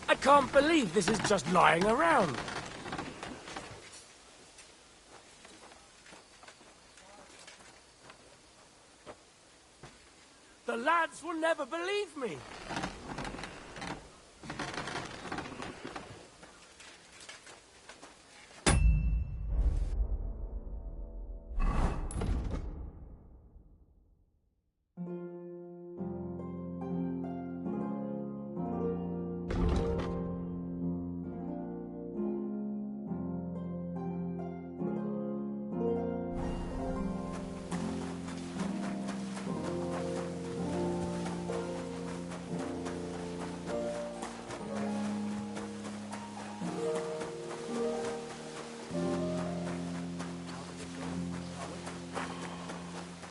I can't believe this is just lying around. The lads will never believe me.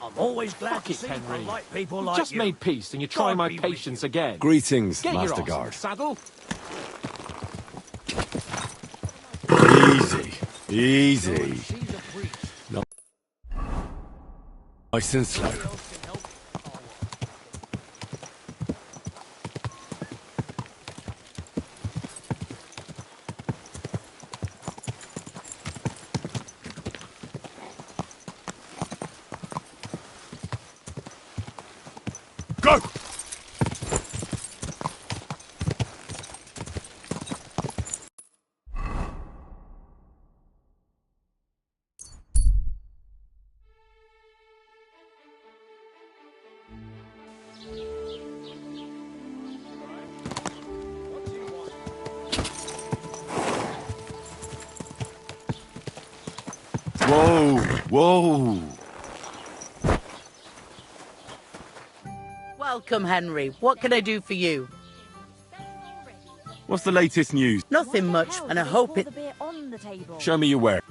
I'm always glad to see Henry. polite people You've like just you. made peace and you're trying my God be with patience again. Greetings, Get your Master arse in the Guard. saddle. Easy. Easy. She's a priest. Nice and slow. Nobody else can help. Go! Whoa! Whoa! Welcome, Henry. What can I do for you? What's the latest news? Nothing much, Hell, and I they hope pour it... the beer on the table. Show me your wares.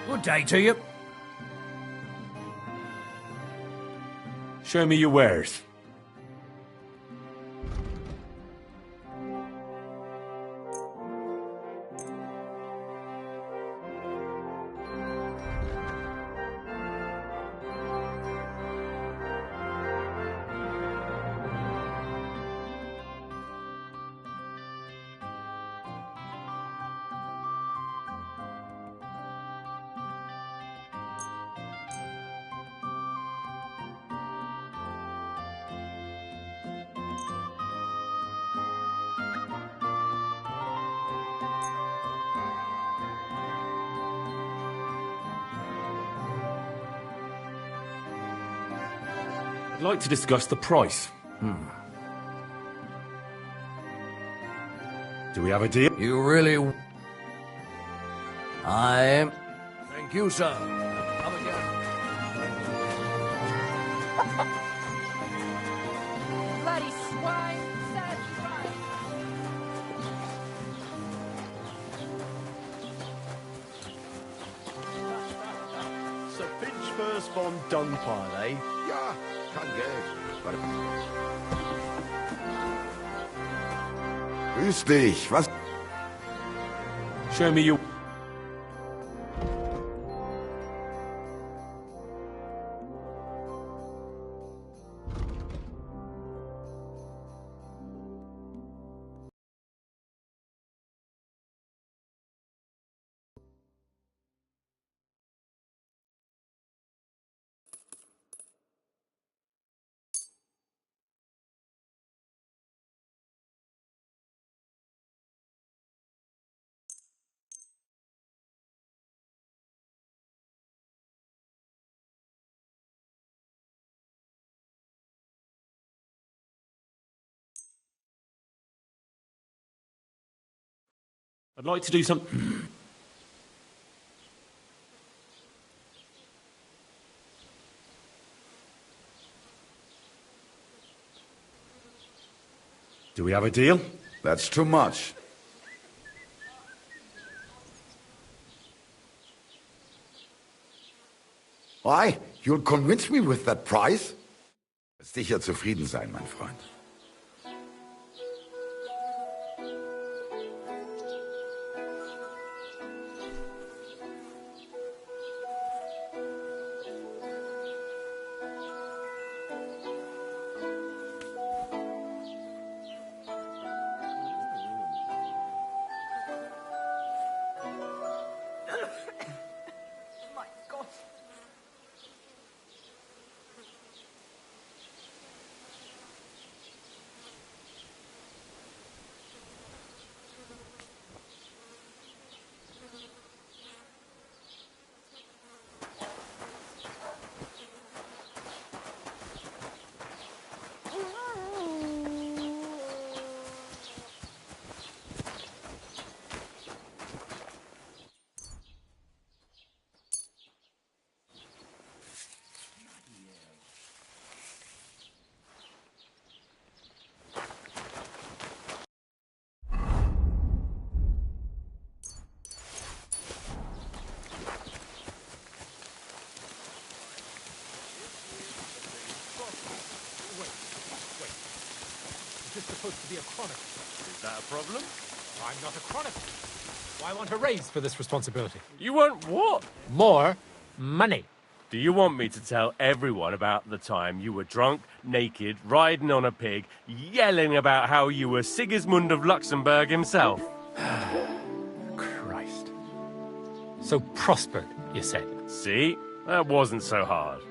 Good day to you. Show me your wares. I'd like to discuss the price. Do we have a deal? You really... Thank you, sir. Come again. Bloody swine! Sad swine! Sir Finch first von Dunpile, eh? Ja, kein Geld. Warte. Grüß dich. Was? Show me your... I'd like to do something... Do we have a deal? That's too much. Why? You'll convince me with that price? Sicher zufrieden sein, mein Freund. My God! Is this supposed to be a chronicle? Is that a problem? I'm not a chronicle. Why want a raise for this responsibility? You want what? More money. Do you want me to tell everyone about the time you were drunk, naked, riding on a pig, yelling about how you were Sigismund of Luxembourg himself? Christ. So prospered, you said. See? That wasn't so hard.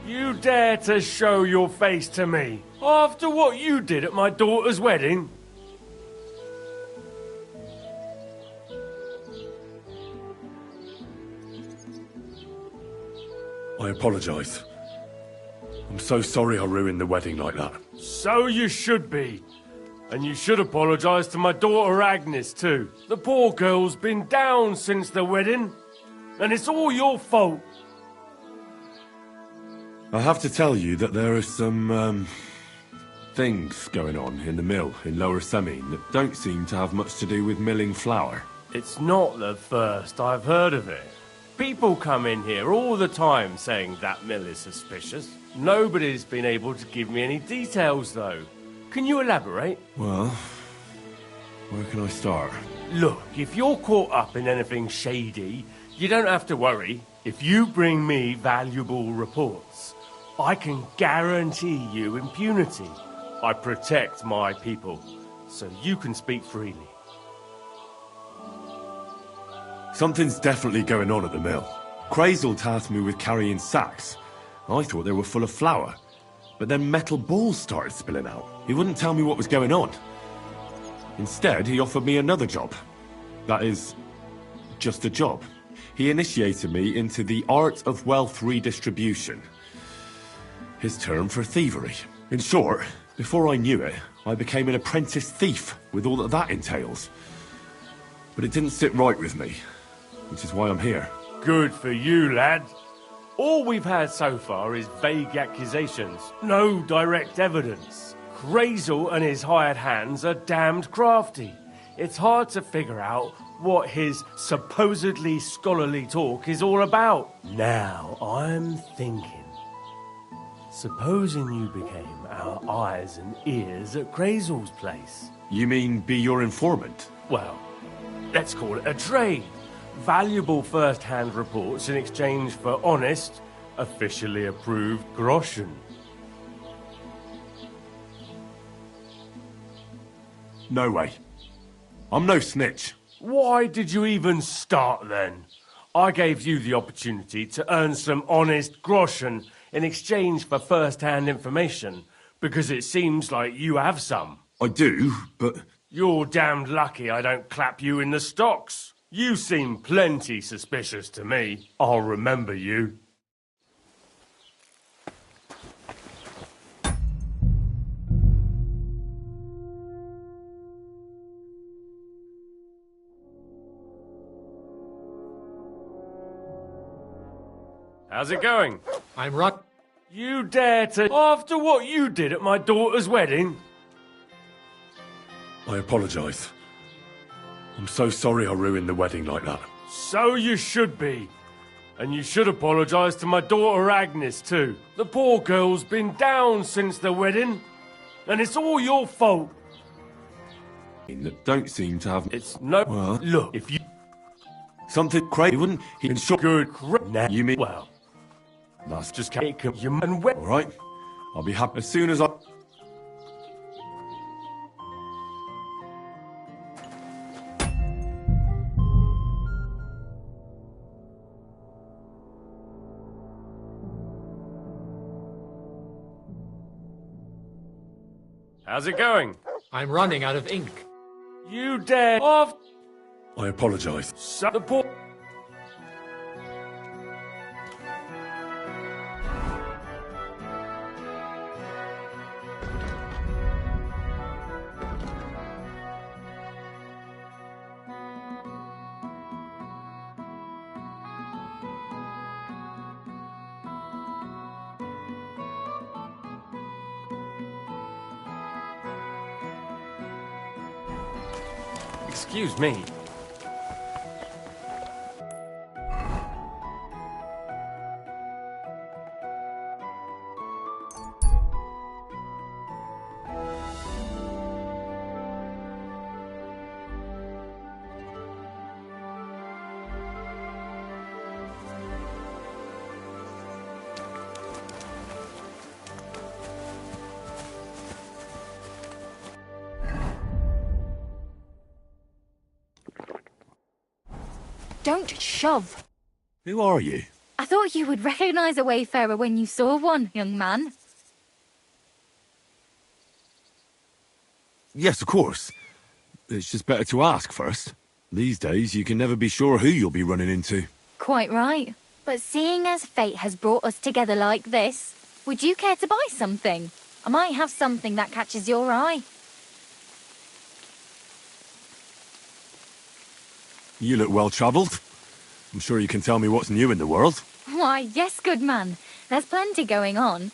You dare to show your face to me after what you did at my daughter's wedding? I apologise. I'm so sorry I ruined the wedding like that. So you should be. And you should apologise to my daughter Agnes too. The poor girl's been down since the wedding. And it's all your fault. I have to tell you that there are some, things going on in the mill in Lower Semine that don't seem to have much to do with milling flour. It's not the first I've heard of it. People come in here all the time saying that mill is suspicious. Nobody's been able to give me any details, though. Can you elaborate? Well, where can I start? Look, if you're caught up in anything shady, you don't have to worry. If you bring me valuable reports, I can guarantee you impunity. I protect my people, so you can speak freely. Something's definitely going on at the mill. Crazel tasked me with carrying sacks. I thought they were full of flour. But then metal balls started spilling out. He wouldn't tell me what was going on. Instead, he offered me another job. That is, just a job. He initiated me into the art of wealth redistribution. His term for thievery. In short, before I knew it, I became an apprentice thief with all that entails. But it didn't sit right with me, which is why I'm here. Good for you, lad. All we've had so far is vague accusations, no direct evidence. Crazel and his hired hands are damned crafty. It's hard to figure out what his supposedly scholarly talk is all about. Now, I'm thinking, supposing you became our eyes and ears at Crazel's place. You mean be your informant? Well, let's call it a trade. Valuable first-hand reports in exchange for honest, officially approved groschen. No way. I'm no snitch. Why did you even start then? I gave you the opportunity to earn some honest groschen in exchange for first-hand information, because it seems like you have some. I do, but... You're damned lucky I don't clap you in the stocks. You seem plenty suspicious to me. I'll remember you. How's it going? I'm rot. You dare to... After what you did at my daughter's wedding? I apologise. I'm so sorry I ruined the wedding like that. So you should be. And you should apologise to my daughter Agnes too. The poor girl's been down since the wedding. And it's all your fault. That don't seem to have... It's no... Well, look, if you... Something crazy, wouldn't he? In short... Good... Now, you mean... Well... That's Just can't... You and wet... Alright. I'll be happy as soon as I... How's it going? I'm running out of ink. You dare... Off... I apologise. So the poor... Excuse me. Don't shove. Who are you? I thought you would recognise a wayfarer when you saw one, young man. Yes, of course. It's just better to ask first. These days, you can never be sure who you'll be running into. Quite right. But seeing as fate has brought us together like this, would you care to buy something? I might have something that catches your eye. You look well-travelled. I'm sure you can tell me what's new in the world. Why, yes, good man. There's plenty going on.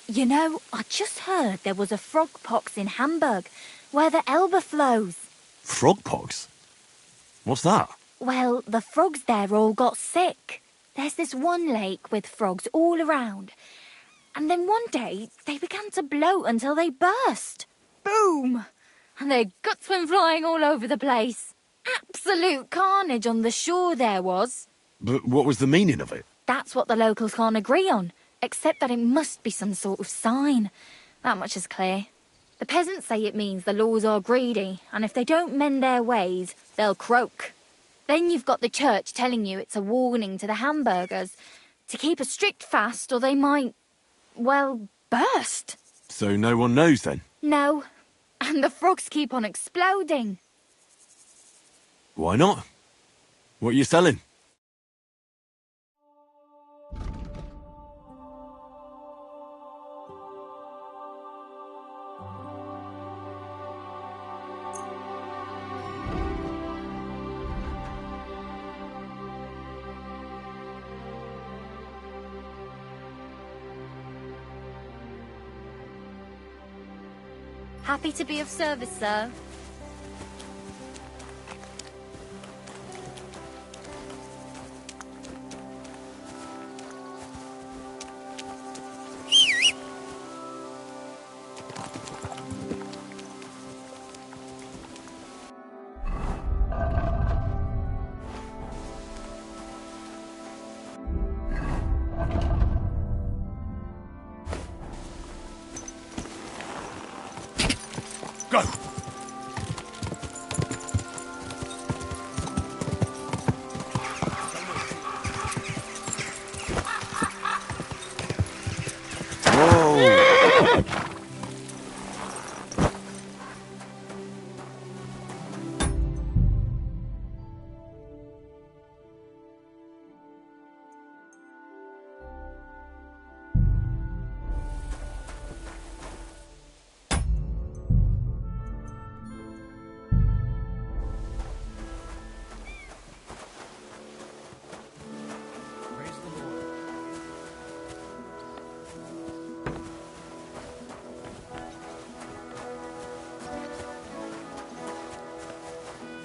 You know, I just heard there was a frog pox in Hamburg, where the Elbe flows. Frog pox? What's that? Well, the frogs there all got sick. There's this one lake with frogs all around. And then one day, they began to bloat until they burst. Boom! And their guts went flying all over the place. Absolute carnage on the shore there was. But what was the meaning of it? That's what the locals can't agree on, except that it must be some sort of sign. That much is clear. The peasants say it means the laws are greedy, and if they don't mend their ways, they'll croak. Then you've got the church telling you it's a warning to the hamburgers to keep a strict fast or they might, well, burst. So no one knows then? No. And the frogs keep on exploding. Why not? What are you selling? Happy to be of service, sir. Go! Praise the Lord.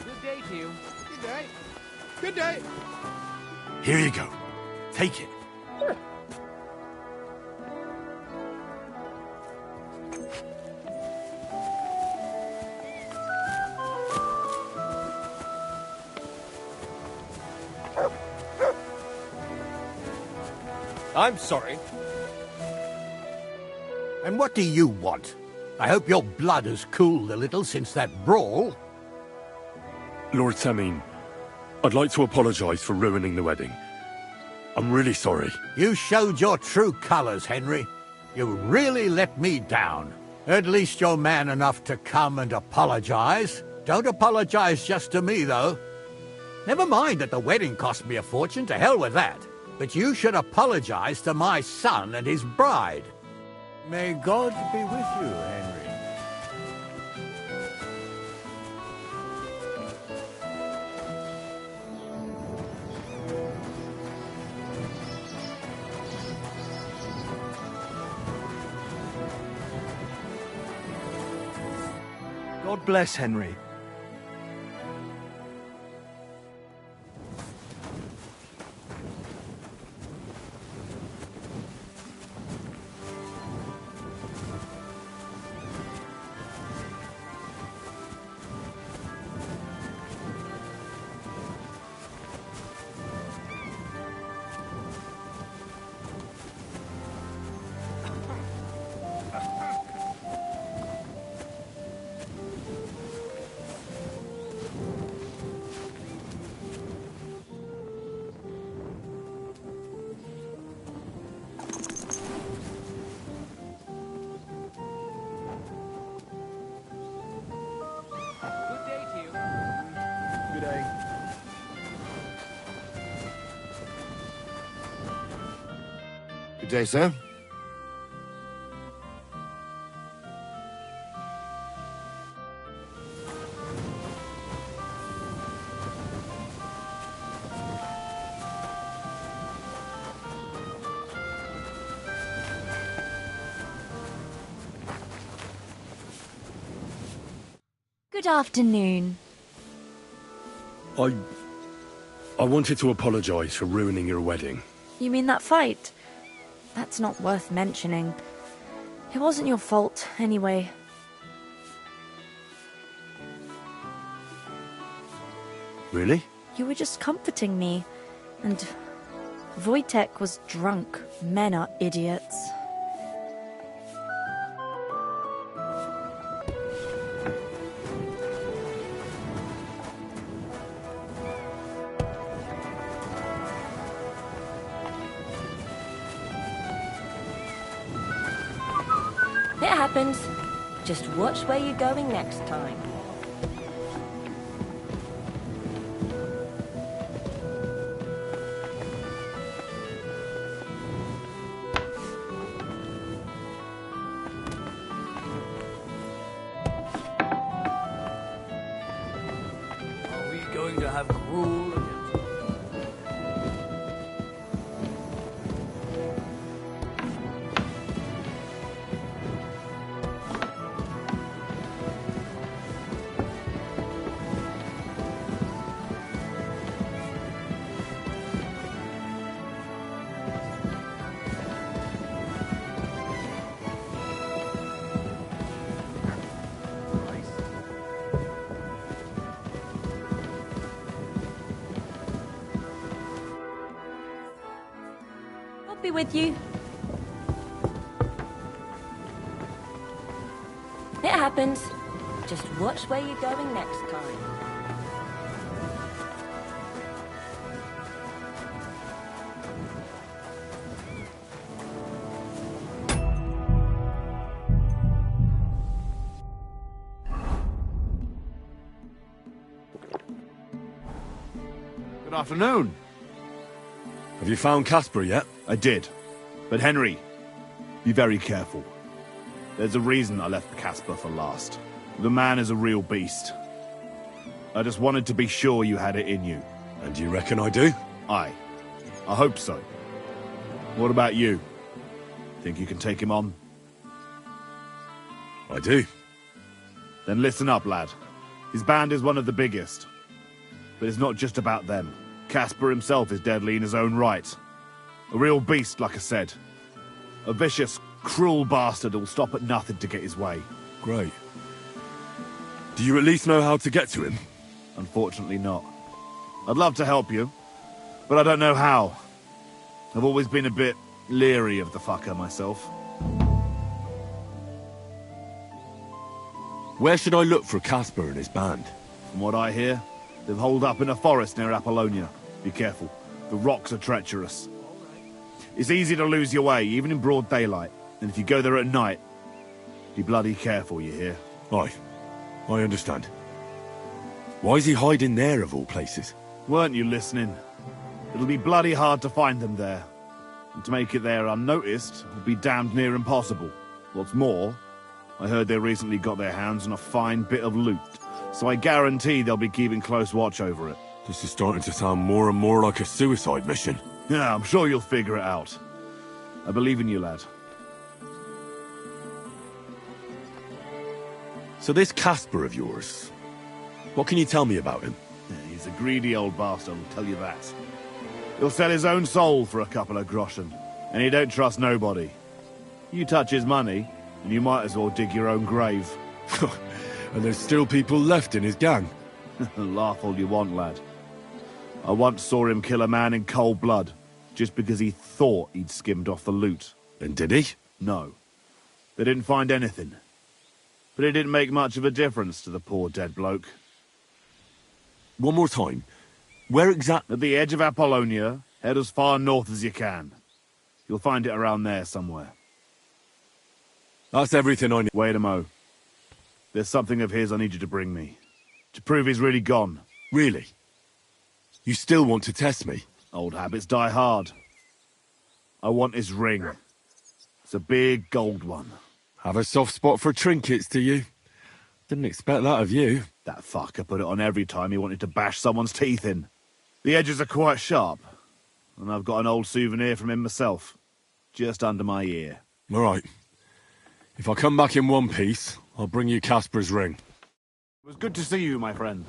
Good day to you. Good day. Good day. Here you go. Take it. I'm sorry. And what do you want? I hope your blood has cooled a little since that brawl. Lord Samin, I'd like to apologise for ruining the wedding. I'm really sorry. You showed your true colours, Henry. You really let me down. At least you're man enough to come and apologise. Don't apologise just to me, though. Never mind that the wedding cost me a fortune, to hell with that. But you should apologise to my son and his bride. May God be with you, Henry. God bless Henry. Good day to you. Good day. Good day, sir. Good afternoon. I wanted to apologise for ruining your wedding. You mean that fight? That's not worth mentioning. It wasn't your fault, anyway. Really? You were just comforting me. And Wojtek was drunk. Men are idiots. It happens. Just watch where you're going next time. Are we going to have gruel again? I'll be with you. It happens. Just watch where you're going next time. Good afternoon. Have you found Casper yet? I did. But Henry, be very careful. There's a reason I left Casper for last. The man is a real beast. I just wanted to be sure you had it in you. And you reckon I do? Aye. I hope so. What about you? Think you can take him on? I do. Then listen up, lad. His band is one of the biggest. But it's not just about them. Casper himself is deadly in his own right. A real beast, like I said. A vicious, cruel bastard who'll stop at nothing to get his way. Great. Do you at least know how to get to him? Unfortunately not. I'd love to help you, but I don't know how. I've always been a bit leery of the fucker myself. Where should I look for Casper and his band? From what I hear, they've holed up in a forest near Apollonia. Be careful. The rocks are treacherous. It's easy to lose your way, even in broad daylight. And if you go there at night, be bloody careful, you hear? Aye. I understand. Why is he hiding there, of all places? Weren't you listening? It'll be bloody hard to find them there. And to make it there unnoticed will be damned near impossible. What's more, I heard they recently got their hands on a fine bit of loot. So I guarantee they'll be keeping close watch over it. This is starting to sound more and more like a suicide mission. Yeah, I'm sure you'll figure it out. I believe in you, lad. So this Casper of yours, what can you tell me about him? Yeah, he's a greedy old bastard, I'll tell you that. He'll sell his own soul for a couple of groschen, and he don't trust nobody. You touch his money, and you might as well dig your own grave. And there's still people left in his gang? Laugh all you want, lad. I once saw him kill a man in cold blood, just because he thought he'd skimmed off the loot. And did he? No. They didn't find anything. But it didn't make much of a difference to the poor dead bloke. One more time. Where exactly? At the edge of Apollonia, head as far north as you can. You'll find it around there somewhere. That's everything I need. Wait a mo. There's something of his I need you to bring me. To prove he's really gone. Really? You still want to test me? Old habits die hard. I want his ring. It's a big gold one. Have a soft spot for trinkets, do you? Didn't expect that of you. That fucker put it on every time he wanted to bash someone's teeth in. The edges are quite sharp. And I've got an old souvenir from him myself. Just under my ear. All right. If I come back in one piece, I'll bring you Casper's ring. It was good to see you, my friend.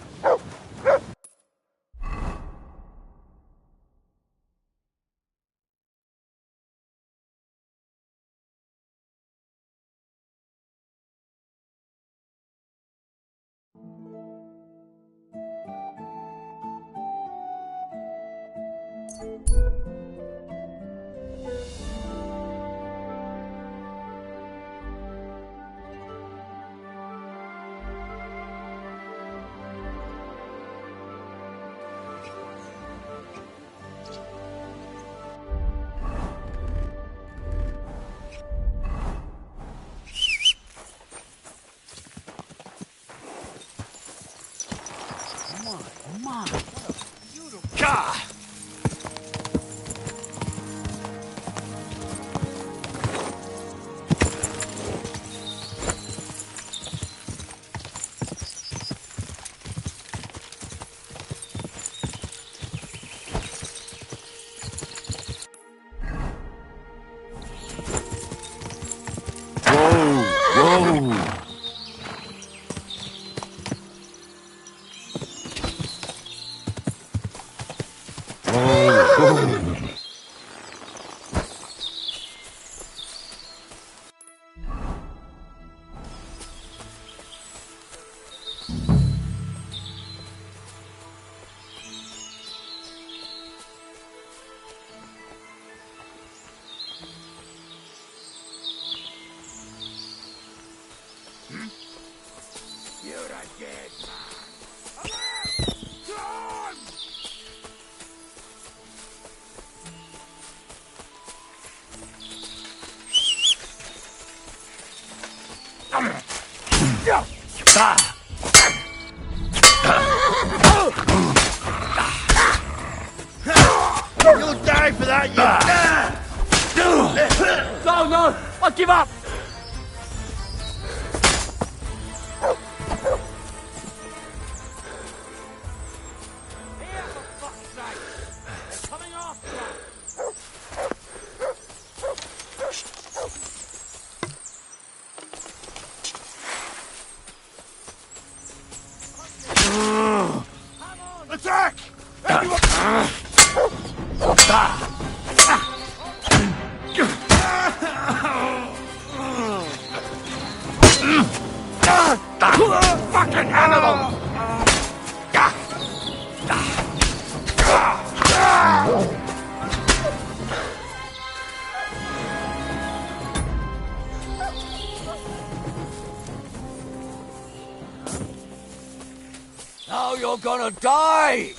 You'll die for that, you... No, I give up! Attack! Fucking animal! Now you're gonna die!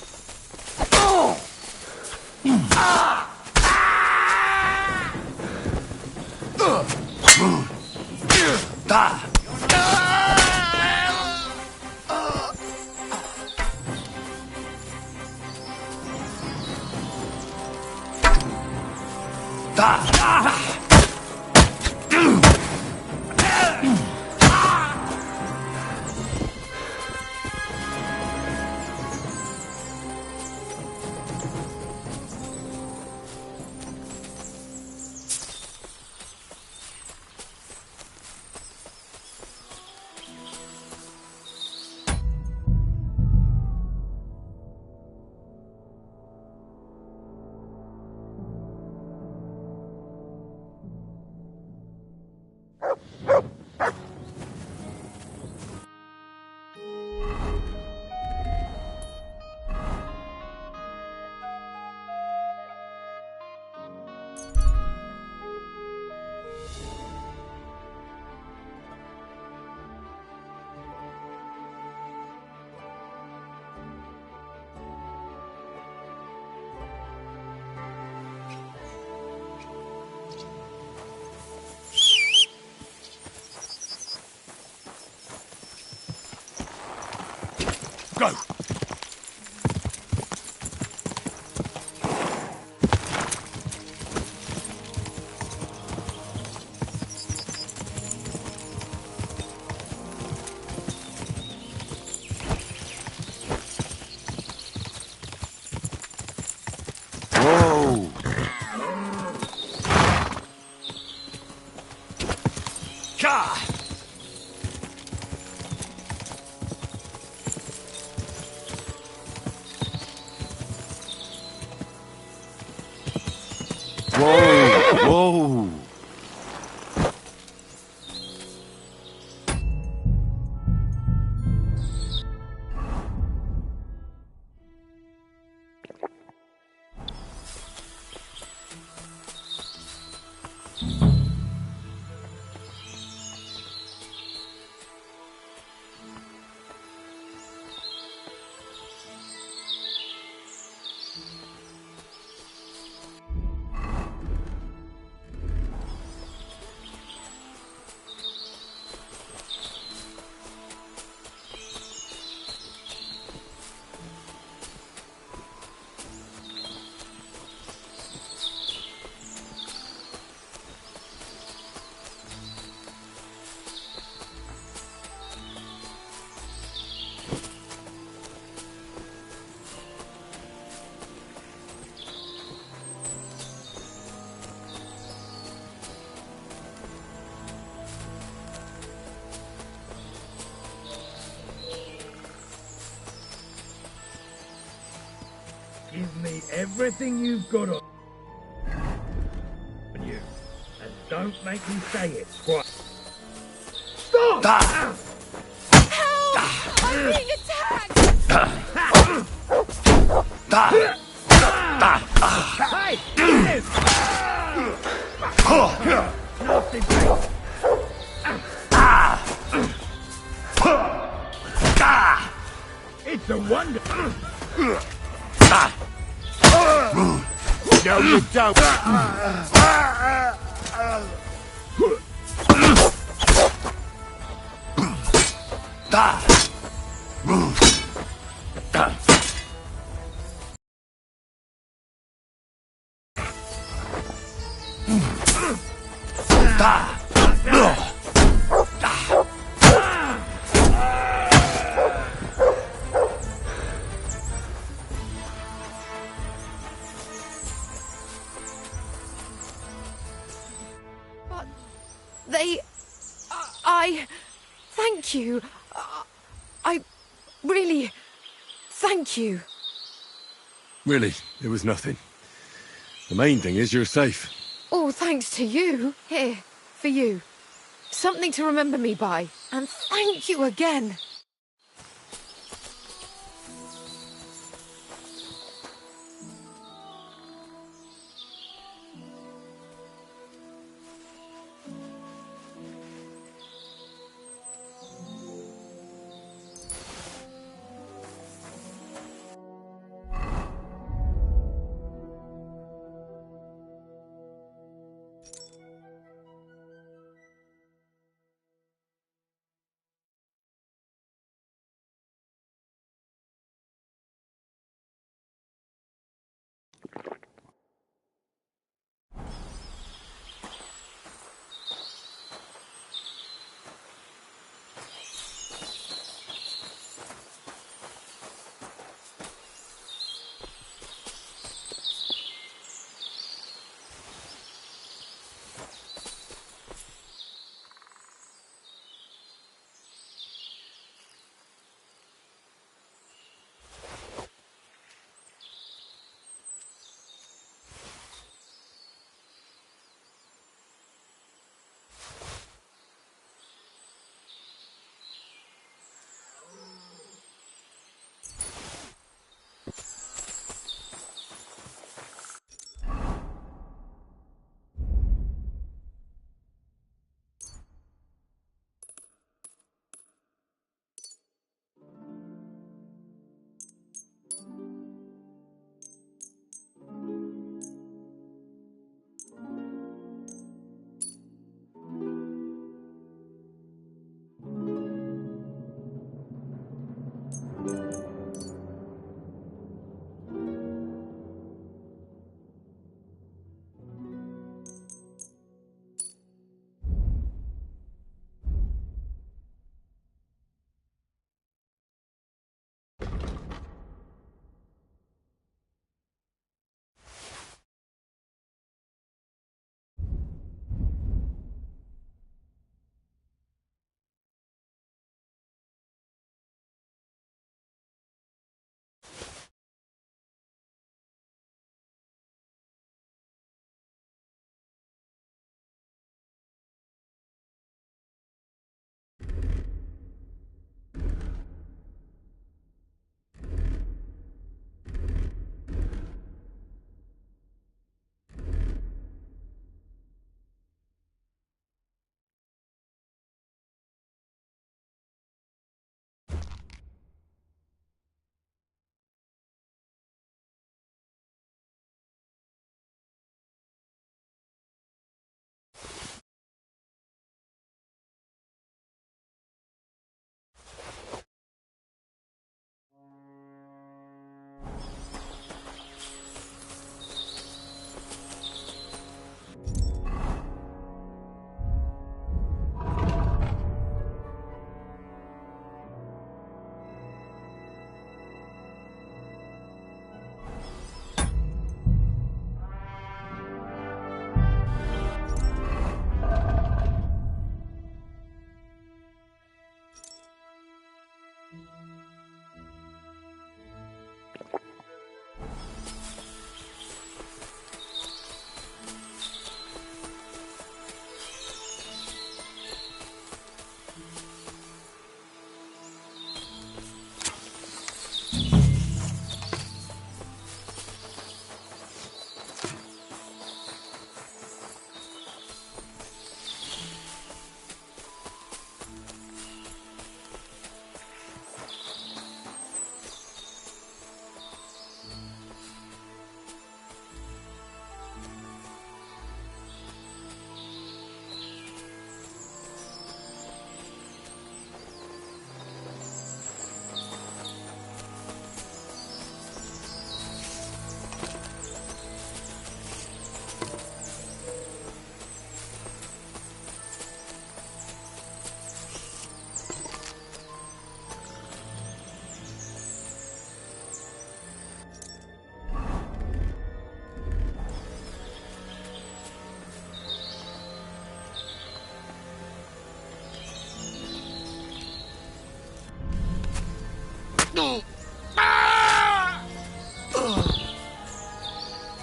Go! Whoa! Ka! Give me everything you've got on you. And don't make me say it, Squire. Stop! Help! I'm being attacked! Hey! This! Nasty thing! It's a wonder! No, you don't! I... Thank you. I really... Thank you. Really, it was nothing. The main thing is you're safe. All thanks to you. Here, for you. Something to remember me by. And thank you again.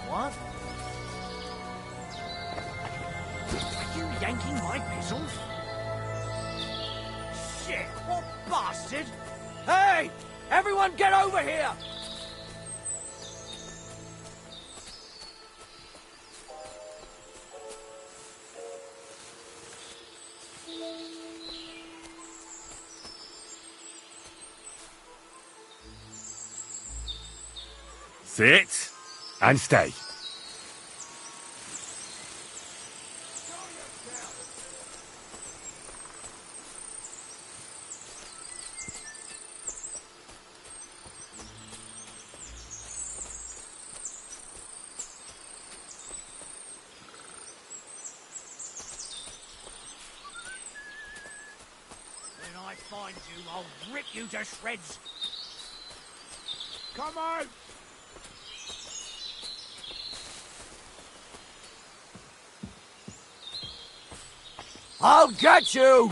What? Are you yanking my pistols? Shit, what bastard? Hey! Everyone get over here! Sit and stay. When I find you, I'll rip you to shreds. Come on! I'll get you!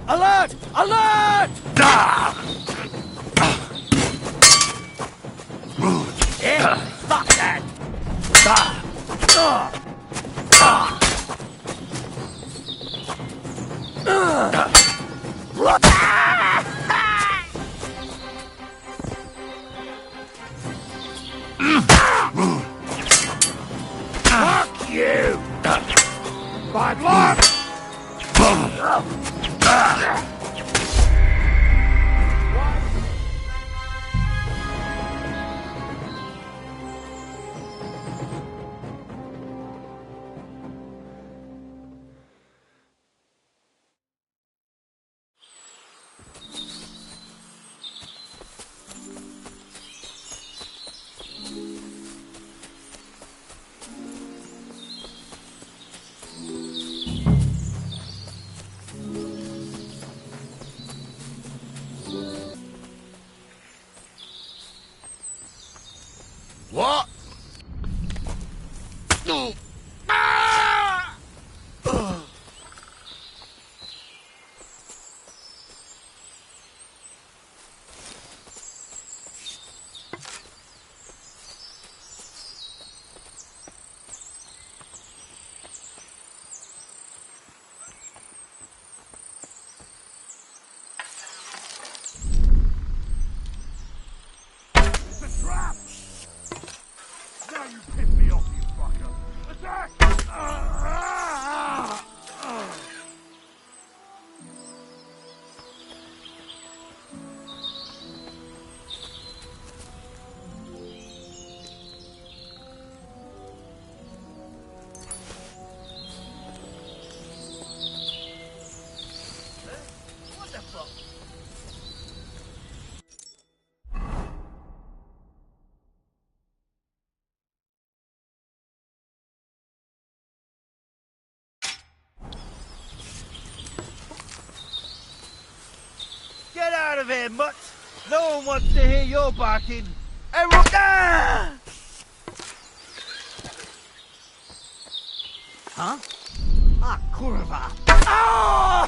Alert! Alert! Yeah, fuck that! Fuck you! Bad luck! What? Now you piss me off, you fucker! Attack! What the fuck? Get out of here, mutt! No one wants to hear your barking. Everyone... Ah! Huh? Ah, kurva! Ah!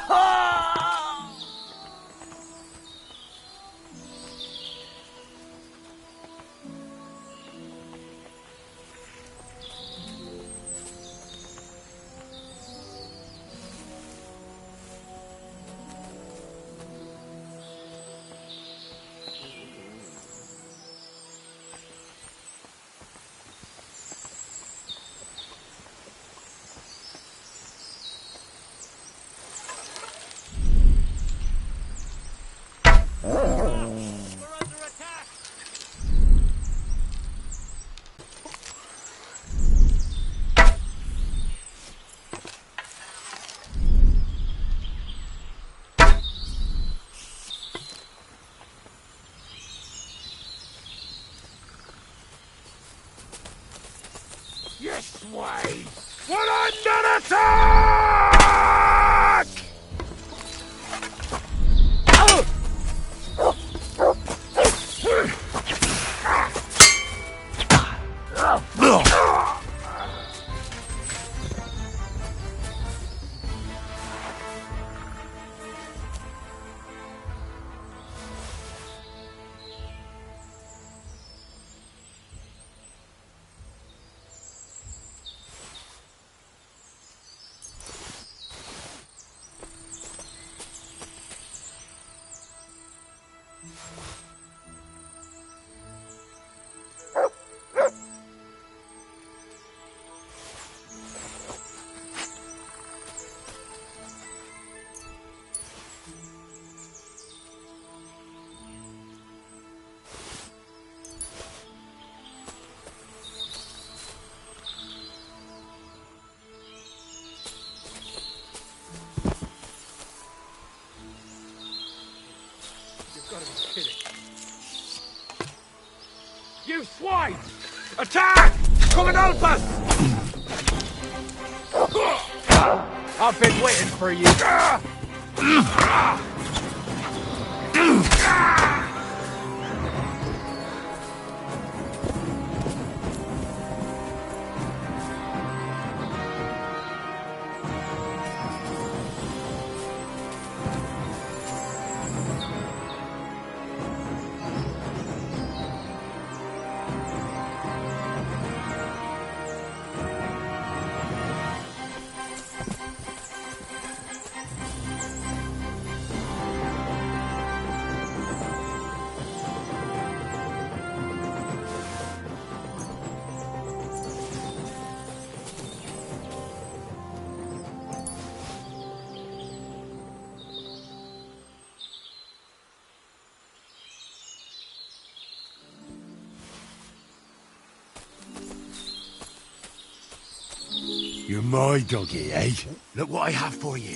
Yes, way! We're under attack! gotta be kidding. You swine! Attack! Come and help us! I've been waiting for you. You're my doggy, eh? Look what I have for you.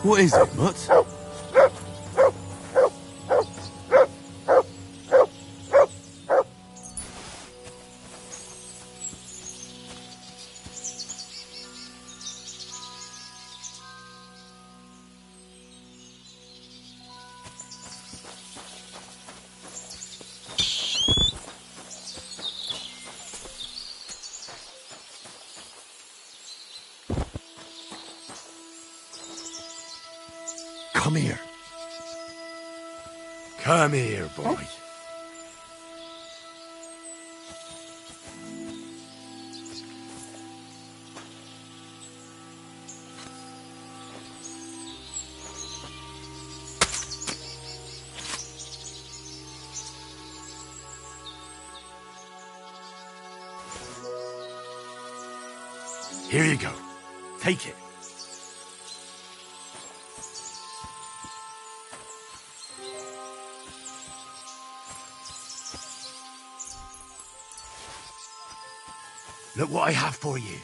What is it, Mutt? Come here. Come here, boy. Here you go. Take it. Look what I have for you.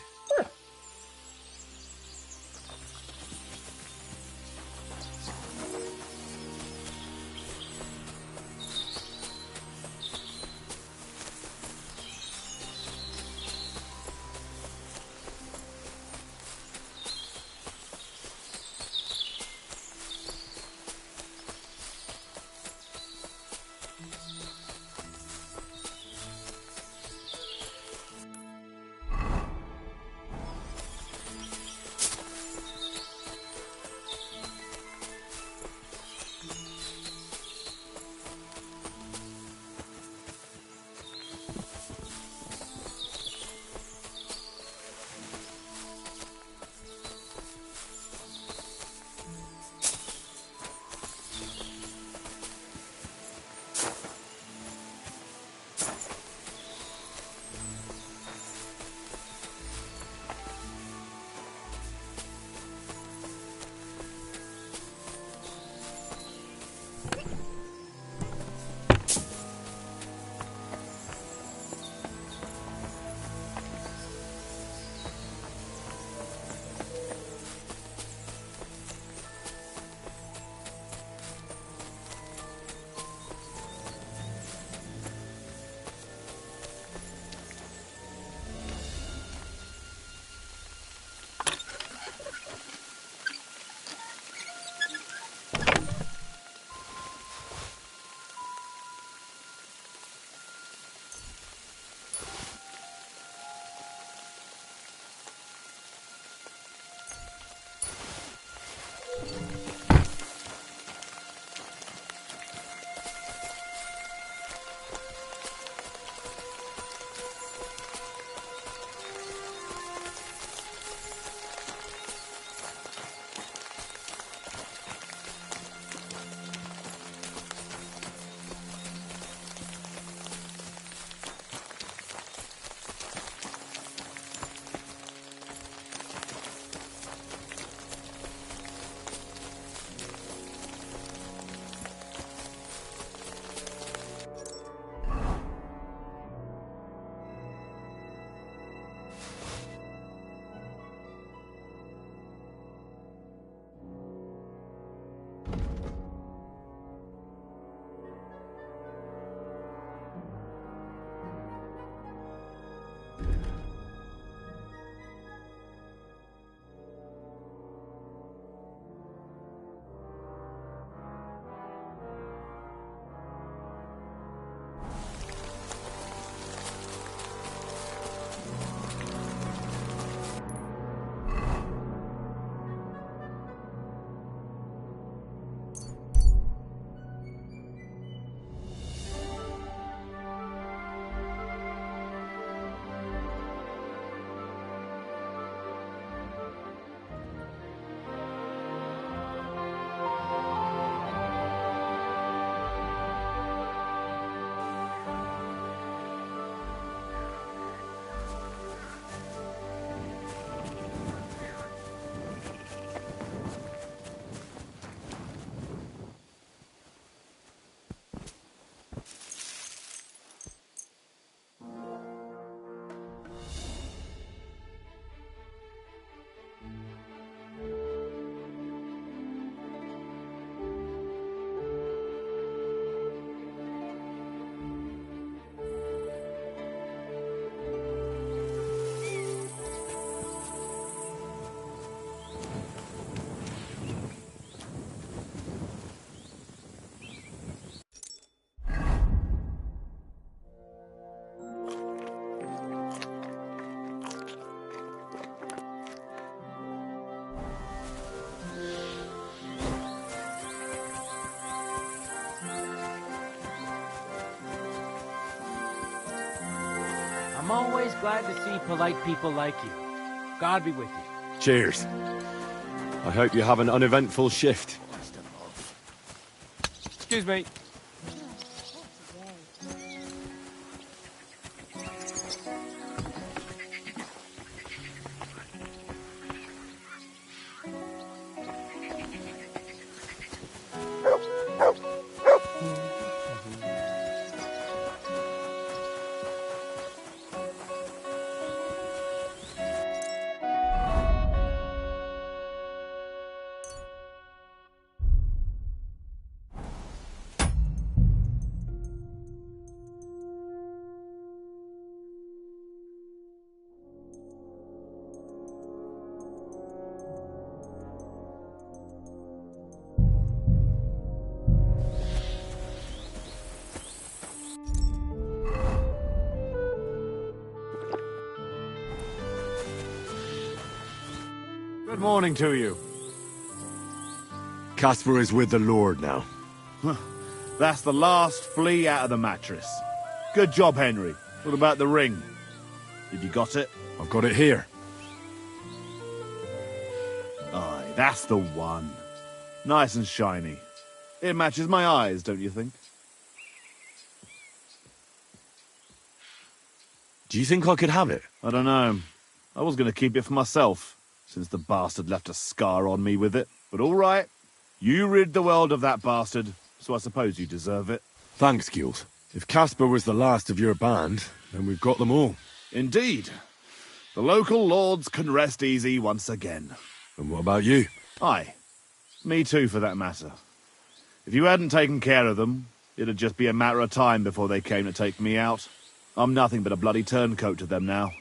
glad to see polite people like you. God be with you. Cheers. I hope you have an uneventful shift. Excuse me. Good morning to you. Caspar is with the Lord now. That's the last flea out of the mattress. Good job, Henry. What about the ring? Have you got it? I've got it here. Aye, that's the one. Nice and shiny. It matches my eyes, don't you think? Do you think I could have it? I don't know. I was going to keep it for myself, since the bastard left a scar on me with it. But all right. You rid the world of that bastard, so I suppose you deserve it. Thanks, Giles. If Caspar was the last of your band, then we've got them all. Indeed. The local lords can rest easy once again. And what about you? Aye. Me too, for that matter. If you hadn't taken care of them, it'd just be a matter of time before they came to take me out. I'm nothing but a bloody turncoat to them now.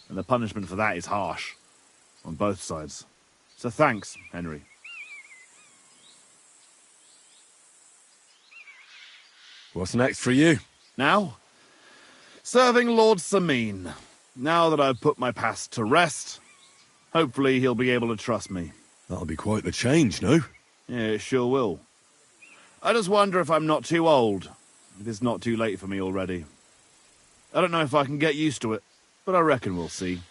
And the punishment for that is harsh. On both sides. So thanks, Henry. What's next for you? Now? Serving Lord Sameen. Now that I've put my past to rest, hopefully he'll be able to trust me. That'll be quite the change, no? Yeah, it sure will. I just wonder if I'm not too old. If it's not too late for me already. I don't know if I can get used to it, but I reckon we'll see.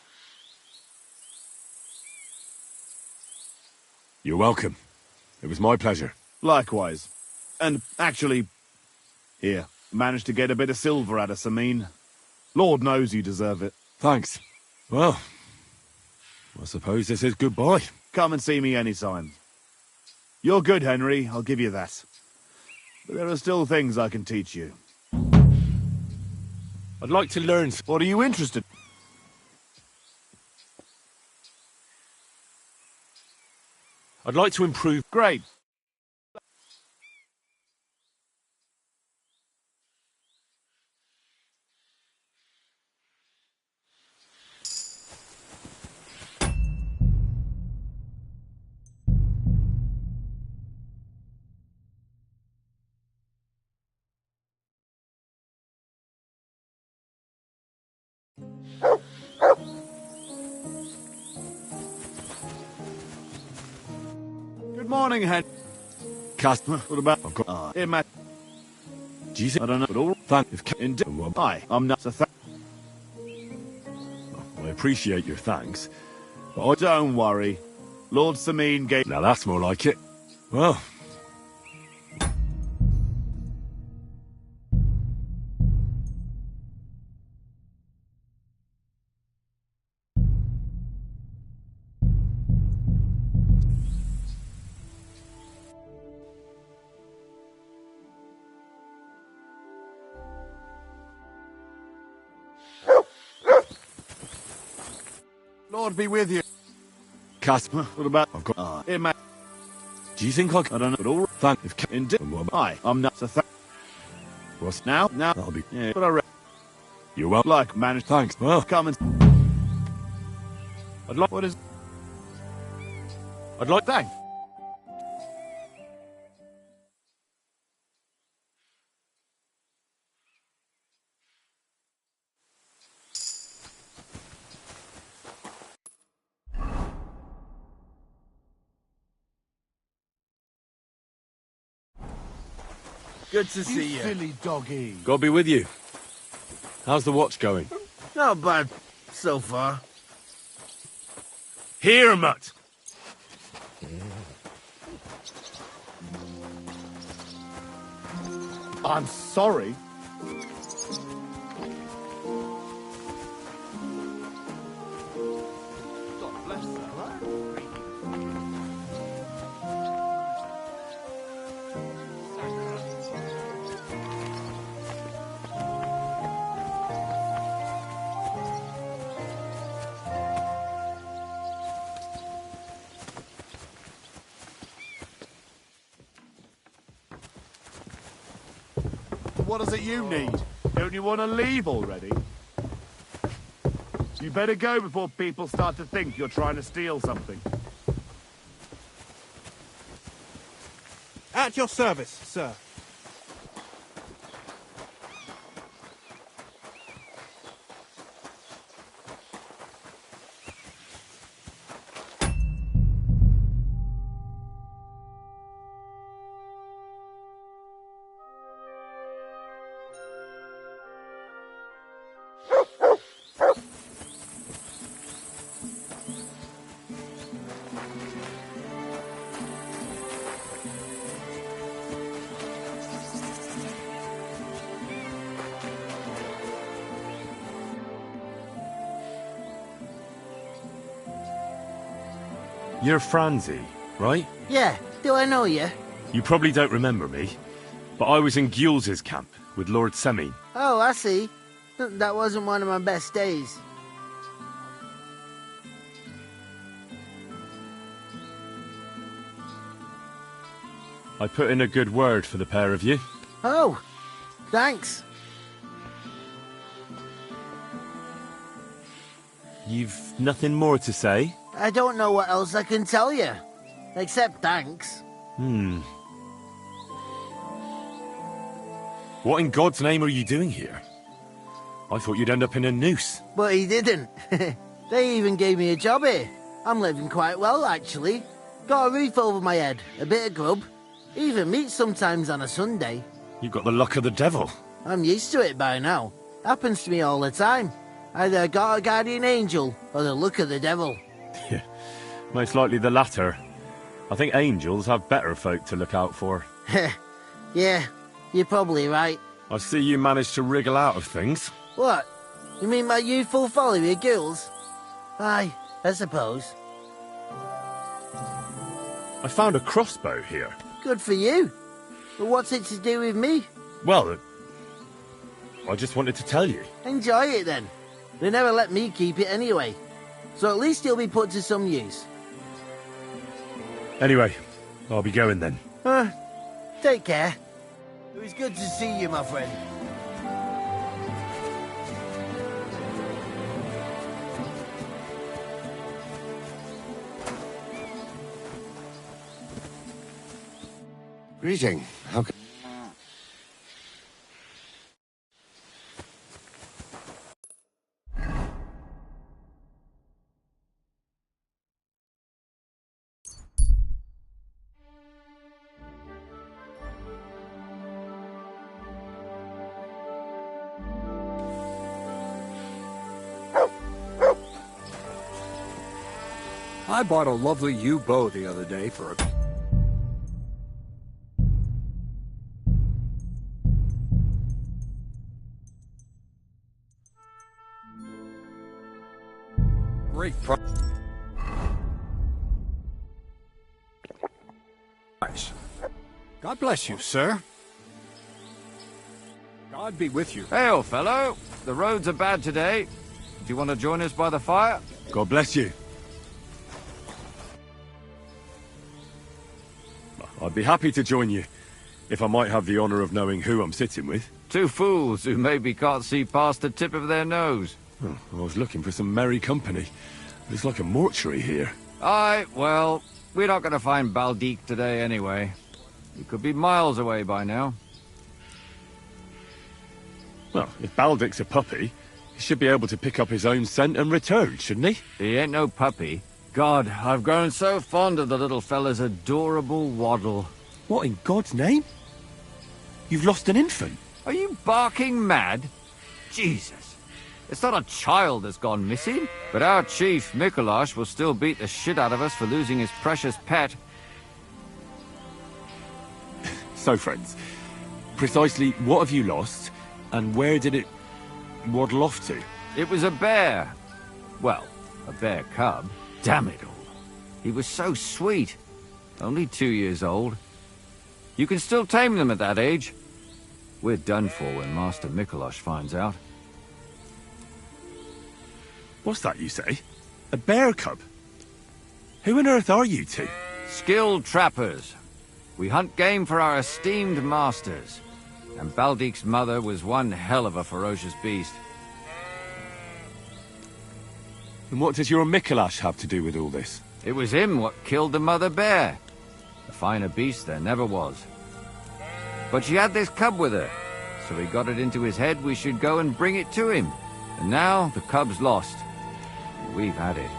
You're welcome. It was my pleasure. Likewise. And actually, here, managed to get a bit of silver out of Sameen. Lord knows you deserve it. Thanks. Well, I suppose this is goodbye. Come and see me anytime. You're good, Henry, I'll give you that. But there are still things I can teach you. I'd like to learn. What are you interested in? I'd like to improve. Great. Good morning, Hen. Caspar, what about? I've got. Here, Matt. Do you think? I don't know, but all. Thank. Aye, I'm not. So I appreciate your thanks, but don't worry. Lord Sameen gave. Now that's more like it. Well. Lord be with you. Caspar, what about? I've got. Here, Matt. Do you think I don't know, but all. Thank. Indeed. Aye, I'm not. So What's now? That'll be. Yeah, but I reckon. You're well. Like managed. Thanks. Well, come and. I'd like. What is? I'd like. Thanks. Good to see you. Silly doggy. God be with you. How's the watch going? Not bad, so far. Here, Mutt! I'm sorry. God bless her. What is it you need? Don't you want to leave already? You better go before people start to think you're trying to steal something. At your service, sir. You're Franzi, right? Yeah, do I know you? You probably don't remember me, but I was in Gules's camp with Lord Semin. Oh, I see. That wasn't one of my best days. I put in a good word for the pair of you. Oh, thanks. You've nothing more to say? I don't know what else I can tell you. Except thanks. What in God's name are you doing here? I thought you'd end up in a noose. But he didn't. They even gave me a job here. I'm living quite well, actually. Got a roof over my head, a bit of grub. Even meat sometimes on a Sunday. You've got the luck of the devil. I'm used to it by now. Happens to me all the time. Either I got a guardian angel or the luck of the devil. Most likely the latter. I think angels have better folk to look out for. Yeah, you're probably right. I see you managed to wriggle out of things. What? You mean my youthful folly with girls? Aye, I suppose. I found a crossbow here. Good for you. But what's it to do with me? Well, I just wanted to tell you. Enjoy it then. They never let me keep it anyway. So at least it'll be put to some use. Anyway, I'll be going then. Take care. It was good to see you, my friend. Greeting. How can... I bought a lovely yew bow the other day for a... great price. God bless you, sir. God be with you. Hey, old fellow. The roads are bad today. Do you want to join us by the fire? God bless you. I'd be happy to join you, if I might have the honour of knowing who I'm sitting with. Two fools who maybe can't see past the tip of their nose. Oh, I was looking for some merry company. It's like a mortuary here. Aye, well, we're not going to find Baldique today anyway. He could be miles away by now. Well, if Baldick's a puppy, he should be able to pick up his own scent and return, shouldn't he? He ain't no puppy. God, I've grown so fond of the little fella's adorable waddle. What in God's name? You've lost an infant. Are you barking mad? Jesus. It's not a child that's gone missing. But our chief, Mikolash, will still beat the shit out of us for losing his precious pet. So, friends, precisely what have you lost, and where did it waddle off to? It was a bear. Well, a bear cub. Damn it all. He was so sweet. Only 2 years old. You can still tame them at that age. We're done for when Master Mikolash finds out. What's that you say? A bear cub? Who on earth are you two? Skilled trappers. We hunt game for our esteemed masters. And Baldik's mother was one hell of a ferocious beast. And what does your Mikolash have to do with all this? It was him what killed the mother bear. A finer beast there never was. But she had this cub with her, so he got it into his head we should go and bring it to him. And now the cub's lost. We've had it.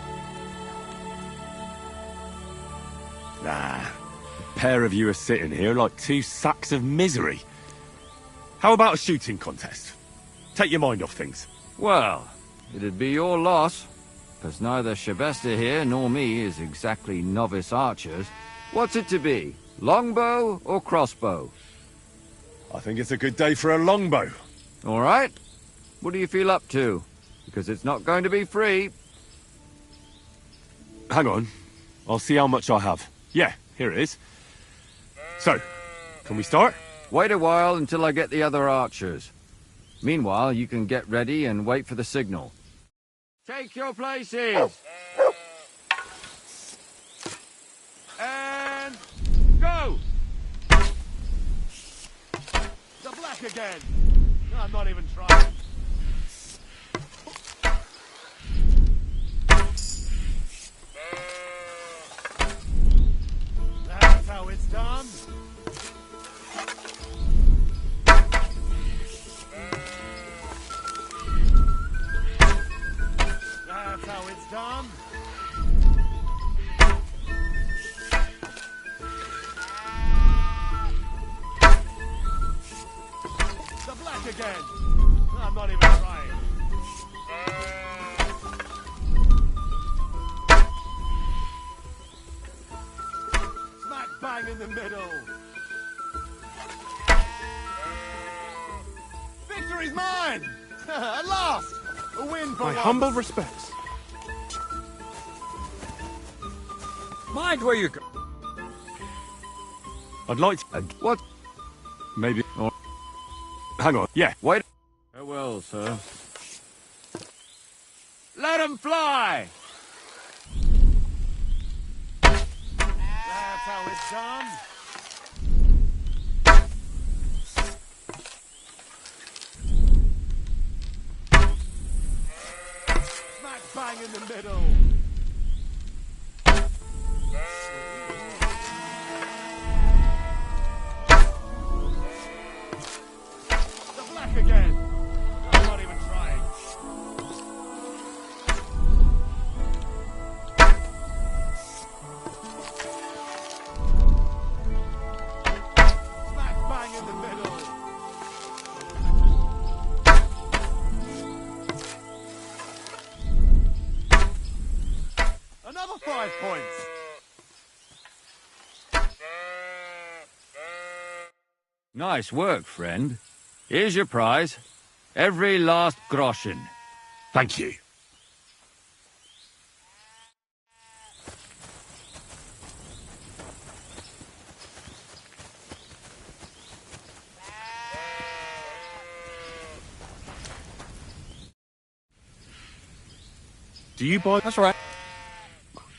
Nah, a pair of you are sitting here like two sacks of misery. How about a shooting contest? Take your mind off things. Well, it'd be your loss, because neither Shabesta here nor me is exactly novice archers. What's it to be? Longbow or crossbow? I think it's a good day for a longbow. All right. What do you feel up to? Because it's not going to be free. Hang on. I'll see how much I have. Yeah, here it is. So, can we start? Wait a while until I get the other archers. Meanwhile, you can get ready and wait for the signal. Take your places! And... go! The black again! I'm not even trying. That's how it's done. That's how it's done. The black again. I'm not even trying. Smack bang in the middle. Victory's mine! At last! A win for My once. humble respects. Mind where you go. I'd like to... What? Maybe... Or... Hang on. Yeah. Wait. Farewell, sir. Let 'em fly! That's how it's done. Smack bang in the middle. The black again. I'm not even trying. Smack bang in the middle. Another 5 points. Nice work, friend. Here's your prize. Every last groschen. Thank you. Do you buy... That's right.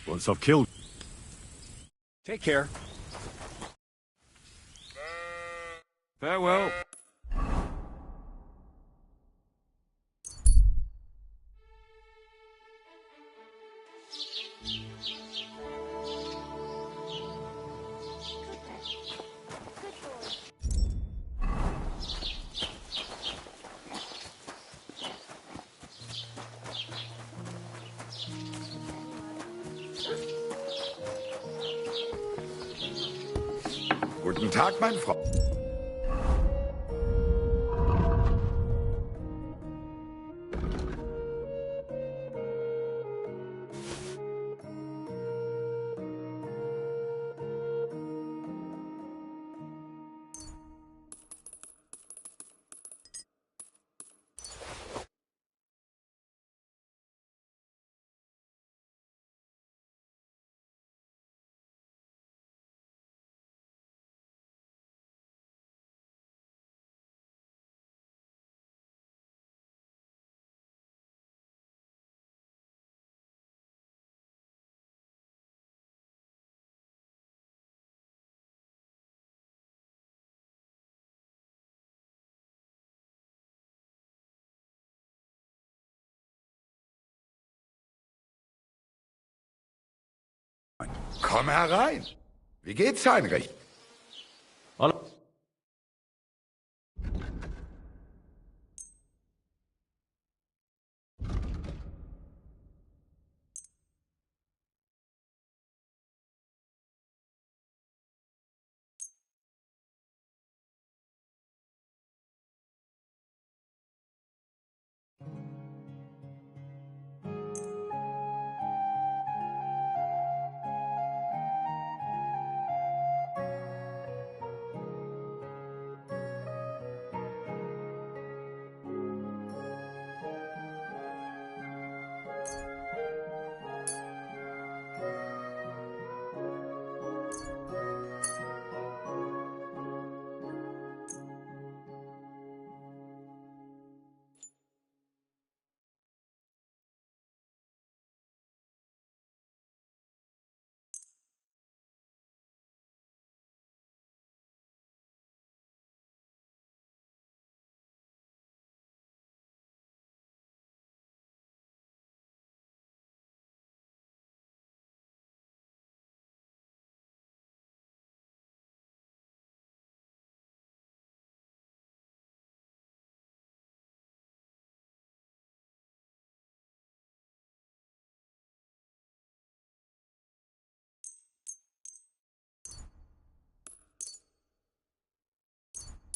Once I've killed... Take care. Farewell. Guten Tag, mein Freund. Komm herein. Wie geht's, Heinrich? Hallo.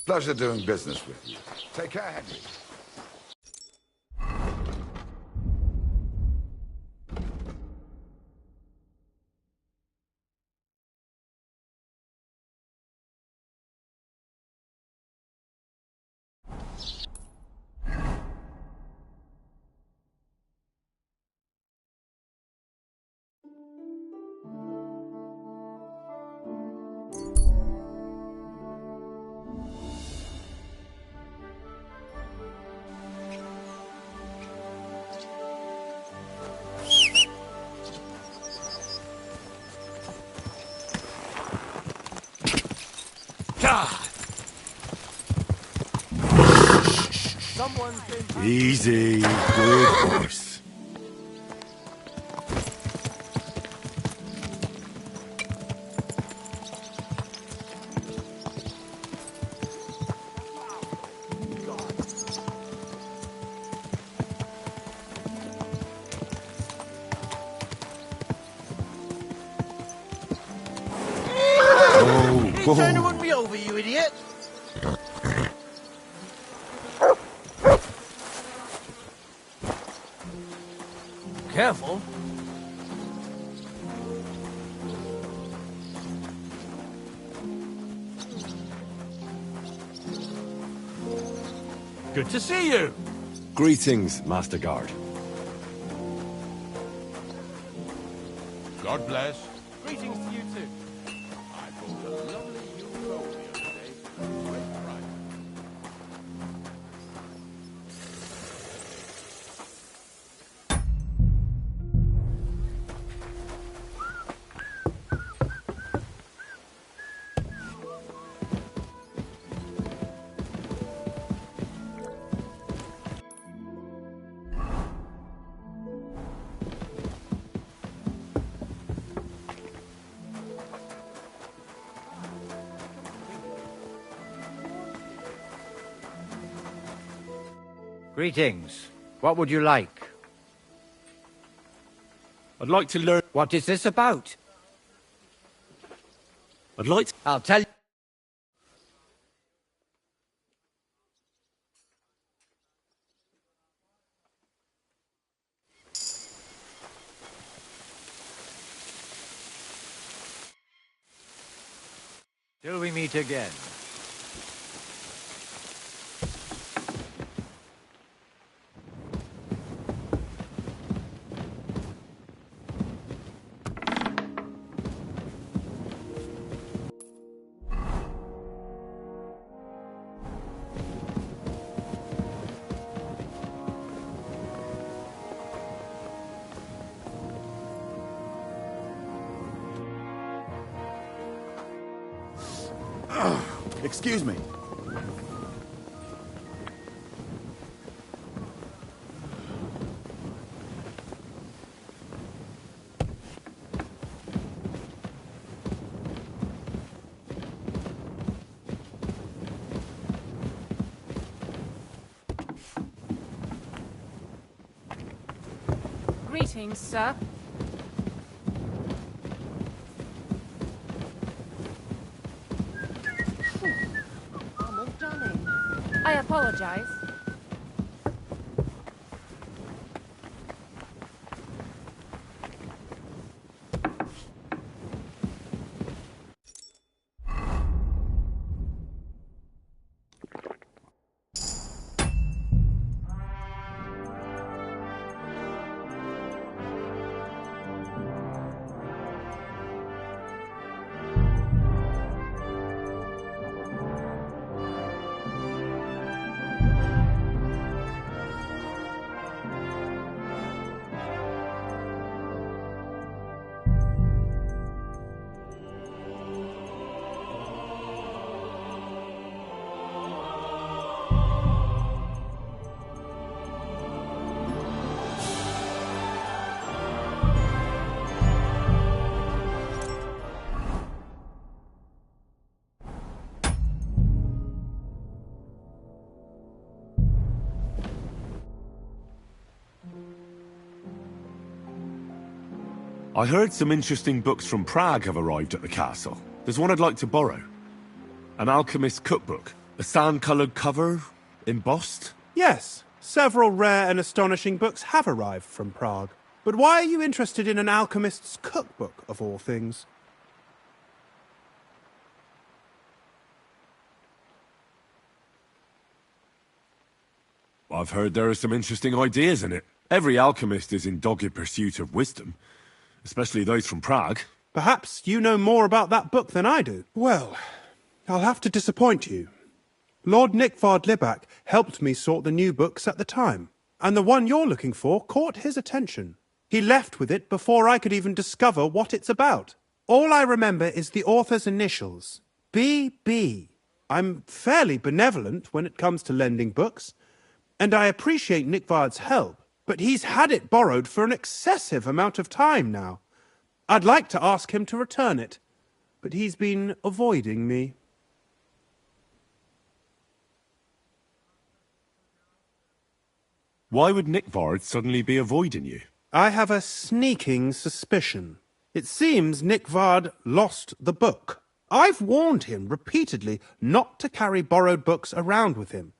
Pleasure doing business with you. Take care, Henry. Easy. Good horse. You trying to run me over, you idiot! Careful. Good to see you. Greetings, Master Guard. God bless. Greetings to you too. I bought a lovely new roll the other day. Great price. Greetings. What would you like? I'd like to learn... What is this about? I'd like to... I'll tell you. Till we meet again. Excuse me. Greetings, sir. I'm all done in. I apologize. I heard some interesting books from Prague have arrived at the castle. There's one I'd like to borrow. An alchemist's cookbook. A sand-coloured cover, embossed. Yes, several rare and astonishing books have arrived from Prague. But why are you interested in an alchemist's cookbook, of all things? I've heard there are some interesting ideas in it. Every alchemist is in dogged pursuit of wisdom. Especially those from Prague. Perhaps you know more about that book than I do. Well, I'll have to disappoint you. Lord Nickvard Libak helped me sort the new books at the time, and the one you're looking for caught his attention. He left with it before I could even discover what it's about. All I remember is the author's initials, B.B. I'm fairly benevolent when it comes to lending books, and I appreciate Nickvard's help. But he's had it borrowed for an excessive amount of time now. I'd like to ask him to return it, but he's been avoiding me. Why would Nickvard suddenly be avoiding you? I have a sneaking suspicion. It seems Nickvard lost the book. I've warned him repeatedly not to carry borrowed books around with him,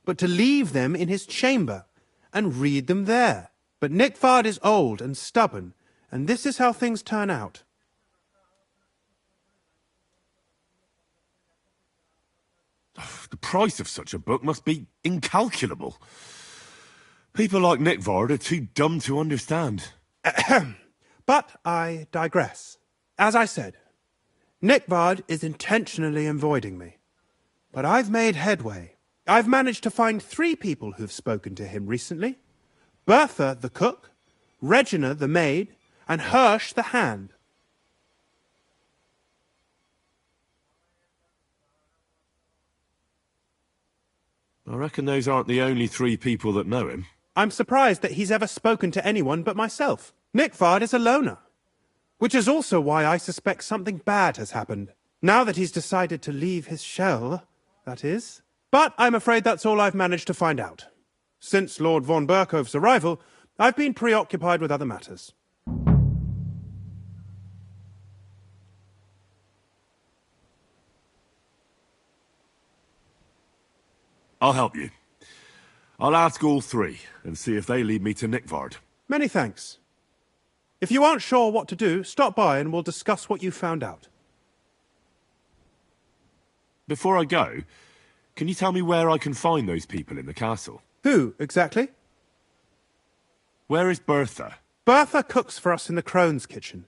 but to leave them in his chamber and read them there. But Nickvard is old and stubborn, and this is how things turn out. The price of such a book must be incalculable. People like Nickvard are too dumb to understand. But I digress. As I said, Nickvard is intentionally avoiding me. But I've made headway. I've managed to find 3 people who've spoken to him recently. Bertha, the cook, Regina, the maid, and Hirsch, the hand. I reckon those aren't the only 3 people that know him. I'm surprised that he's ever spoken to anyone but myself. Nickvard is a loner, which is also why I suspect something bad has happened. Now that he's decided to leave his shell, that is. But I'm afraid that's all I've managed to find out. Since Lord von Berkhove's arrival, I've been preoccupied with other matters. I'll help you. I'll ask all 3 and see if they lead me to Nickvard. Many thanks. If you aren't sure what to do, stop by and we'll discuss what you found out. Before I go, can you tell me where I can find those people in the castle? Who, exactly? Where is Bertha? Bertha cooks for us in the Crone's kitchen.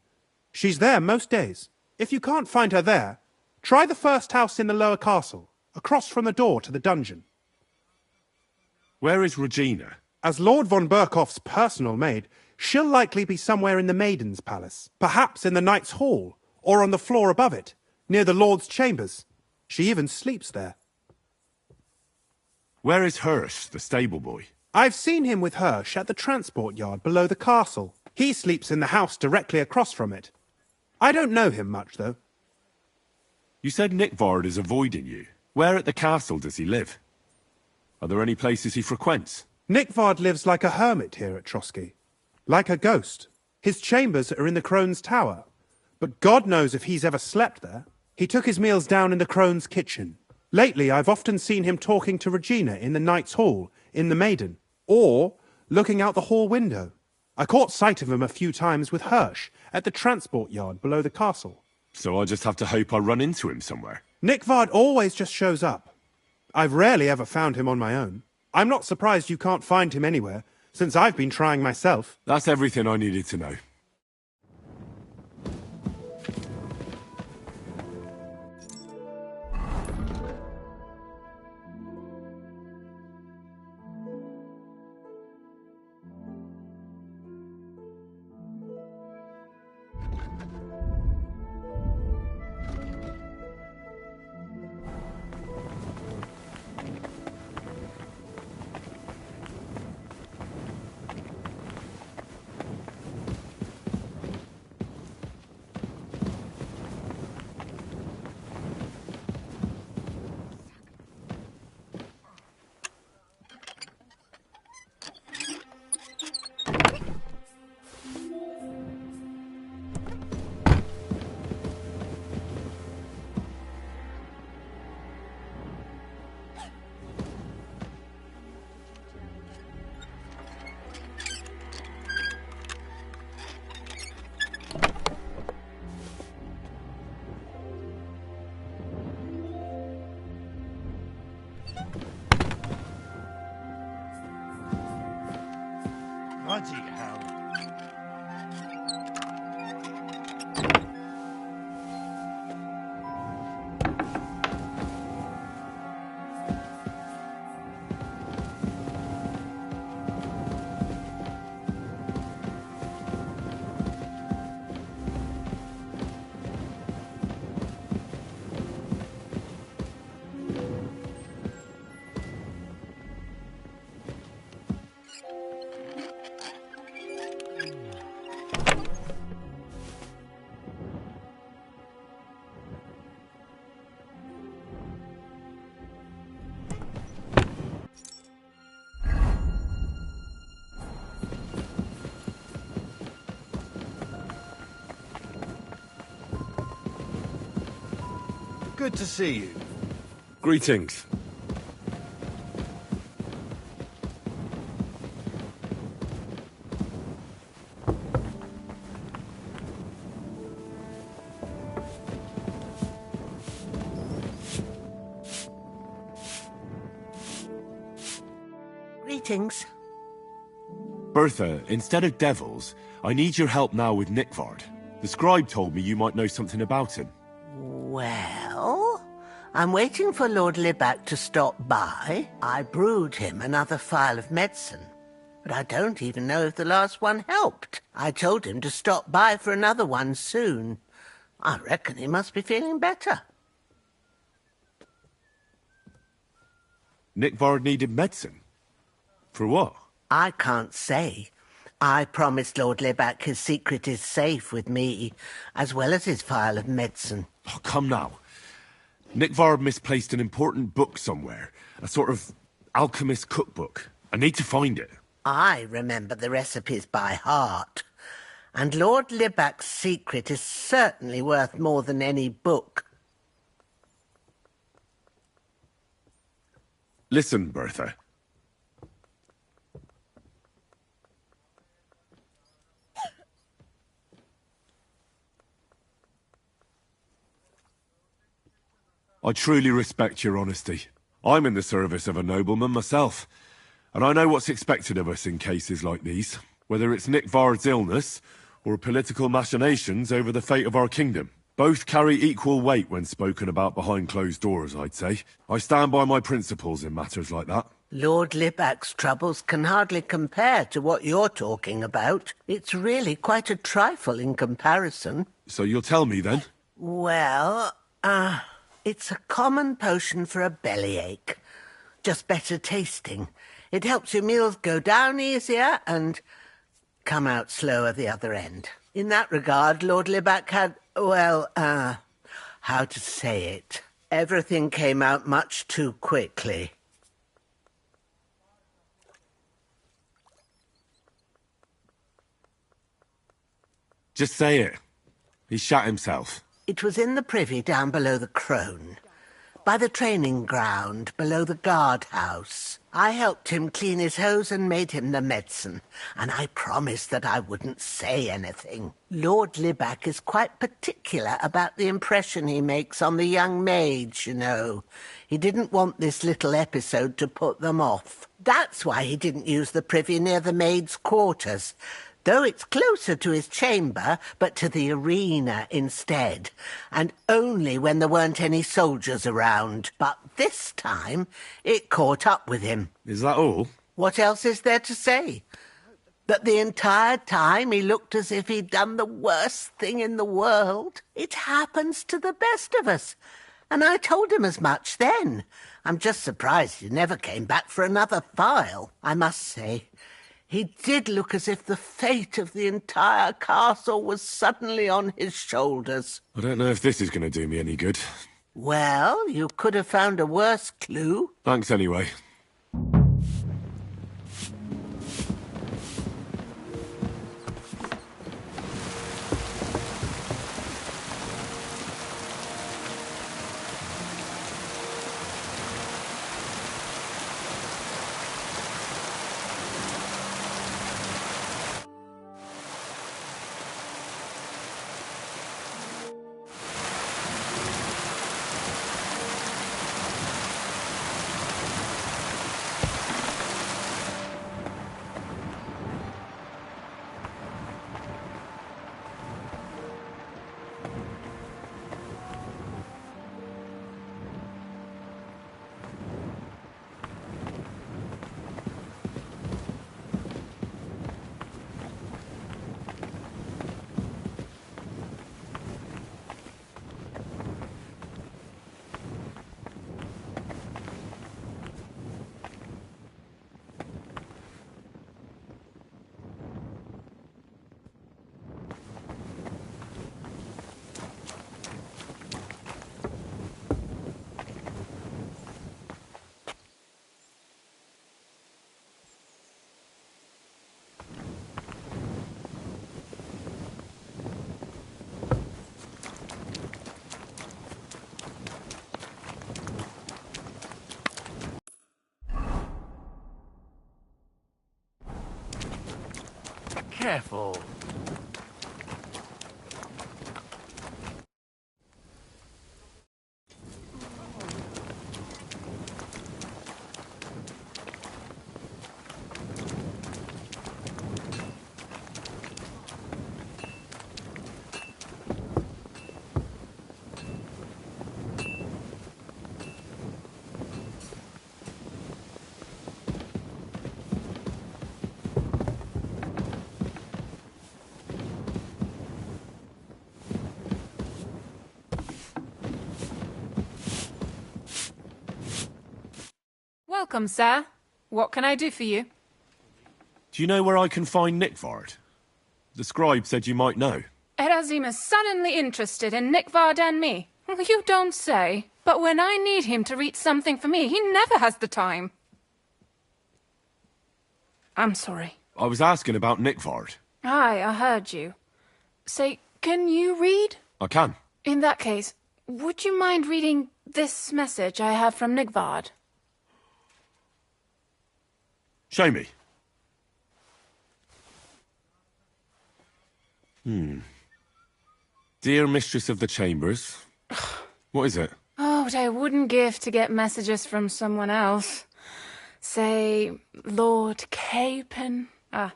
She's there most days. If you can't find her there, try the first house in the lower castle, across from the door to the dungeon. Where is Regina? As Lord von Berkhoff's personal maid, she'll likely be somewhere in the Maiden's Palace, perhaps in the Knight's Hall, or on the floor above it, near the Lord's chambers. She even sleeps there. Where is Hirsch, the stable boy? I've seen him with Hirsch at the transport yard below the castle. He sleeps in the house directly across from it. I don't know him much, though. You said Nickvard is avoiding you. Where at the castle does he live? Are there any places he frequents? Nickvard lives like a hermit here at Trotsky. like a ghost. His chambers are in the Crone's Tower, but God knows if he's ever slept there. He took his meals down in the Crone's kitchen. Lately, I've often seen him talking to Regina in the Knight's Hall, in the Maiden, or looking out the hall window. I caught sight of him a few times with Hirsch at the transport yard below the castle. So I just have to hope I run into him somewhere. Nickvard always just shows up. I've rarely ever found him on my own. I'm not surprised you can't find him anywhere, since I've been trying myself. That's everything I needed to know. Bloody hell. Good to see you. Greetings. Greetings. Bertha, instead of devils, I need your help now with Nickvard. The scribe told me you might know something about him. Well, I'm waiting for Lord Libac to stop by. I brewed him another phial of medicine, but I don't even know if the last one helped. I told him to stop by for another one soon. I reckon he must be feeling better. Nickvard needed medicine? For what? I can't say. I promised Lord Libac his secret is safe with me, as well as his phial of medicine. Oh, come now. Nickvard misplaced an important book somewhere. A sort of alchemist cookbook. I need to find it. I remember the recipes by heart. And Lord Libac's secret is certainly worth more than any book. Listen, Bertha. I truly respect your honesty. I'm in the service of a nobleman myself, and I know what's expected of us in cases like these, whether it's Nickvard's illness or political machinations over the fate of our kingdom. Both carry equal weight when spoken about behind closed doors, I'd say. I stand by my principles in matters like that. Lord Libac's troubles can hardly compare to what you're talking about. It's really quite a trifle in comparison. So you'll tell me then? Well, it's a common potion for a bellyache. Just better tasting. It helps your meals go down easier and come out slower the other end. In that regard, Lord Libac had, well, how to say it? Everything came out much too quickly. Just say it. He shot himself. It was in the privy down below the Crone, by the training ground below the guardhouse. I helped him clean his hose and made him the medicine, and I promised that I wouldn't say anything. Lord Libac is quite particular about the impression he makes on the young maids, you know. He didn't want this little episode to put them off. That's why he didn't use the privy near the maids' quarters, though it's closer to his chamber, but to the arena instead, and only when there weren't any soldiers around. But this time, it caught up with him. Is that all? What else is there to say? That the entire time he looked as if he'd done the worst thing in the world. It happens to the best of us. And I told him as much then. I'm just surprised he never came back for another file. I must say, he did look as if the fate of the entire castle was suddenly on his shoulders. I don't know if this is going to do me any good. Well, you could have found a worse clue. Thanks anyway. Careful. Welcome, sir. What can I do for you? Do you know where I can find Nickvard? The scribe said you might know. Erazim is suddenly interested in Nickvard and me. You don't say. But when I need him to read something for me, he never has the time. I'm sorry. I was asking about Nickvard. Aye, I heard you. Say, can you read? I can. In that case, would you mind reading this message I have from Nickvard? Show me. Dear Mistress of the Chambers. What is it? Oh, what I wouldn't give to get messages from someone else. Say, Lord Capon.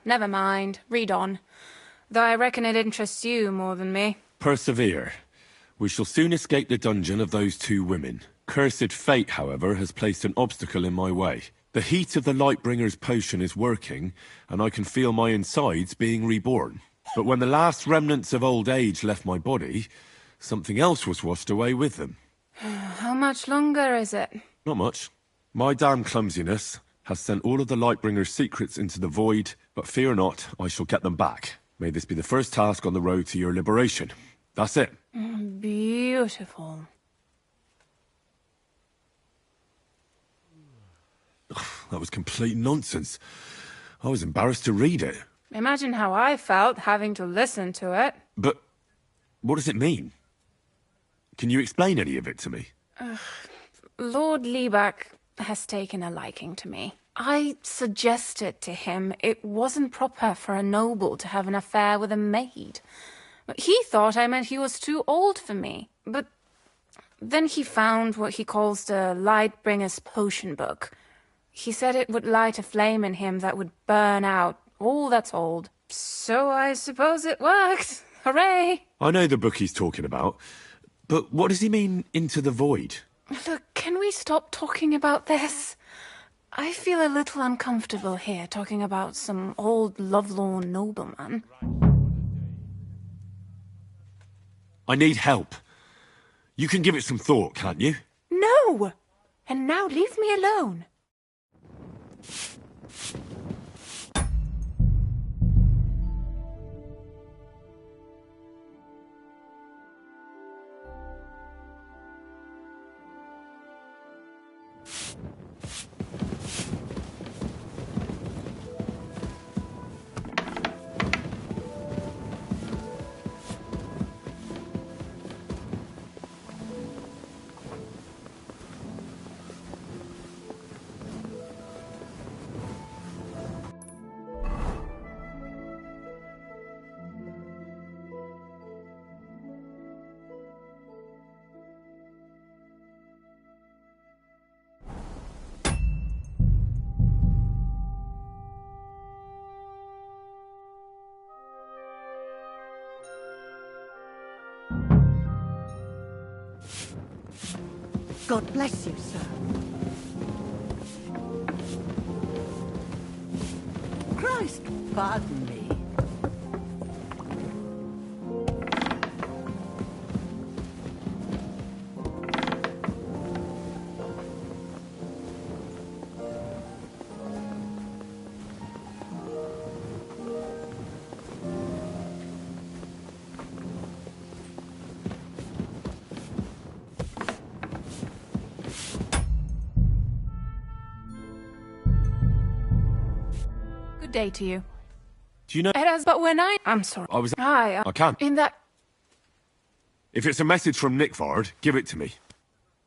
Never mind. Read on. Though I reckon it interests you more than me. Persevere. We shall soon escape the dungeon of those two women. Cursed fate, however, has placed an obstacle in my way. The heat of the Lightbringer's potion is working, and I can feel my insides being reborn. But when the last remnants of old age left my body, something else was washed away with them. How much longer is it? Not much. My damn clumsiness has sent all of the Lightbringer's secrets into the void, but fear not, I shall get them back. May this be the first task on the road to your liberation. That's it. Beautiful. That was complete nonsense. I was embarrassed to read it. Imagine how I felt having to listen to it. But what does it mean? Can you explain any of it to me? Lord Liebeck has taken a liking to me. I suggested to him it wasn't proper for a noble to have an affair with a maid. He thought I meant he was too old for me. But then he found what he calls the Lightbringer's Potion Book. He said it would light a flame in him that would burn out all that's old. So I suppose it worked. Hooray! I know the book he's talking about, but what does he mean, into the void? Look, can we stop talking about this? I feel a little uncomfortable here talking about some old lovelorn nobleman. I need help. You can give it some thought, can't you? No! And now leave me alone. God bless you, sir. Christ, pardon me. Good day to you. Do you know... It has, but when I'm sorry. I was... Hi, I can't. In that... If it's a message from Nickford, give it to me.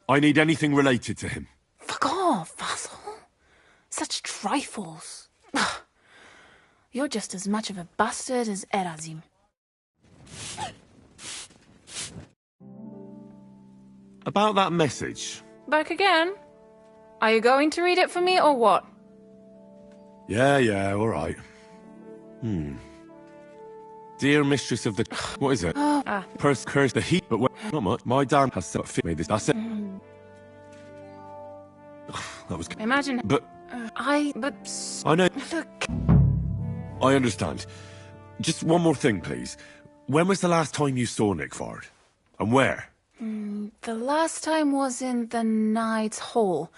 I need anything related to him. Fuck off, Vassal. Such trifles. Ugh. You're just as much of a bastard as Erazim. About that message. Back again? Are you going to read it for me or what? Yeah, all right. Dear mistress of the... What is it? Curse the heat, but not much. My dad has set fit made this. That's it. That was... Imagine... But... I know... Look... I understand. Just one more thing, please. When was the last time you saw Nickford? And where? The last time was in the Knight's Hall.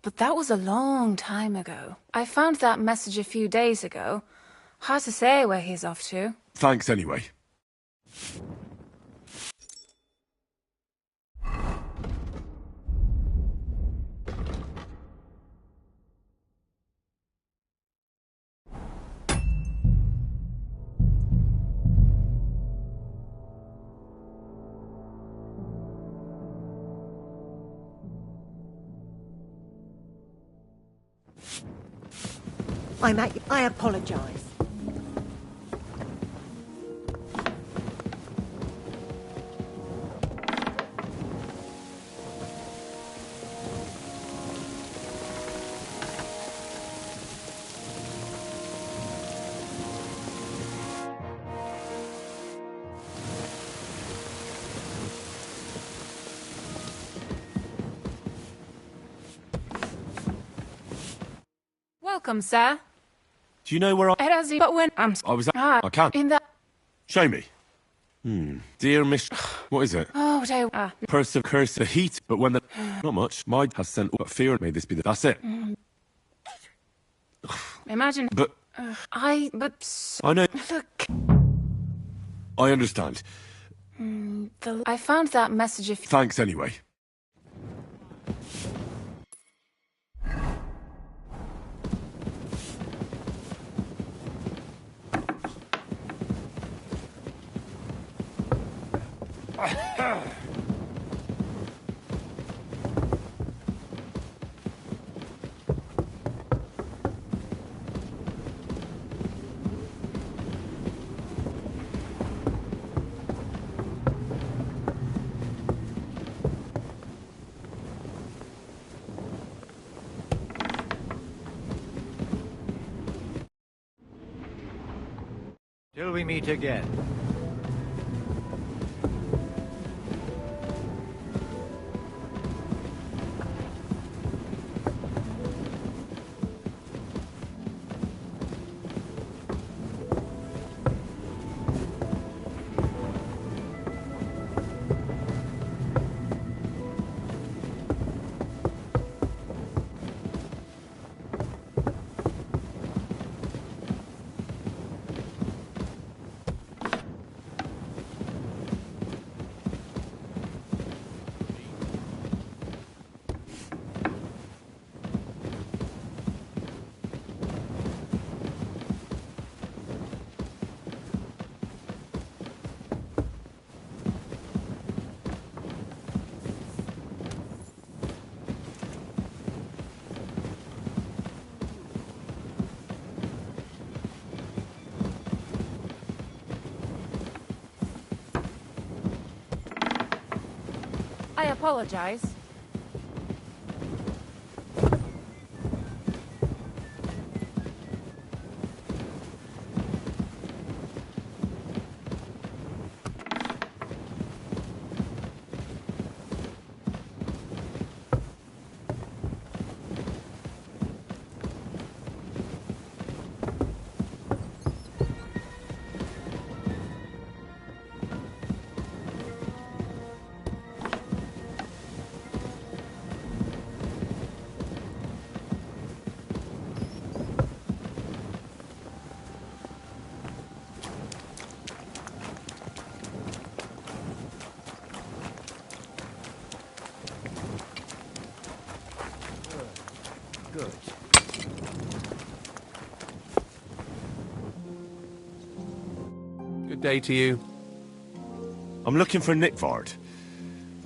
But that was a long time ago. I found that message a few days ago. Hard to say where he's off to. Thanks anyway. I apologize. Welcome, sir. Do you know where Erazim, but when I was at... I can't. In the... Show me. Dear Miss... What is it? Oh, they... Curse the heat, but when the... Not much. My has sent up fear. May this be the... That's it. Imagine... But... I know... Look... I understand. I found that message Thanks anyway. Till we meet again. I apologize. Good. Good day to you. I'm looking for Nickvard.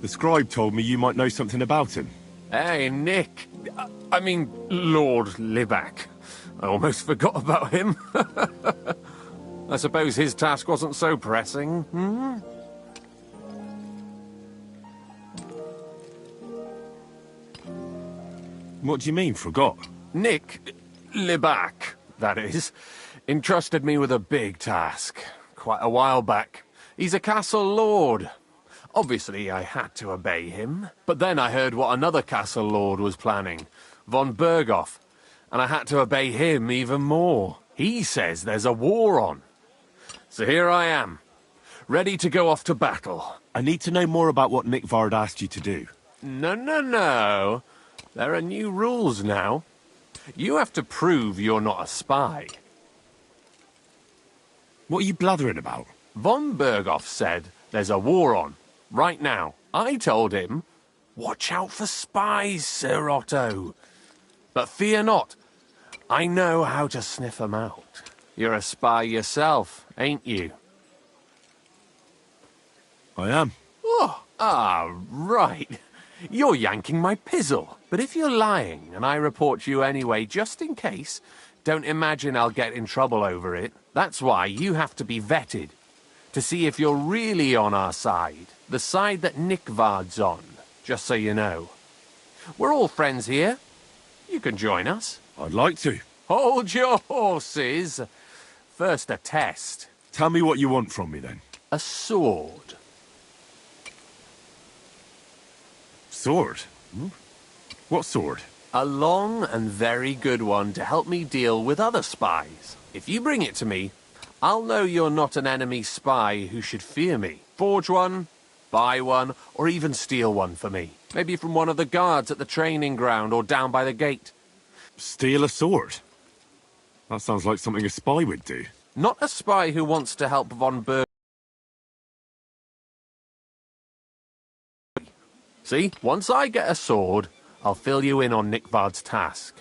The scribe told me you might know something about him. Hey, Nick. I mean, Lord Libac. I almost forgot about him. I suppose his task wasn't so pressing, hmm? What do you mean, forgot? Nick Libac, that is, entrusted me with a big task quite a while back. He's a castle lord. Obviously, I had to obey him. But then I heard what another castle lord was planning, von Berghoff, and I had to obey him even more. He says there's a war on. So here I am, ready to go off to battle. I need to know more about what Nickvard asked you to do. No. There are new rules now. You have to prove you're not a spy. What are you blathering about? Von Berghoff said there's a war on, right now. I told him, watch out for spies, Sir Otto. But fear not, I know how to sniff them out. You're a spy yourself, ain't you? I am. Right. You're yanking my pizzle. But if you're lying, and I report you anyway, just in case, don't imagine I'll get in trouble over it. That's why you have to be vetted, to see if you're really on our side. The side that Nickvard's on, just so you know. We're all friends here. You can join us. I'd like to. Hold your horses. First a test. Tell me what you want from me, then. A sword. Sword? What sword? A long and very good one to help me deal with other spies. If you bring it to me, I'll know you're not an enemy spy who should fear me. Forge one, buy one, or even steal one for me. Maybe from one of the guards at the training ground or down by the gate. Steal a sword? That sounds like something a spy would do. Not a spy who wants to help von Berg. See, once I get a sword, I'll fill you in on Nickvard's task.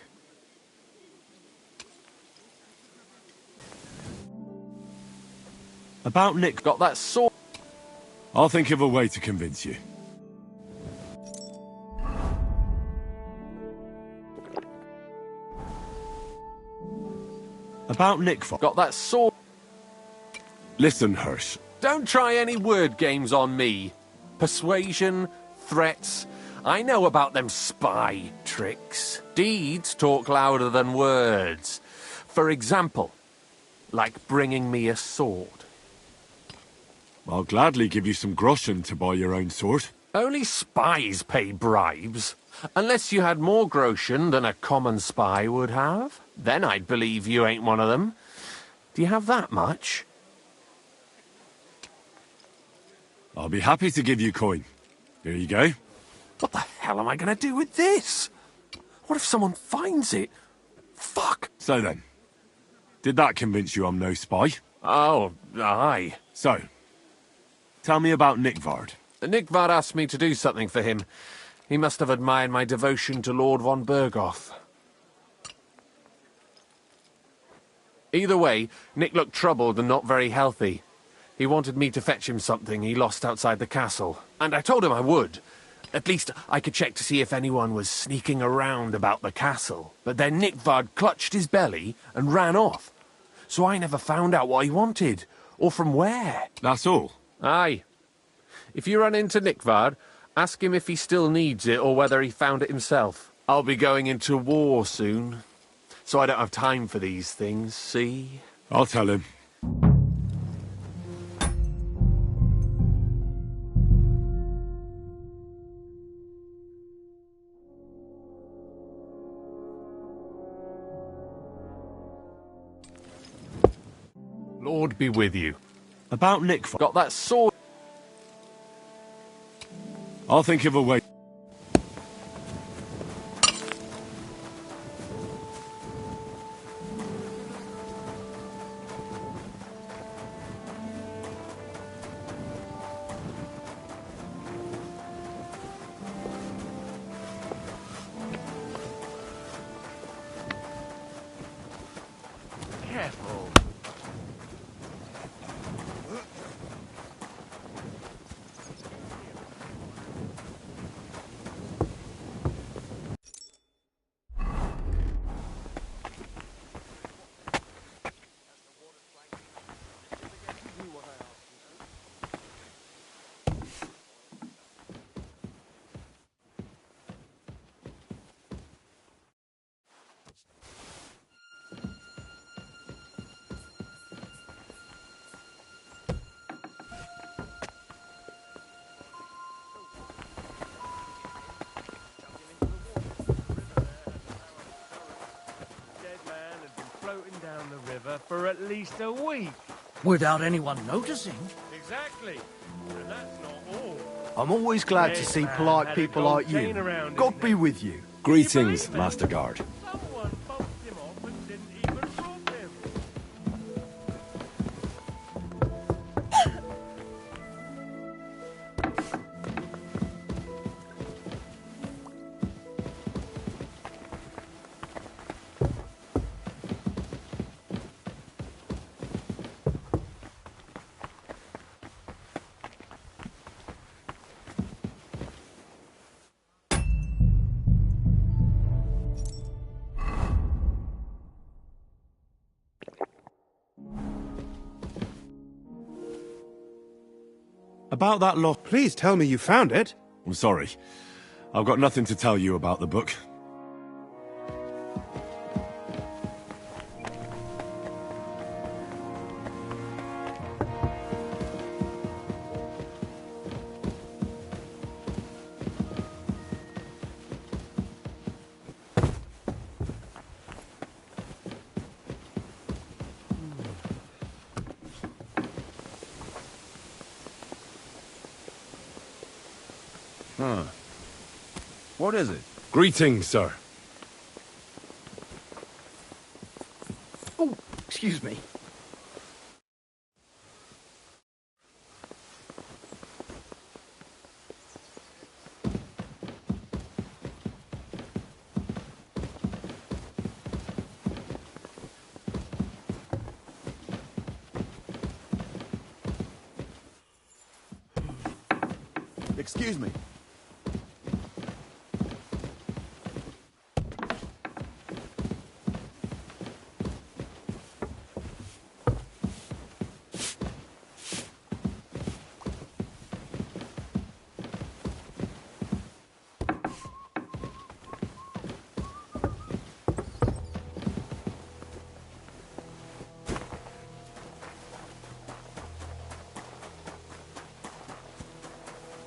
About Nick... Got that sword? I'll think of a way to convince you. About Nickford. Got that sword. Listen, Hirsch. Don't try any word games on me. Persuasion, threats. I know about them spy tricks. Deeds talk louder than words. For example, like bringing me a sword. I'll gladly give you some groschen to buy your own sword. Only spies pay bribes. Unless you had more groschen than a common spy would have. Then I'd believe you ain't one of them. Do you have that much? I'll be happy to give you coin. Here you go. What the hell am I going to do with this? What if someone finds it? Fuck. So then, did that convince you I'm no spy? Oh, aye. So, tell me about Nickvard. Nickvard asked me to do something for him. He must have admired my devotion to Lord von Berghoff. Either way, Nick looked troubled and not very healthy. He wanted me to fetch him something he lost outside the castle, and I told him I would. At least I could check to see if anyone was sneaking around about the castle. But then Nickvard clutched his belly and ran off. So I never found out what he wanted, or from where. That's all? Aye. If you run into Nickvard, ask him if he still needs it or whether he found it himself. I'll be going into war soon, so I don't have time for these things, see? I'll tell him. Lord be with you. About Nickvard. Got that sword. I'll think of a way. Careful. Floating down the river for at least a week. Without anyone noticing. Exactly. And that's not all. I'm always glad to see polite people like you. God be with you. Greetings, Master Guard. Someone bumped him off and didn't even rob him. About that lost... Please tell me you found it. I'm sorry. I've got nothing to tell you about the book. Huh. What is it? Greetings, sir. Oh, excuse me. Excuse me.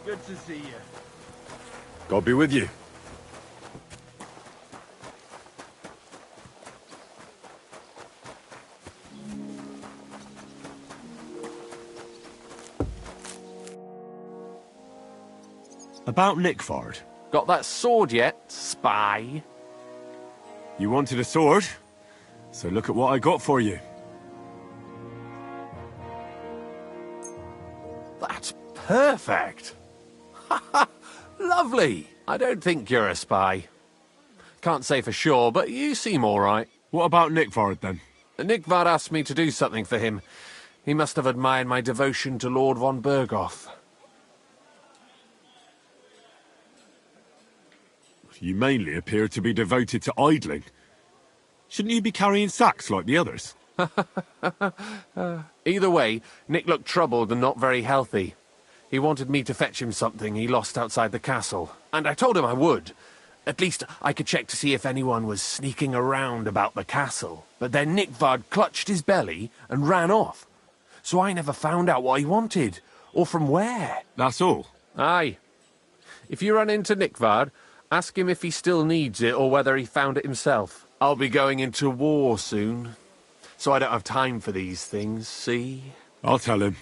Good to see you. God be with you. About Nickford. Got that sword yet, spy? You wanted a sword? So look at what I got for you. That's perfect. Lovely. I don't think you're a spy. Can't say for sure, but you seem all right. What about Nickford, then? Nickvard asked me to do something for him. He must have admired my devotion to Lord von Bergoth. You mainly appear to be devoted to idling. Shouldn't you be carrying sacks like the others? Either way, Nick looked troubled and not very healthy. He wanted me to fetch him something he lost outside the castle, and I told him I would. At least I could check to see if anyone was sneaking around about the castle. But then Nickvard clutched his belly and ran off. So I never found out what he wanted, or from where. That's all? Aye. If you run into Nickvard, ask him if he still needs it or whether he found it himself. I'll be going into war soon, so I don't have time for these things, see? I'll tell him.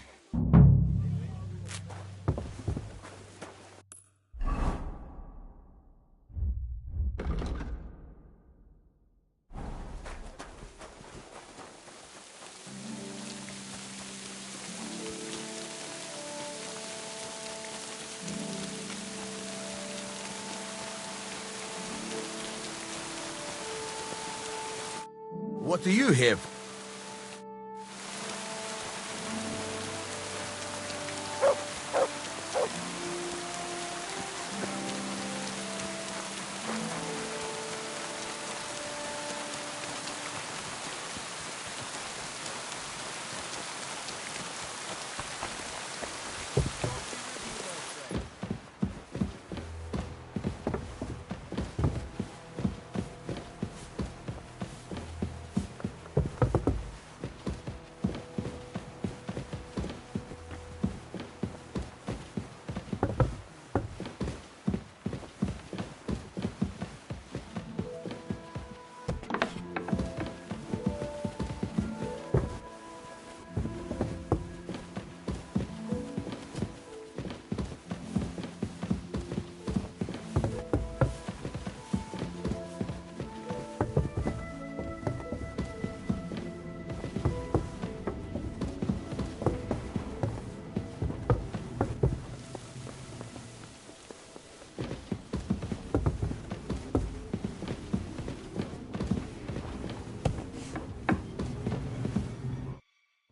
What do you have?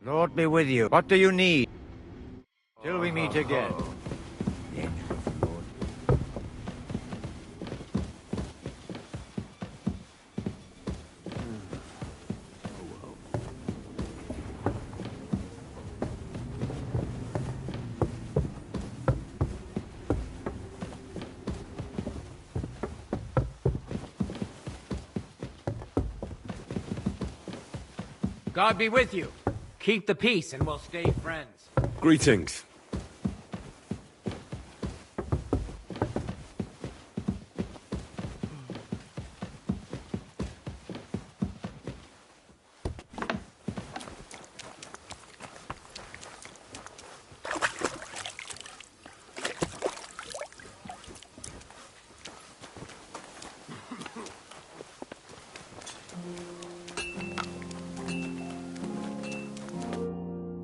Lord be with you. What do you need? Till we meet again. God be with you. Keep the peace and we'll stay friends. Greetings.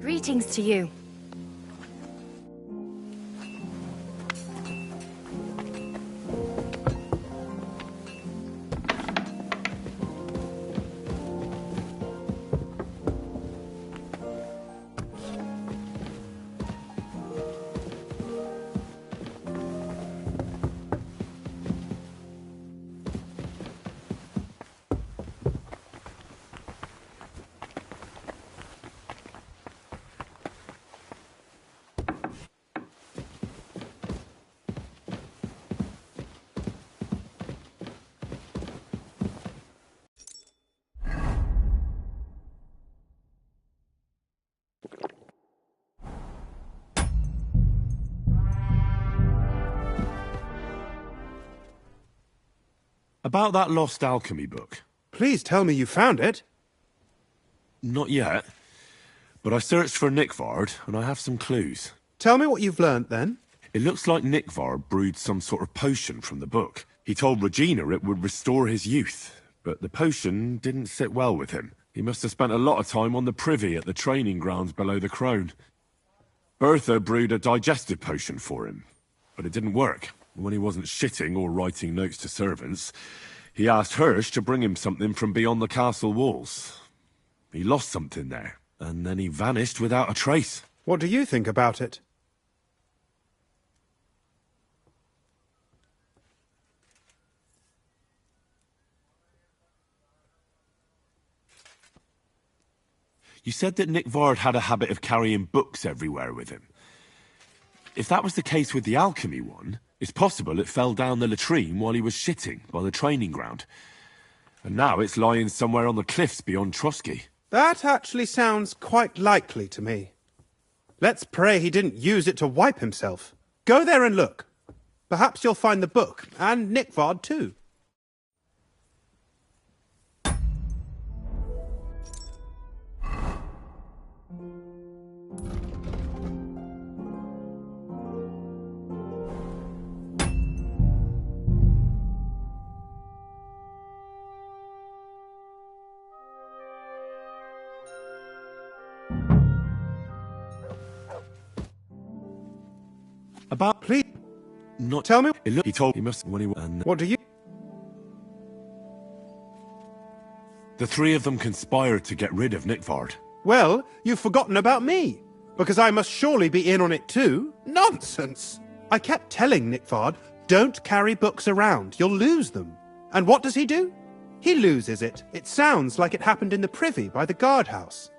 Greetings to you. About that lost alchemy book. Please tell me you found it. Not yet. But I searched for Nickvard, and I have some clues. Tell me what you've learnt, then. It looks like Nickvard brewed some sort of potion from the book. He told Regina it would restore his youth, but the potion didn't sit well with him. He must have spent a lot of time on the privy at the training grounds below the Crone. Bertha brewed a digestive potion for him, but it didn't work. When he wasn't shitting or writing notes to servants, he asked Hirsch to bring him something from beyond the castle walls. He lost something there, and then he vanished without a trace. What do you think about it? You said that Nickvard had a habit of carrying books everywhere with him. If that was the case with the alchemy one, it's possible it fell down the latrine while he was shitting by the training ground. And now it's lying somewhere on the cliffs beyond Trotsky. That actually sounds quite likely to me. Let's pray he didn't use it to wipe himself. Go there and look. Perhaps you'll find the book, and Nickvard too. About please not tell me. He told he must when he and what do you? The three of them conspired to get rid of Nickvard. Well, you've forgotten about me, because I must surely be in on it too. Nonsense! I kept telling Nickvard, don't carry books around, you'll lose them. And what does he do? He loses it. It sounds like it happened in the privy by the guardhouse.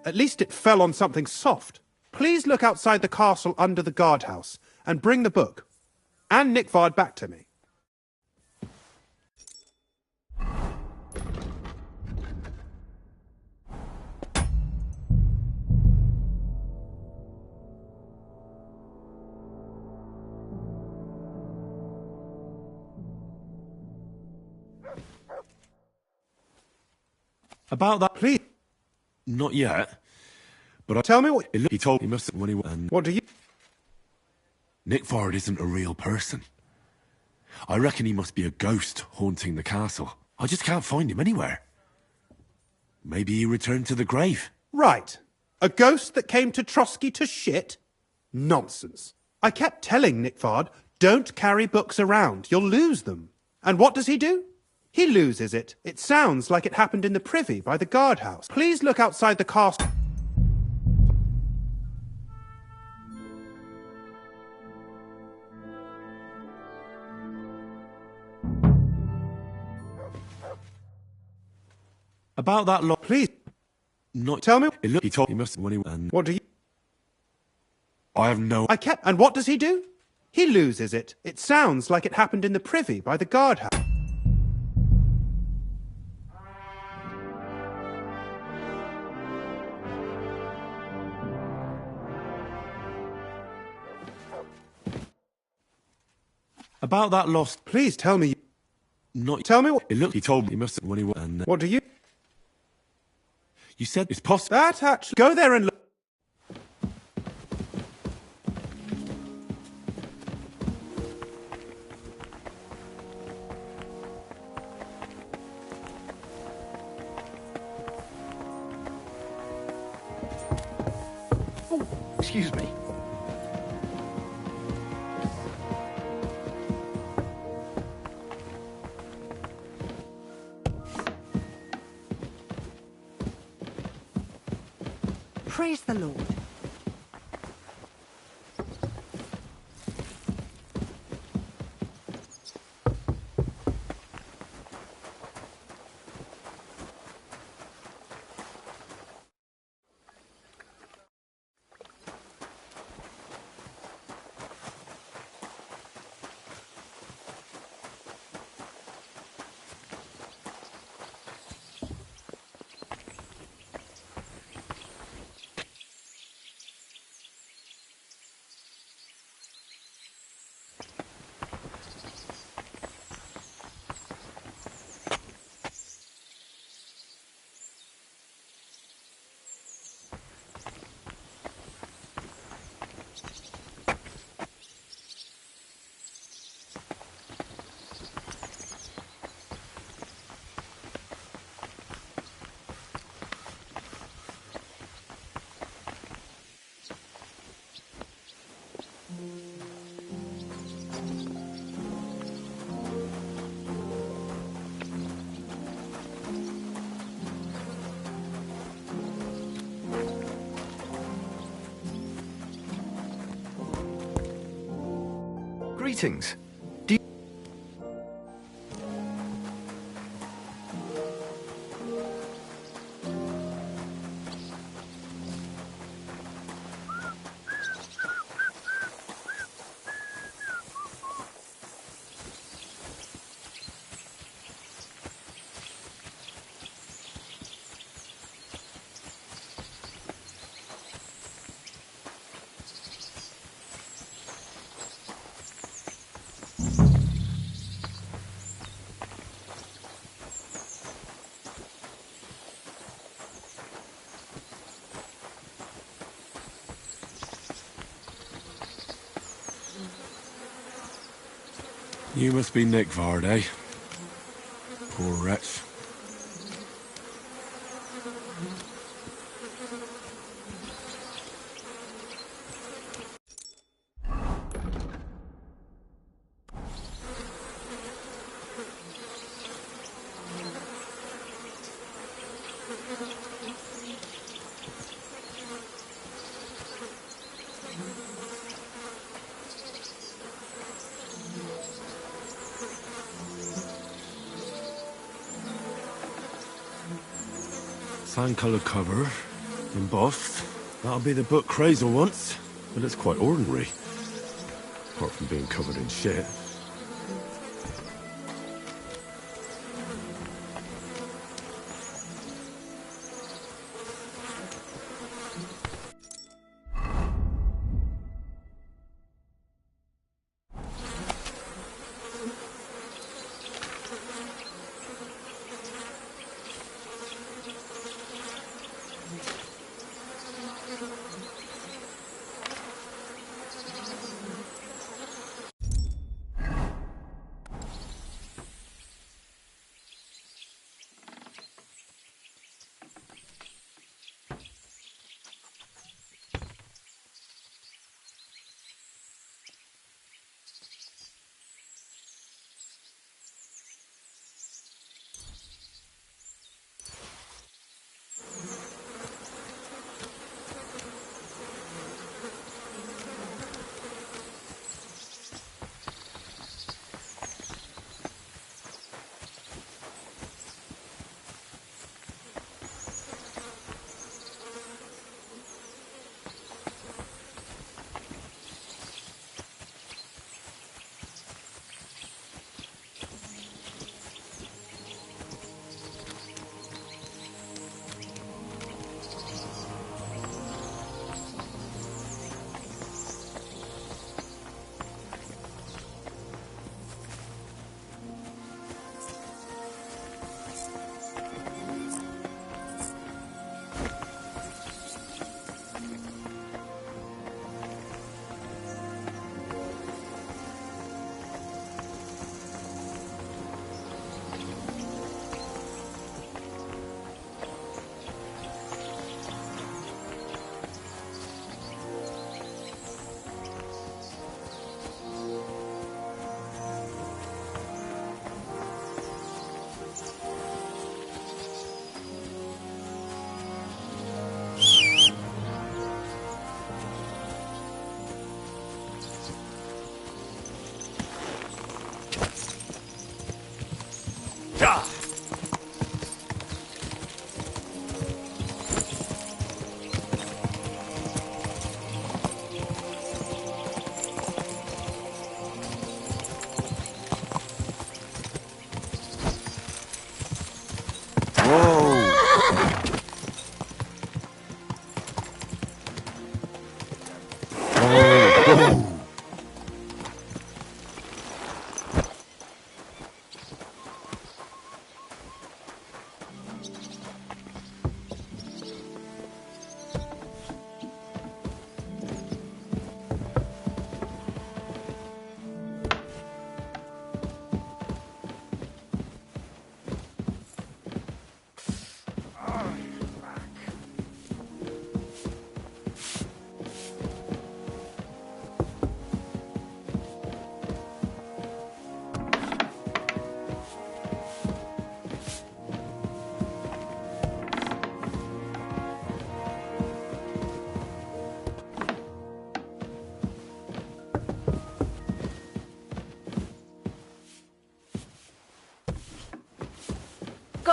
At least it fell on something soft. Please look outside the castle under the guardhouse and bring the book and Nickvard back to me. About that, please. Not yet. But tell me what he told he must when he and what do you? Nickvard isn't a real person. I reckon he must be a ghost haunting the castle. I just can't find him anywhere. Maybe he returned to the grave. Right. A ghost that came to Trotsky to shit? Nonsense. I kept telling Nickvard, don't carry books around, you'll lose them. And what does he do? He loses it. It sounds like it happened in the privy by the guardhouse. Please look outside the castle. About that lot, please. Not tell me. He told he must when he and what do you? I have no. I kept. And what does he do? He loses it. It sounds like it happened in the privy by the guardhouse. About that lost. Please tell me. Not tell me what. He told me he must when he and what do you? You said it's possible. That actually. Go there and look. Oh, excuse me. Praise the Lord. Greetings. You must be Nick Vard, eh? Poor wretch. Sand-coloured cover, embossed. That'll be the book Crazel wants, but it's quite ordinary. Apart from being covered in shit.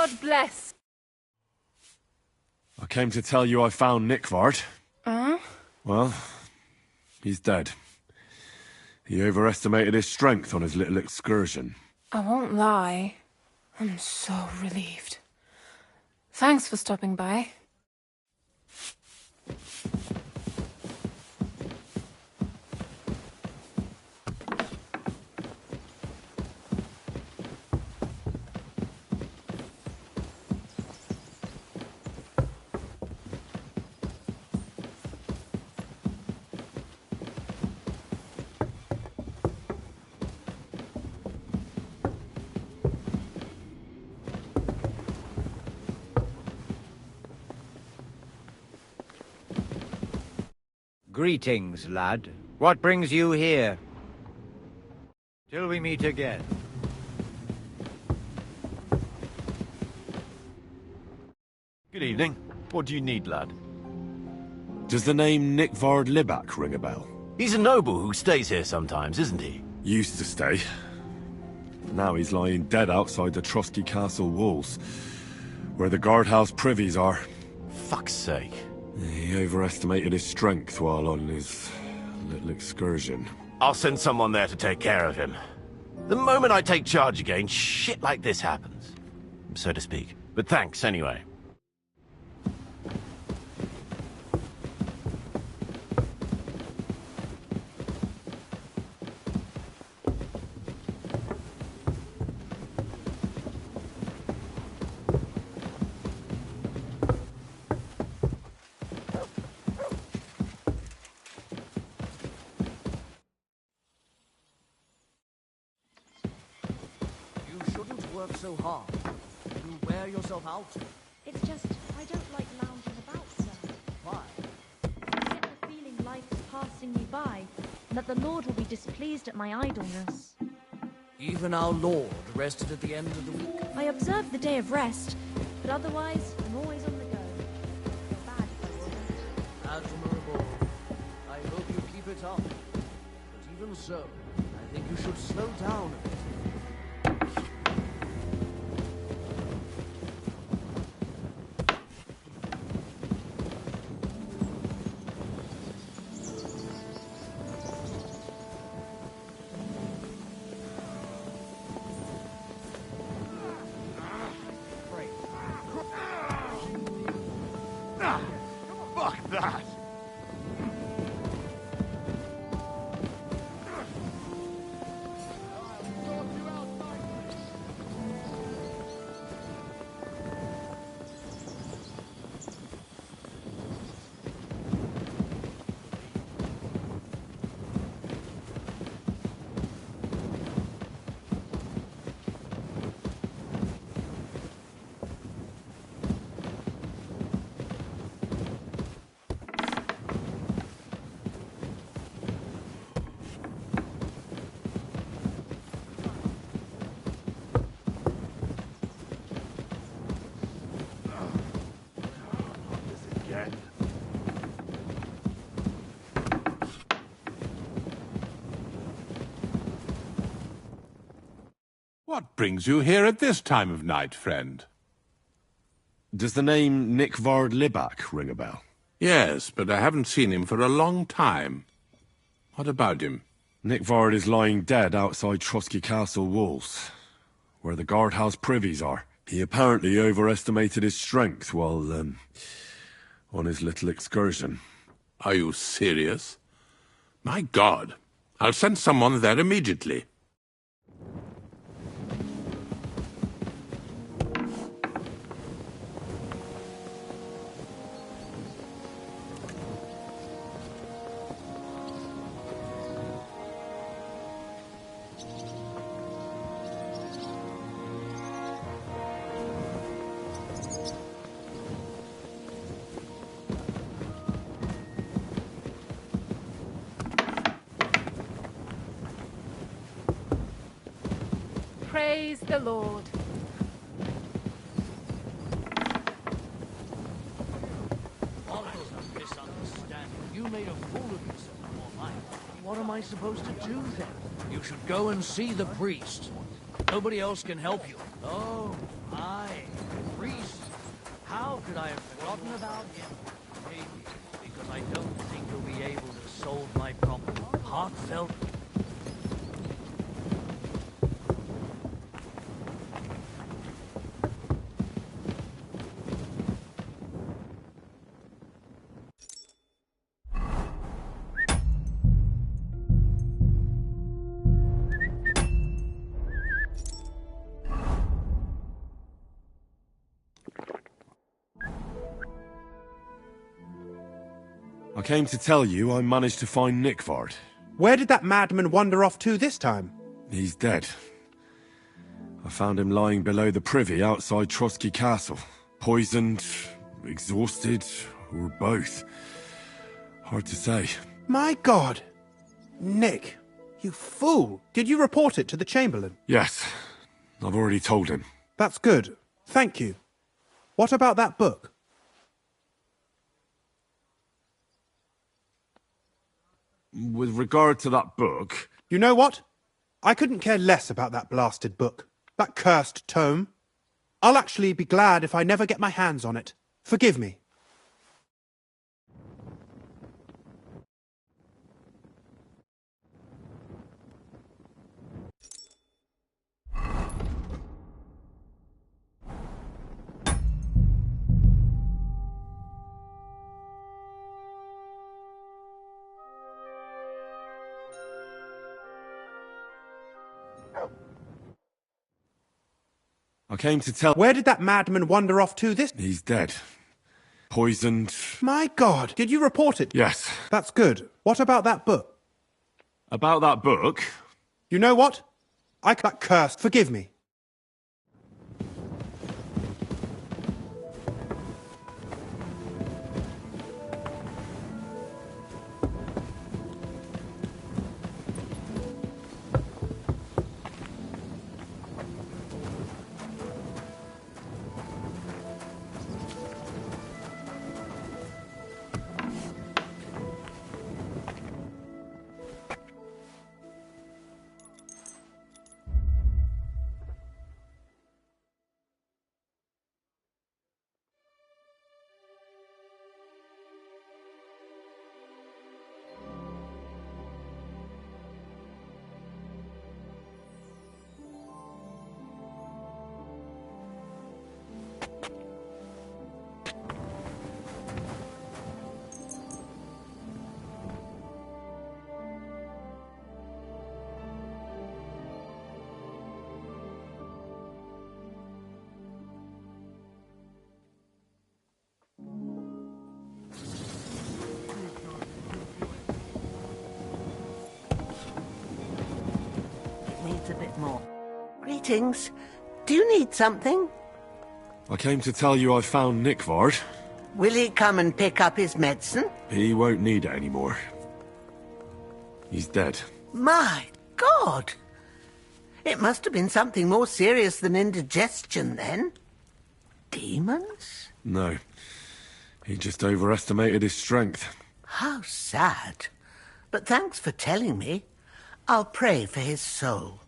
God bless. I came to tell you I found Nickvard. Huh? Well, he's dead. He overestimated his strength on his little excursion. I won't lie. I'm so relieved. Thanks for stopping by. Greetings, lad. What brings you here? Till we meet again. Good evening. What do you need, lad? Does the name Nickvard Libak ring a bell? He's a noble who stays here sometimes, isn't he? Used to stay. Now he's lying dead outside the Trotsky Castle walls, where the guardhouse privies are. Fuck's sake. He overestimated his strength while on his little excursion. I'll send someone there to take care of him. The moment I take charge again, shit like this happens. So to speak. But thanks anyway. So hard. You wear yourself out. It's just, I don't like lounging about, sir. Why? I get the feeling life is passing me by, and that the Lord will be displeased at my idleness. Even our Lord rested at the end of the week. I observe the day of rest, but otherwise, I'm always on the go. Feel bad if I wasn't. Admirable. I hope you keep it up. But even so, I think you should slow down a bit. Fuck that! What brings you here at this time of night, friend? Does the name Nickvard Libak ring a bell? Yes, but I haven't seen him for a long time. What about him? Nickvard is lying dead outside Trotsky Castle walls, where the guardhouse privies are. He apparently overestimated his strength while, on his little excursion. Are you serious? My God, I'll send someone there immediately. Praise the Lord. You made a fool of yourself all night. What am I supposed to do then? You should go and see the priest. Nobody else can help you. Oh, aye. How could I have forgotten about him? Maybe because I don't think he'll be able to solve my problem. Heartfelt. I came to tell you I managed to find Nickvard. Where did that madman wander off to this time? He's dead. I found him lying below the privy outside Trotsky Castle. Poisoned, exhausted, or both. Hard to say. My God! Nick, you fool! Did you report it to the Chamberlain? Yes. I've already told him. That's good. Thank you. What about that book? With regard to that book... You know what? I couldn't care less about that blasted book. That cursed tome. I'll actually be glad if I never get my hands on it. Forgive me. I came to tell... Where did that madman wander off to this... He's dead. Poisoned... My God! Did you report it? Yes. That's good. What about that book? About that book? You know what? That cursed. Forgive me. Needs a bit more. Greetings. Do you need something? I came to tell you I found Nickvard. Will he come and pick up his medicine? He won't need it anymore. He's dead. My God! It must have been something more serious than indigestion, then. Demons? No. He just overestimated his strength. How sad. But thanks for telling me. I'll pray for his soul.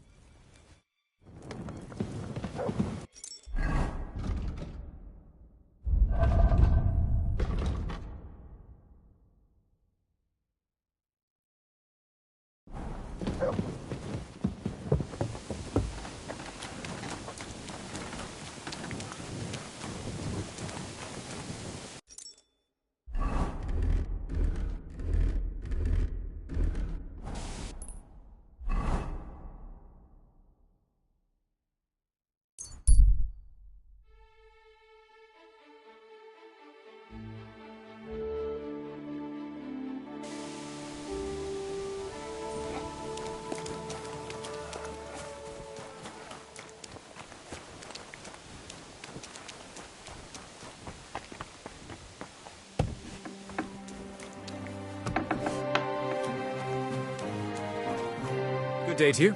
Good day to you.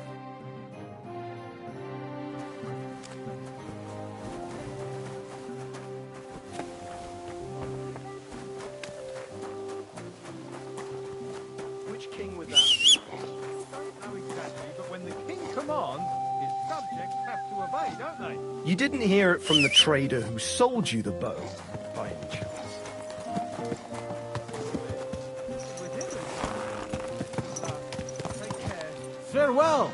Which king was that? Don't know exactly, but when the king commands, his subjects have to obey, don't they? You didn't hear it from the trader who sold you the bow, by any chance? Farewell!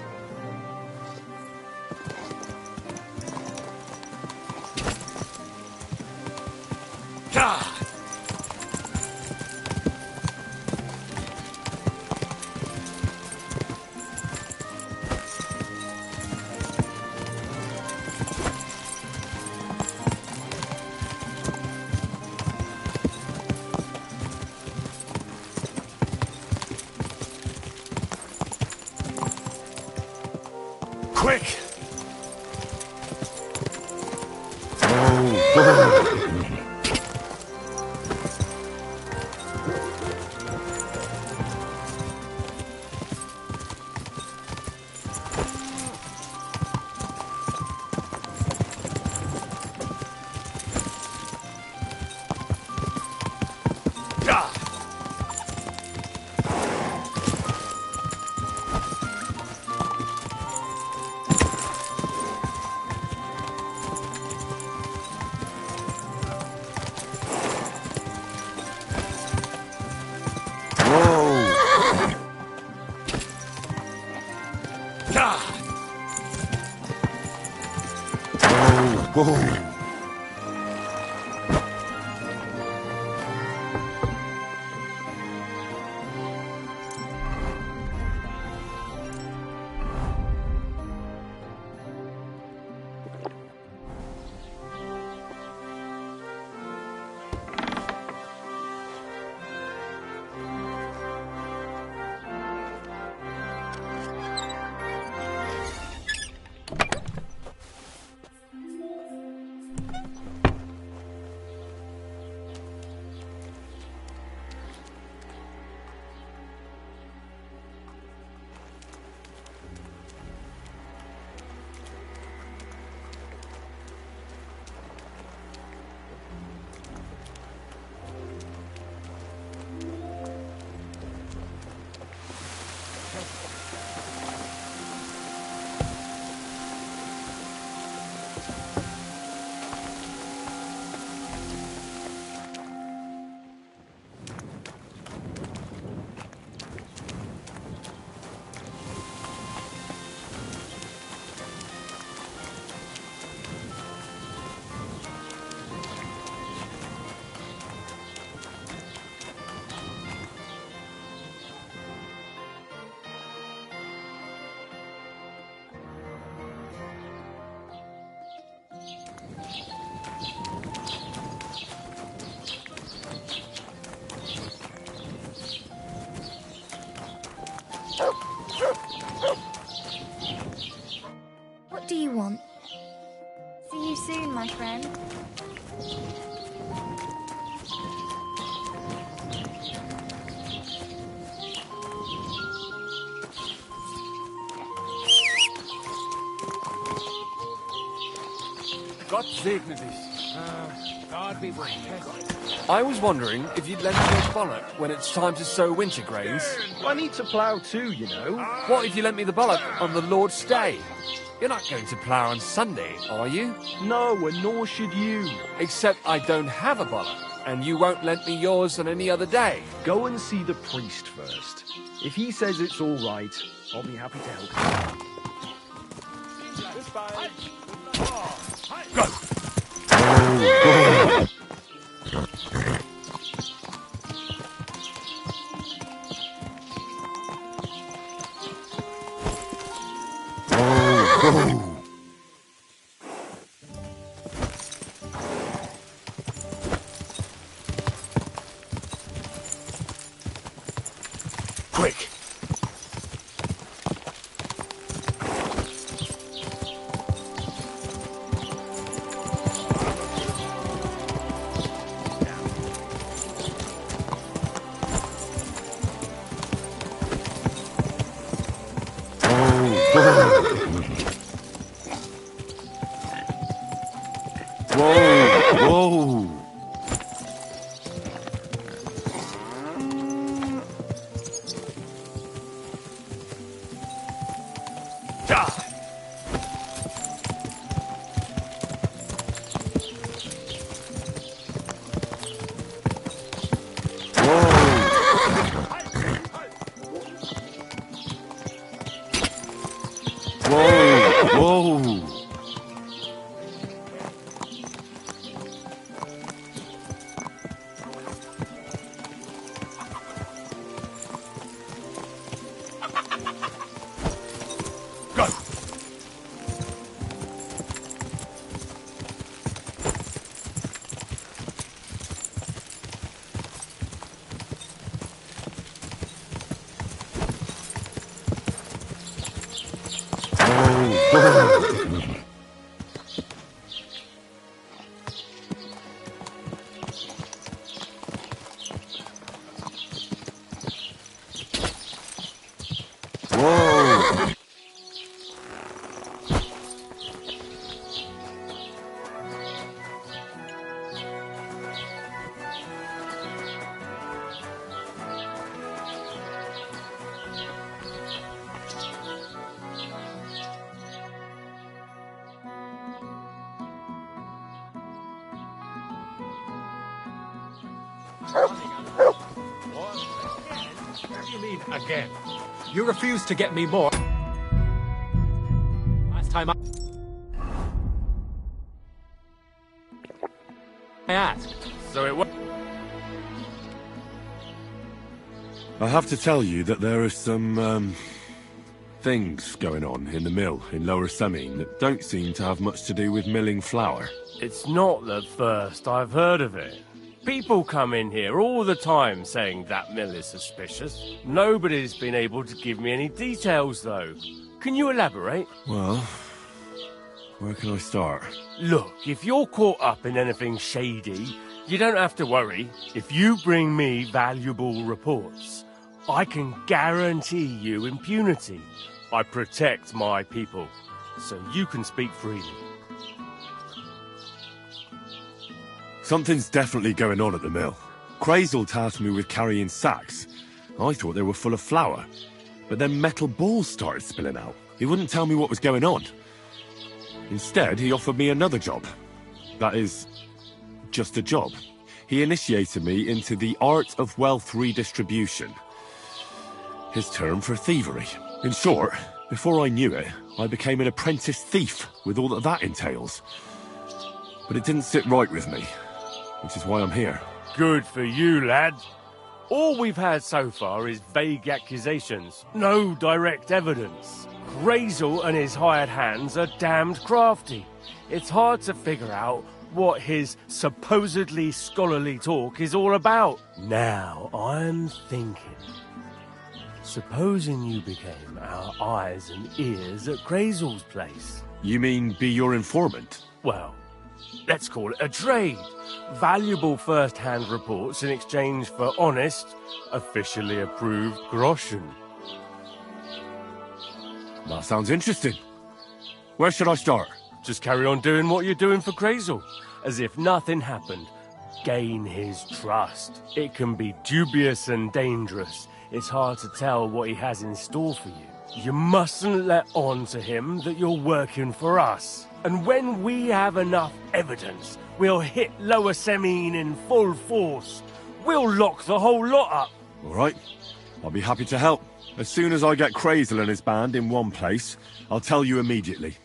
Quick! Whoa. What do you want? See you soon, my friend. Gott segne dich. God be with you. I was wondering if you'd lend me your bollock when it's time to sow winter grains. I need to plough too, you know. What if you lent me the bollock on the Lord's Day? You're not going to plough on Sunday, are you? No, and nor should you. Except I don't have a bollock, and you won't lend me yours on any other day. Go and see the priest first. If he says it's all right, I'll be happy to help you. Go! Quick! Whoa! Whoa! Whoa! Whoa! What do you mean, again? You refused to get me more. Last time I asked. So it was. I have to tell you that there are some, things going on in the mill in Lower Semine that don't seem to have much to do with milling flour. It's not the first I've heard of it. People come in here all the time saying that mill is suspicious. Nobody's been able to give me any details, though. Can you elaborate? Well, where can I start? Look, if you're caught up in anything shady, you don't have to worry. If you bring me valuable reports, I can guarantee you impunity. I protect my people, so you can speak freely. Something's definitely going on at the mill. Crazel tasked me with carrying sacks. I thought they were full of flour, but then metal balls started spilling out. He wouldn't tell me what was going on. Instead, he offered me another job. That is, just a job. He initiated me into the art of wealth redistribution. His term for thievery. In short, before I knew it, I became an apprentice thief with all that entails. But it didn't sit right with me, which is why I'm here. Good for you, lad. All we've had so far is vague accusations, no direct evidence. Crazel and his hired hands are damned crafty. It's hard to figure out what his supposedly scholarly talk is all about. Now, I'm thinking. Supposing you became our eyes and ears at Crazel's place. You mean be your informant? Well, let's call it a trade. Valuable first-hand reports in exchange for honest, officially approved groschen. That sounds interesting. Where should I start? Just carry on doing what you're doing for Crazel, as if nothing happened. Gain his trust. It can be dubious and dangerous. It's hard to tell what he has in store for you. You mustn't let on to him that you're working for us. And when we have enough evidence, we'll hit Lower Semine in full force. We'll lock the whole lot up. All right. I'll be happy to help. As soon as I get Crazel and his band in one place, I'll tell you immediately.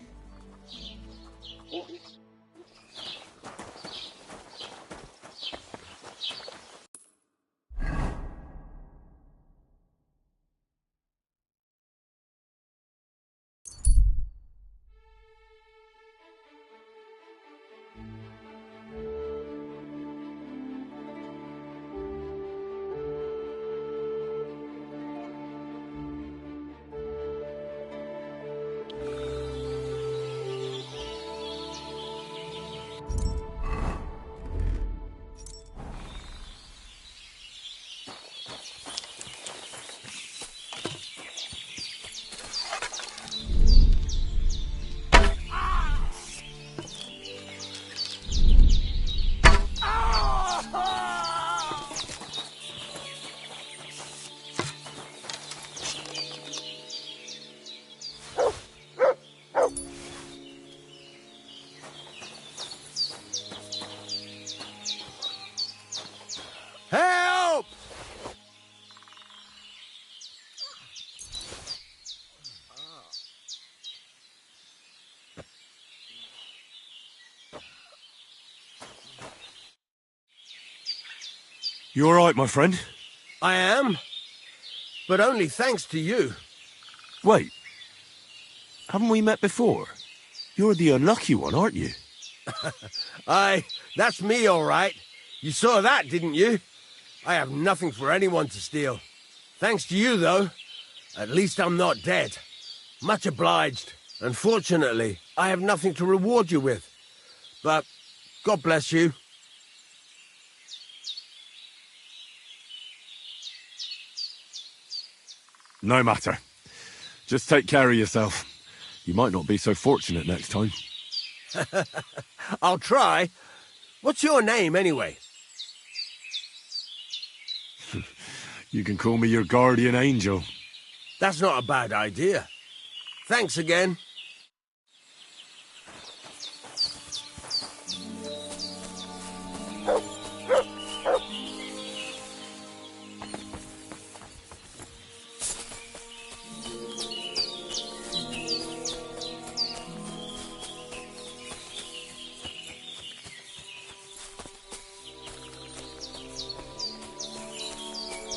You all right, my friend? I am, but only thanks to you. Wait. Haven't we met before? You're the unlucky one, aren't you? Aye, that's me, all right. You saw that, didn't you? I have nothing for anyone to steal. Thanks to you, though. At least I'm not dead. Much obliged. Unfortunately, I have nothing to reward you with. But God bless you. No matter. Just take care of yourself. You might not be so fortunate next time. I'll try. What's your name, anyway? You can call me your guardian angel. That's not a bad idea. Thanks again.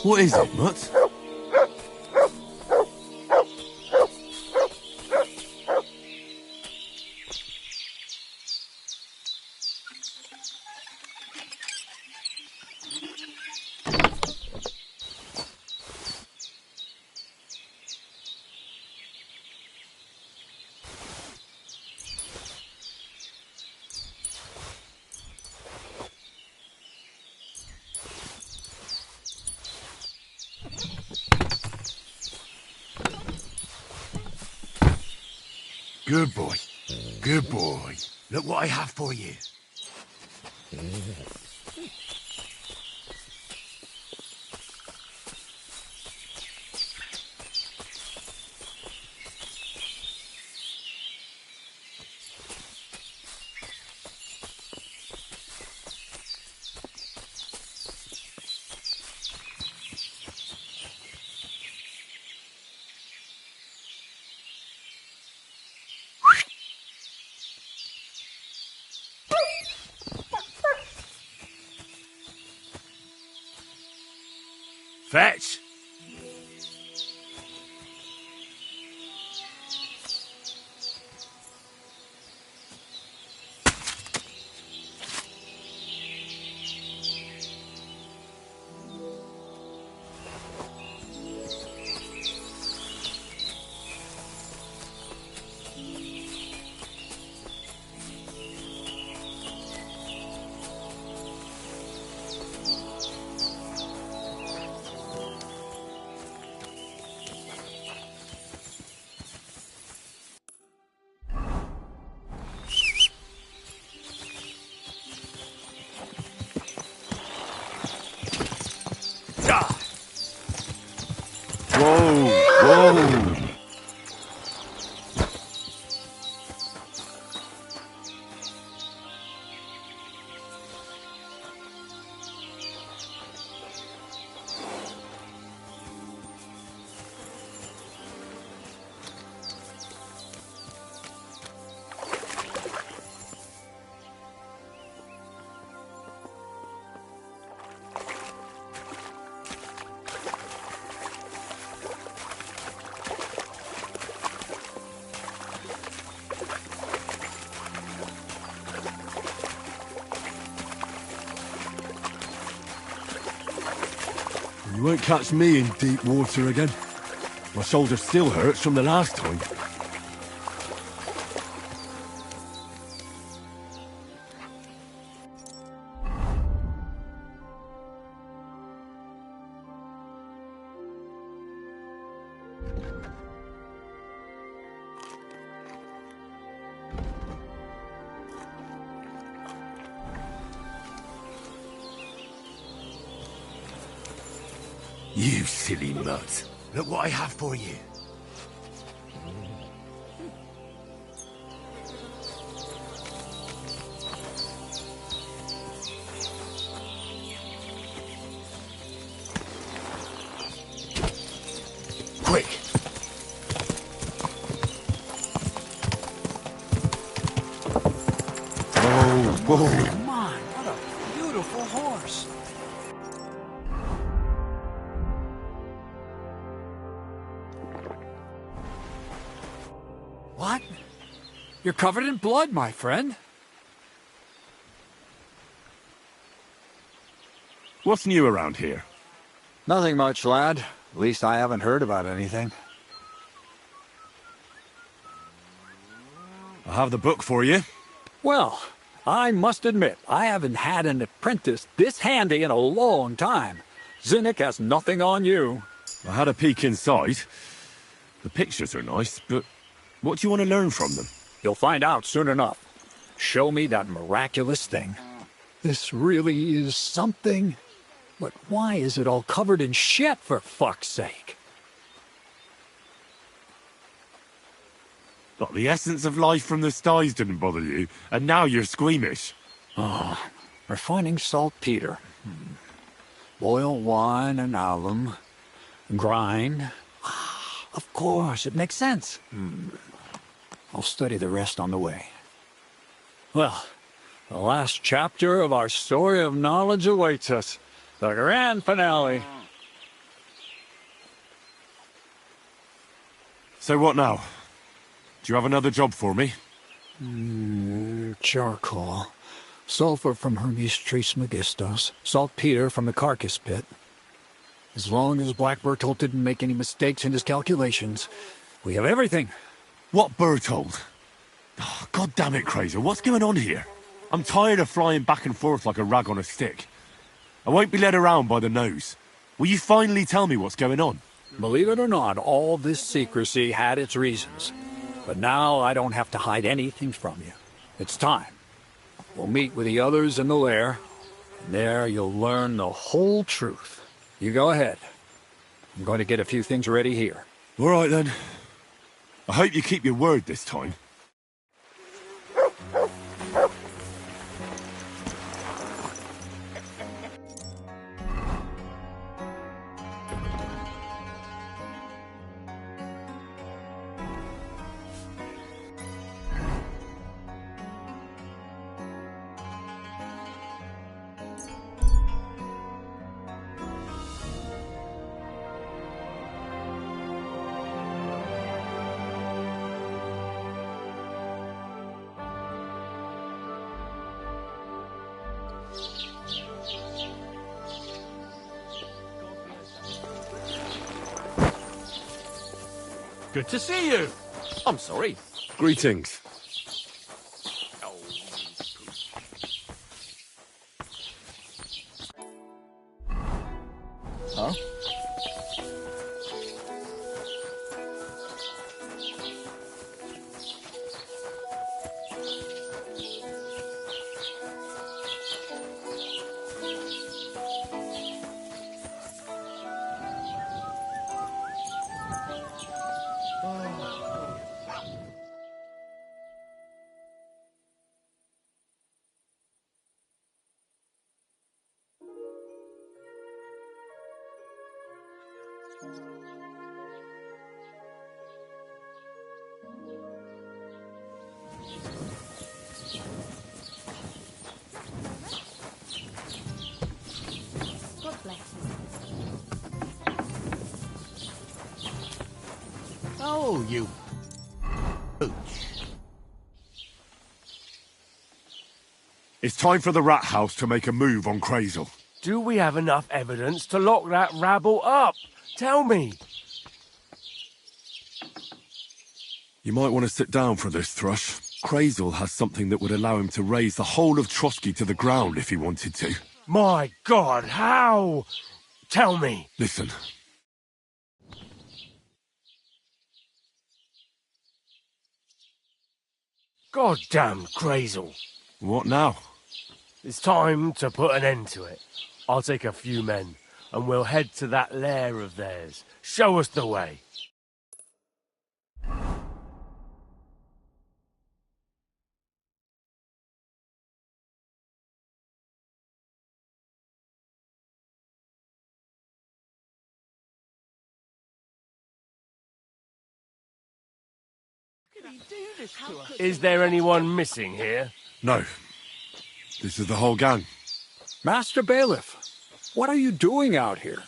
What is it, Mutt? Good boy. Good boy. Look what I have for you. Fetch! Whoa! Whoa! You won't catch me in deep water again. My shoulder still hurts from the last time. You silly mutt. Look what I have for you. Quick! Whoa, whoa. My, what a beautiful horse. What? You're covered in blood, my friend. What's new around here? Nothing much, lad. At least I haven't heard about anything. I have the book for you. Well, I must admit, I haven't had an apprentice this handy in a long time. Zinnik has nothing on you. I had a peek inside. The pictures are nice, but what do you want to learn from them? You'll find out soon enough. Show me that miraculous thing. This really is something. But why is it all covered in shit, for fuck's sake? But the essence of life from the skies didn't bother you, and now you're squeamish. Oh, refining saltpeter. Boil wine and alum. Grind. Of course, it makes sense. I'll study the rest on the way. Well, the last chapter of our story of knowledge awaits us. The grand finale. So what now? Do you have another job for me? Charcoal. Sulfur from Hermes Trismegistos. Saltpeter from the carcass pit. As long as Black Bertolt didn't make any mistakes in his calculations, we have everything. What Bertolt? Oh, God damn it, Crazer, what's going on here? I'm tired of flying back and forth like a rag on a stick. I won't be led around by the nose. Will you finally tell me what's going on? Believe it or not, all this secrecy had its reasons. But now I don't have to hide anything from you. It's time. We'll meet with the others in the lair, and there you'll learn the whole truth. You go ahead. I'm going to get a few things ready here. All right, then. I hope you keep your word this time. Good to see you. I'm sorry. Greetings. Huh? God bless you. Oh, you pooch. It's time for the rat house to make a move on Crazel. Do we have enough evidence to lock that rabble up? Tell me. You might want to sit down for this, Thrush. Crazel has something that would allow him to raise the whole of Trotsky to the ground if he wanted to. My God, how? Tell me. Listen. Goddamn Crazel. What now? It's time to put an end to it. I'll take a few men, and we'll head to that lair of theirs. Show us the way. Is there anyone missing here? No. This is the whole gang. Master Bailiff, what are you doing out here?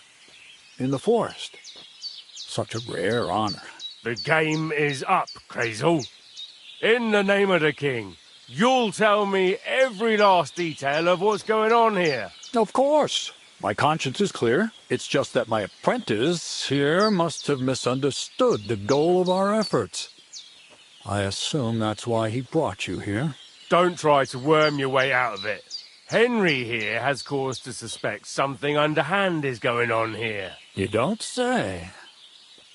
In the forest? Such a rare honor. The game is up, Crazel. In the name of the king, you'll tell me every last detail of what's going on here. Of course. My conscience is clear. It's just that my apprentice here must have misunderstood the goal of our efforts. I assume that's why he brought you here. Don't try to worm your way out of it. Henry here has cause to suspect something underhand is going on here. You don't say.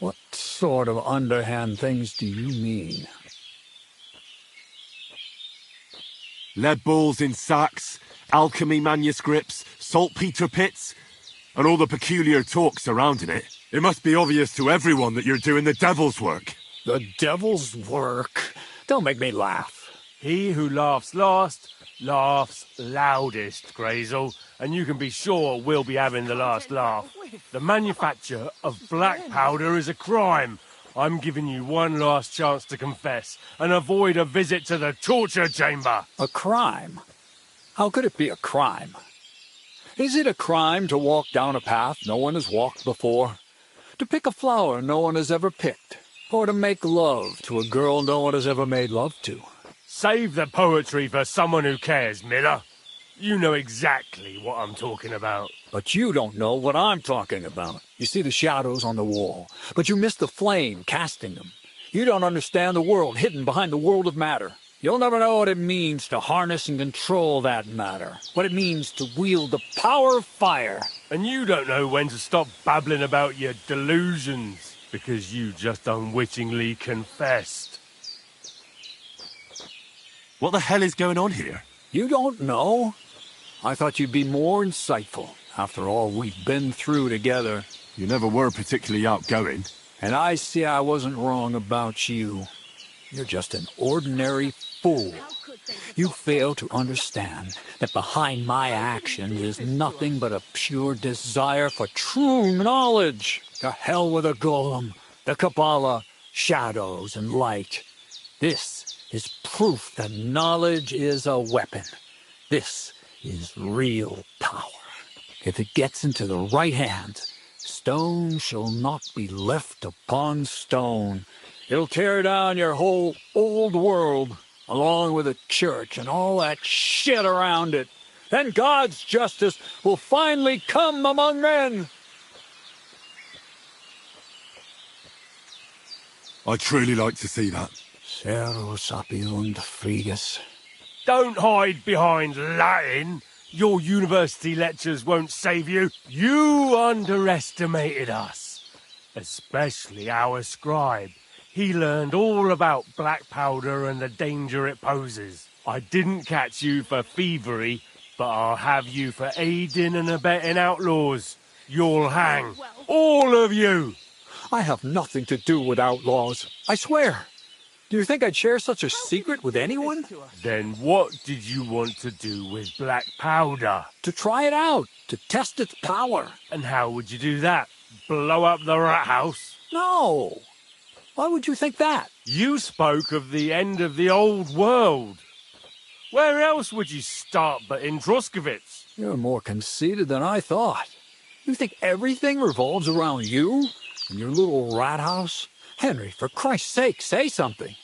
What sort of underhand things do you mean? Lead balls in sacks, alchemy manuscripts, saltpeter pits, and all the peculiar talk surrounding it. It must be obvious to everyone that you're doing the devil's work. The devil's work? Don't make me laugh. He who laughs last, laughs loudest, Grazel, and you can be sure we'll be having the last laugh. The manufacture of black powder is a crime. I'm giving you one last chance to confess and avoid a visit to the torture chamber. A crime? How could it be a crime? Is it a crime to walk down a path no one has walked before? To pick a flower no one has ever picked? Or to make love to a girl no one has ever made love to? Save the poetry for someone who cares, Miller. You know exactly what I'm talking about. But you don't know what I'm talking about. You see the shadows on the wall, but you miss the flame casting them. You don't understand the world hidden behind the world of matter. You'll never know what it means to harness and control that matter. What it means to wield the power of fire. And you don't know when to stop babbling about your delusions, because you just unwittingly confessed. What the hell is going on here? You don't know? I thought you'd be more insightful, after all we've been through together. You never were particularly outgoing. And I see I wasn't wrong about you. You're just an ordinary fool. You fail to understand that behind my actions is nothing but a pure desire for true knowledge. To hell with a golem, the Kabbalah, shadows and light. This is proof that knowledge is a weapon. This is real power. If it gets into the right hands, stone shall not be left upon stone. It'll tear down your whole old world, along with the church and all that shit around it. Then God's justice will finally come among men. I'd truly like to see that. Servus sapiunt frigus. Don't hide behind Latin. Your university lectures won't save you. You underestimated us. Especially our scribe. He learned all about black powder and the danger it poses. I didn't catch you for thievery, but I'll have you for aiding and abetting outlaws. You'll hang. All of you! I have nothing to do with outlaws. I swear. Do you think I'd share such a secret with anyone? Then what did you want to do with black powder? To try it out, to test its power. And how would you do that? Blow up the rat house? No. Why would you think that? You spoke of the end of the old world. Where else would you start but in Troskovitz? You're more conceited than I thought. You think everything revolves around you and your little rat house? Henry, for Christ's sake, say something.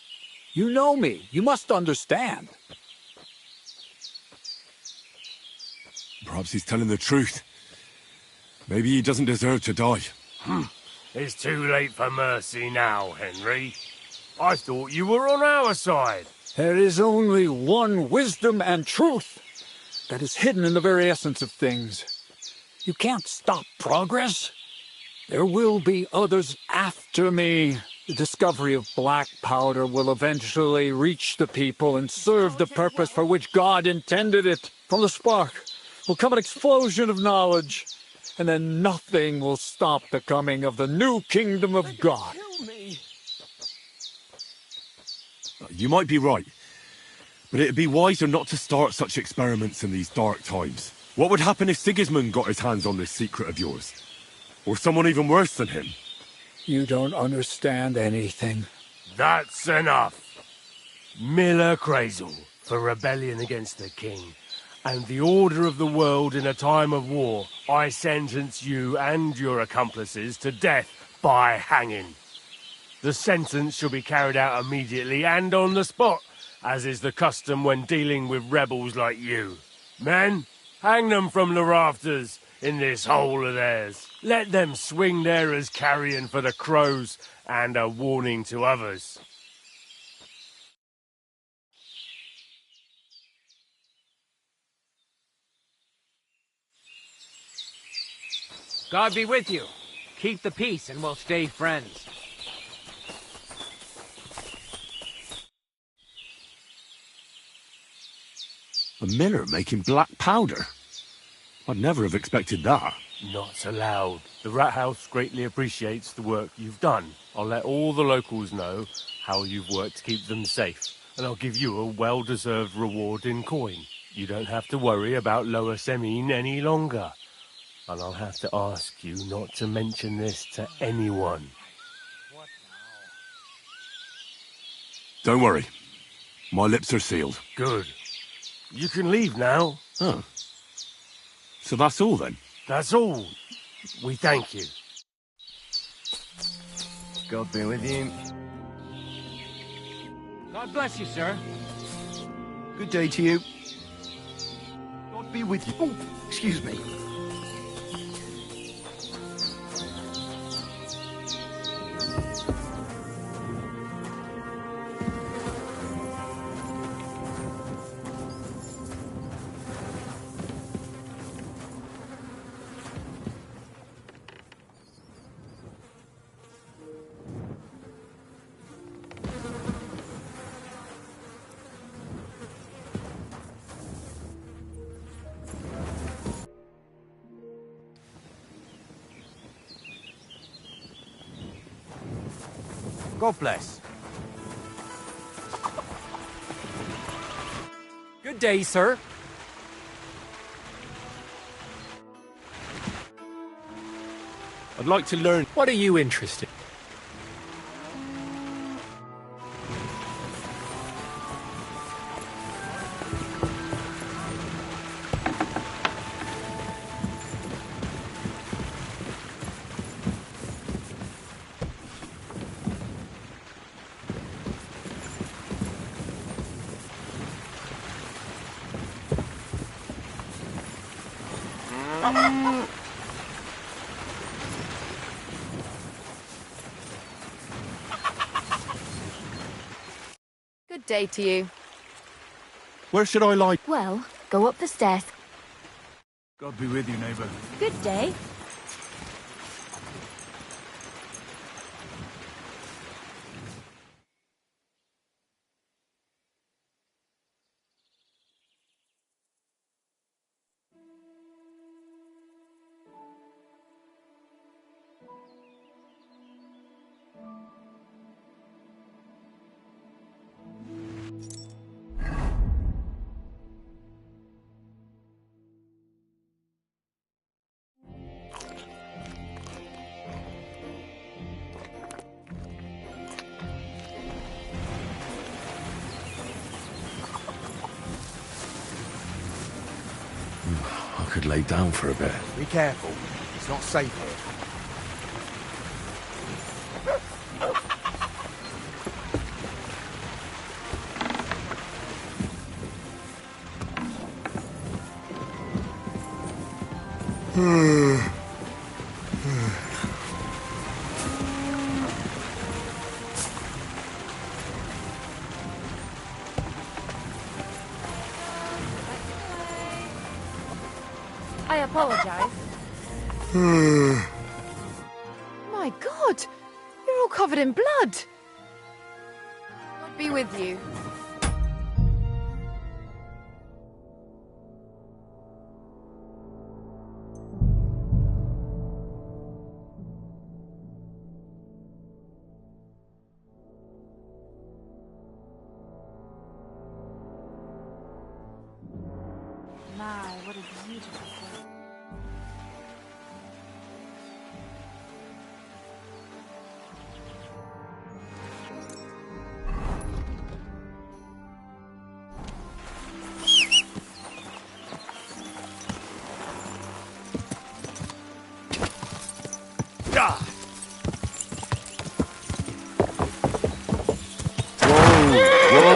You know me. You must understand. Perhaps he's telling the truth. Maybe he doesn't deserve to die. It's too late for mercy now, Henry. I thought you were on our side. There is only one wisdom and truth that is hidden in the very essence of things. You can't stop progress. There will be others after me. The discovery of black powder will eventually reach the people and serve the purpose for which God intended it. From the spark will come an explosion of knowledge, and then nothing will stop the coming of the new kingdom of God. You might be right, but it'd be wiser not to start such experiments in these dark times. What would happen if Sigismund got his hands on this secret of yours? Or someone even worse than him? You don't understand anything. That's enough. Miller Crazel for rebellion against the king and the order of the world in a time of war. I sentence you and your accomplices to death by hanging. The sentence shall be carried out immediately and on the spot, as is the custom when dealing with rebels like you. Men, hang them from the rafters in this hole of theirs. Let them swing there as carrion for the crows and a warning to others. God be with you. Keep the peace and we'll stay friends. A miller making black powder? I'd never have expected that. Not allowed. The Rat House greatly appreciates the work you've done. I'll let all the locals know how you've worked to keep them safe, and I'll give you a well-deserved reward in coin. You don't have to worry about Lower Semine any longer. And I'll have to ask you not to mention this to anyone. Don't worry. My lips are sealed. Good. You can leave now. Oh. So that's all then? That's all. We thank you. God be with you. God bless you, sir. Good day to you. God be with you. Oh, excuse me. God bless. Good day, sir. I'd like to learn... What are you interested in? Good day to you. Where should I lie? Well, go up the stairs. God be with you, neighbour. Good day. I could lay down for a bit. Be careful. It's not safe here. I apologize. My God! You're all covered in blood! God be with you. My, what a beautiful place.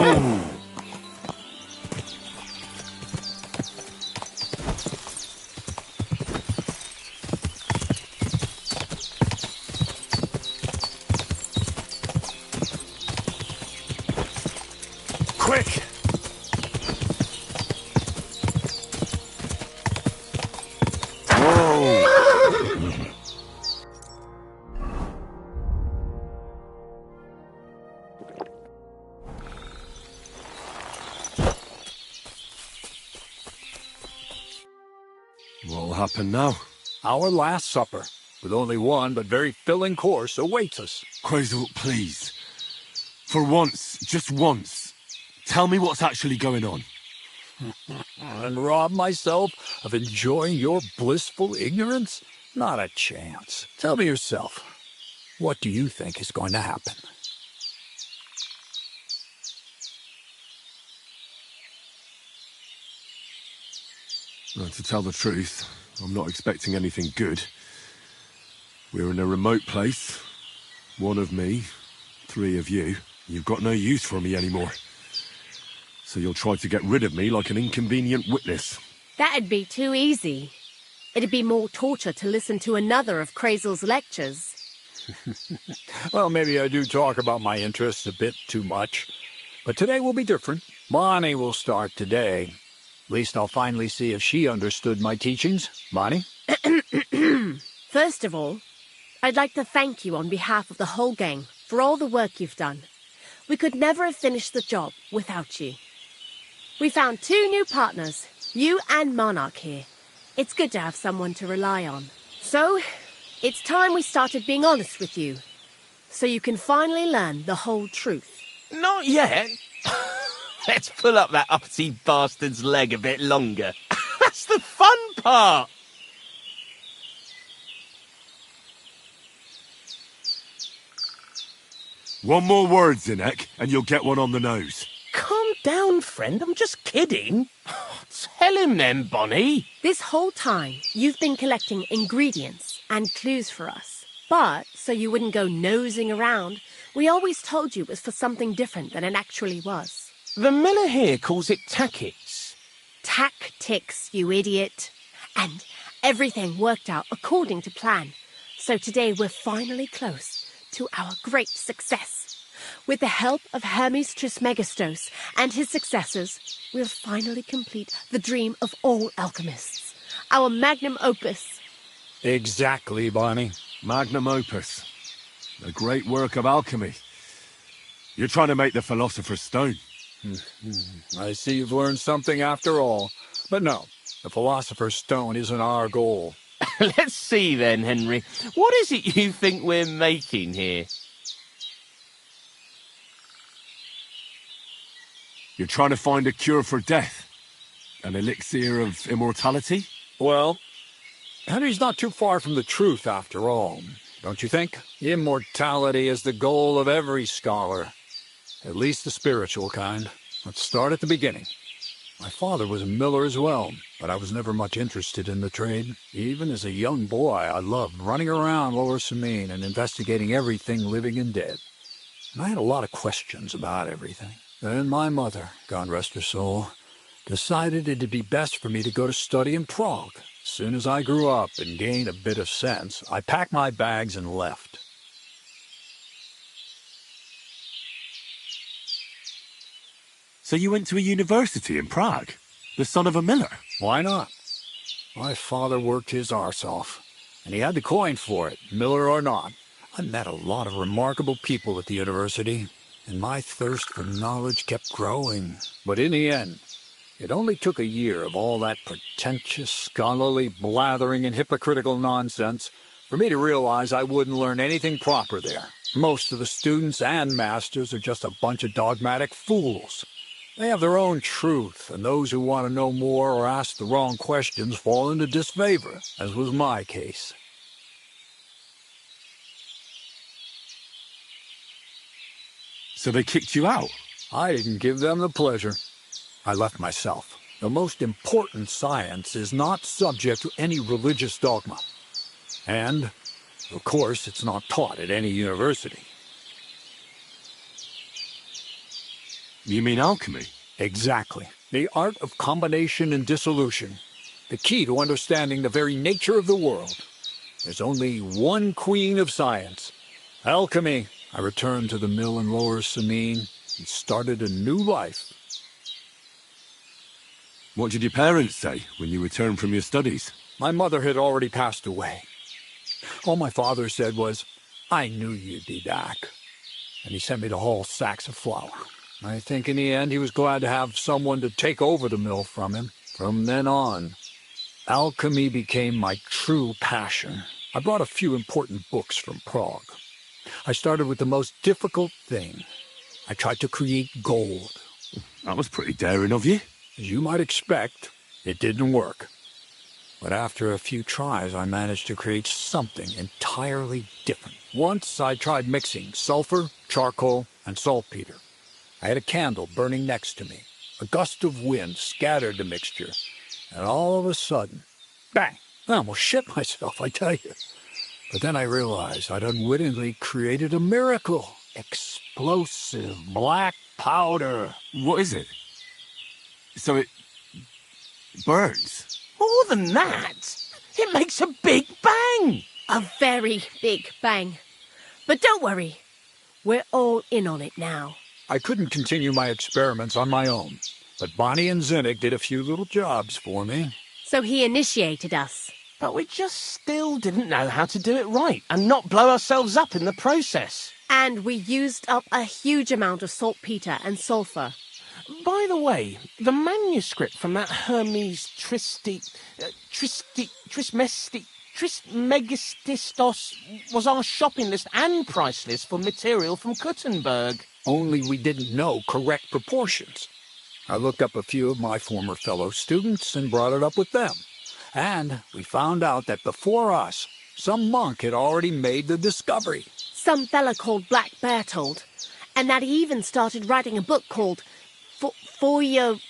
Whoa! Quick! What'll happen now? Our last supper, with only one but very filling course, awaits us. Crazel, please. For once, just once, tell me what's actually going on. And rob myself of enjoying your blissful ignorance? Not a chance. Tell me yourself, what do you think is going to happen? Well, to tell the truth, I'm not expecting anything good. We're in a remote place. One of me, 3 of you. You've got no use for me anymore. So you'll try to get rid of me like an inconvenient witness. That'd be too easy. It'd be more torture to listen to another of Crazel's lectures. Well, maybe I do talk about my interests a bit too much. But today will be different. Bonnie will start today. At least I'll finally see if she understood my teachings. Bonnie? First of all, I'd like to thank you on behalf of the whole gang for all the work you've done. We could never have finished the job without you. We found 2 new partners, you and Monarch here. It's good to have someone to rely on. So, it's time we started being honest with you, so you can finally learn the whole truth. Not yet. Let's pull up that uppity bastard's leg a bit longer. That's the fun part. One more word, Zinek, and you'll get one on the nose. Calm down, friend. I'm just kidding. Tell him then, Bonnie. This whole time, you've been collecting ingredients and clues for us. But, so you wouldn't go nosing around, we always told you it was for something different than it actually was. The miller here calls it tactics. Tactics, you idiot. And everything worked out according to plan. So today we're finally close to our great success. With the help of Hermes Trismegistos and his successors, we'll finally complete the dream of all alchemists. Our magnum opus. Exactly, Bonnie. Magnum opus. A great work of alchemy. You're trying to make the Philosopher's Stone. I see you've learned something after all. But no, the Philosopher's Stone isn't our goal. Let's see then, Henry. What is it you think we're making here? You're trying to find a cure for death? An elixir of immortality? Well, Henry's not too far from the truth after all, don't you think? Immortality is the goal of every scholar. At least the spiritual kind. Let's start at the beginning. My father was a miller as well, but I was never much interested in the trade. Even as a young boy, I loved running around Lower Samine and investigating everything living and dead. And I had a lot of questions about everything. Then my mother, God rest her soul, decided it'd be best for me to go to study in Prague. As soon as I grew up and gained a bit of sense, I packed my bags and left. So you went to a university in Prague? The son of a miller? Why not? My father worked his arse off, and he had the coin for it, miller or not. I met a lot of remarkable people at the university, and my thirst for knowledge kept growing. But in the end, it only took a year of all that pretentious, scholarly blathering and hypocritical nonsense for me to realize I wouldn't learn anything proper there. Most of the students and masters are just a bunch of dogmatic fools. They have their own truth, and those who want to know more or ask the wrong questions fall into disfavor, as was my case. So they kicked you out? I didn't give them the pleasure. I left myself. The most important science is not subject to any religious dogma. And, of course, it's not taught at any university. You mean alchemy? Exactly. The art of combination and dissolution. The key to understanding the very nature of the world. There's only one queen of science. Alchemy. I returned to the mill in Lower Samine and started a new life. What did your parents say when you returned from your studies? My mother had already passed away. All my father said was, "I knew you'd be back." And he sent me to haul sacks of flour. I think in the end he was glad to have someone to take over the mill from him. From then on, alchemy became my true passion. I brought a few important books from Prague. I started with the most difficult thing. I tried to create gold. That was pretty daring of you. As you might expect, it didn't work. But after a few tries, I managed to create something entirely different. Once I tried mixing sulfur, charcoal, and saltpeter. I had a candle burning next to me. A gust of wind scattered the mixture, and all of a sudden, bang! I almost shit myself, I tell you. But then I realized I'd unwittingly created a miracle. Explosive black powder. What is it? So it burns? More than that, it makes a big bang. A very big bang. But don't worry, we're all in on it now. I couldn't continue my experiments on my own, but Bonnie and Zinnik did a few little jobs for me. So he initiated us. But we just still didn't know how to do it right and not blow ourselves up in the process. And we used up a huge amount of saltpeter and sulfur. By the way, the manuscript from that Hermes Trismegistos was our shopping list and price list for material from Kuttenberg. Only we didn't know correct proportions. I looked up a few of my former fellow students and brought it up with them. And we found out that before us, some monk had already made the discovery. Some fella called Black Bertold. And that he even started writing a book called Feuerwerkbuch.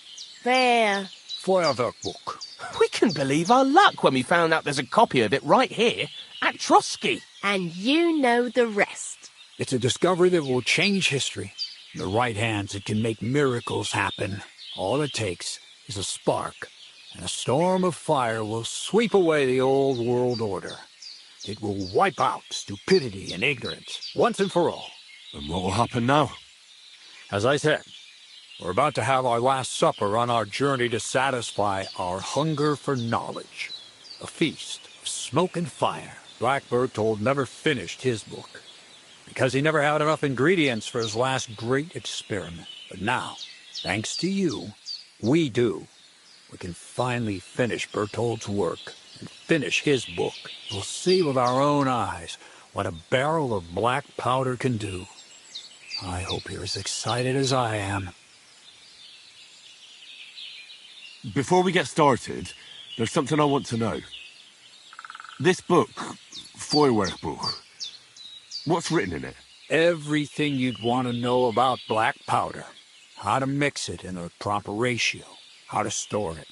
We can believe our luck when we found out there's a copy of it right here at Trotsky. And you know the rest. It's a discovery that will change history. In the right hands, it can make miracles happen. All it takes is a spark, and a storm of fire will sweep away the old world order. It will wipe out stupidity and ignorance, once and for all. And what will happen now? As I said, we're about to have our last supper on our journey to satisfy our hunger for knowledge. A feast of smoke and fire. Black Bertold never finished his book, because he never had enough ingredients for his last great experiment. But now, thanks to you, we do. We can finally finish Bertold's work and finish his book. We'll see with our own eyes what a barrel of black powder can do. I hope you're as excited as I am. Before we get started, there's something I want to know. This book, Feuerwerkbuch, what's written in it? Everything you'd want to know about black powder. How to mix it in a proper ratio. How to store it.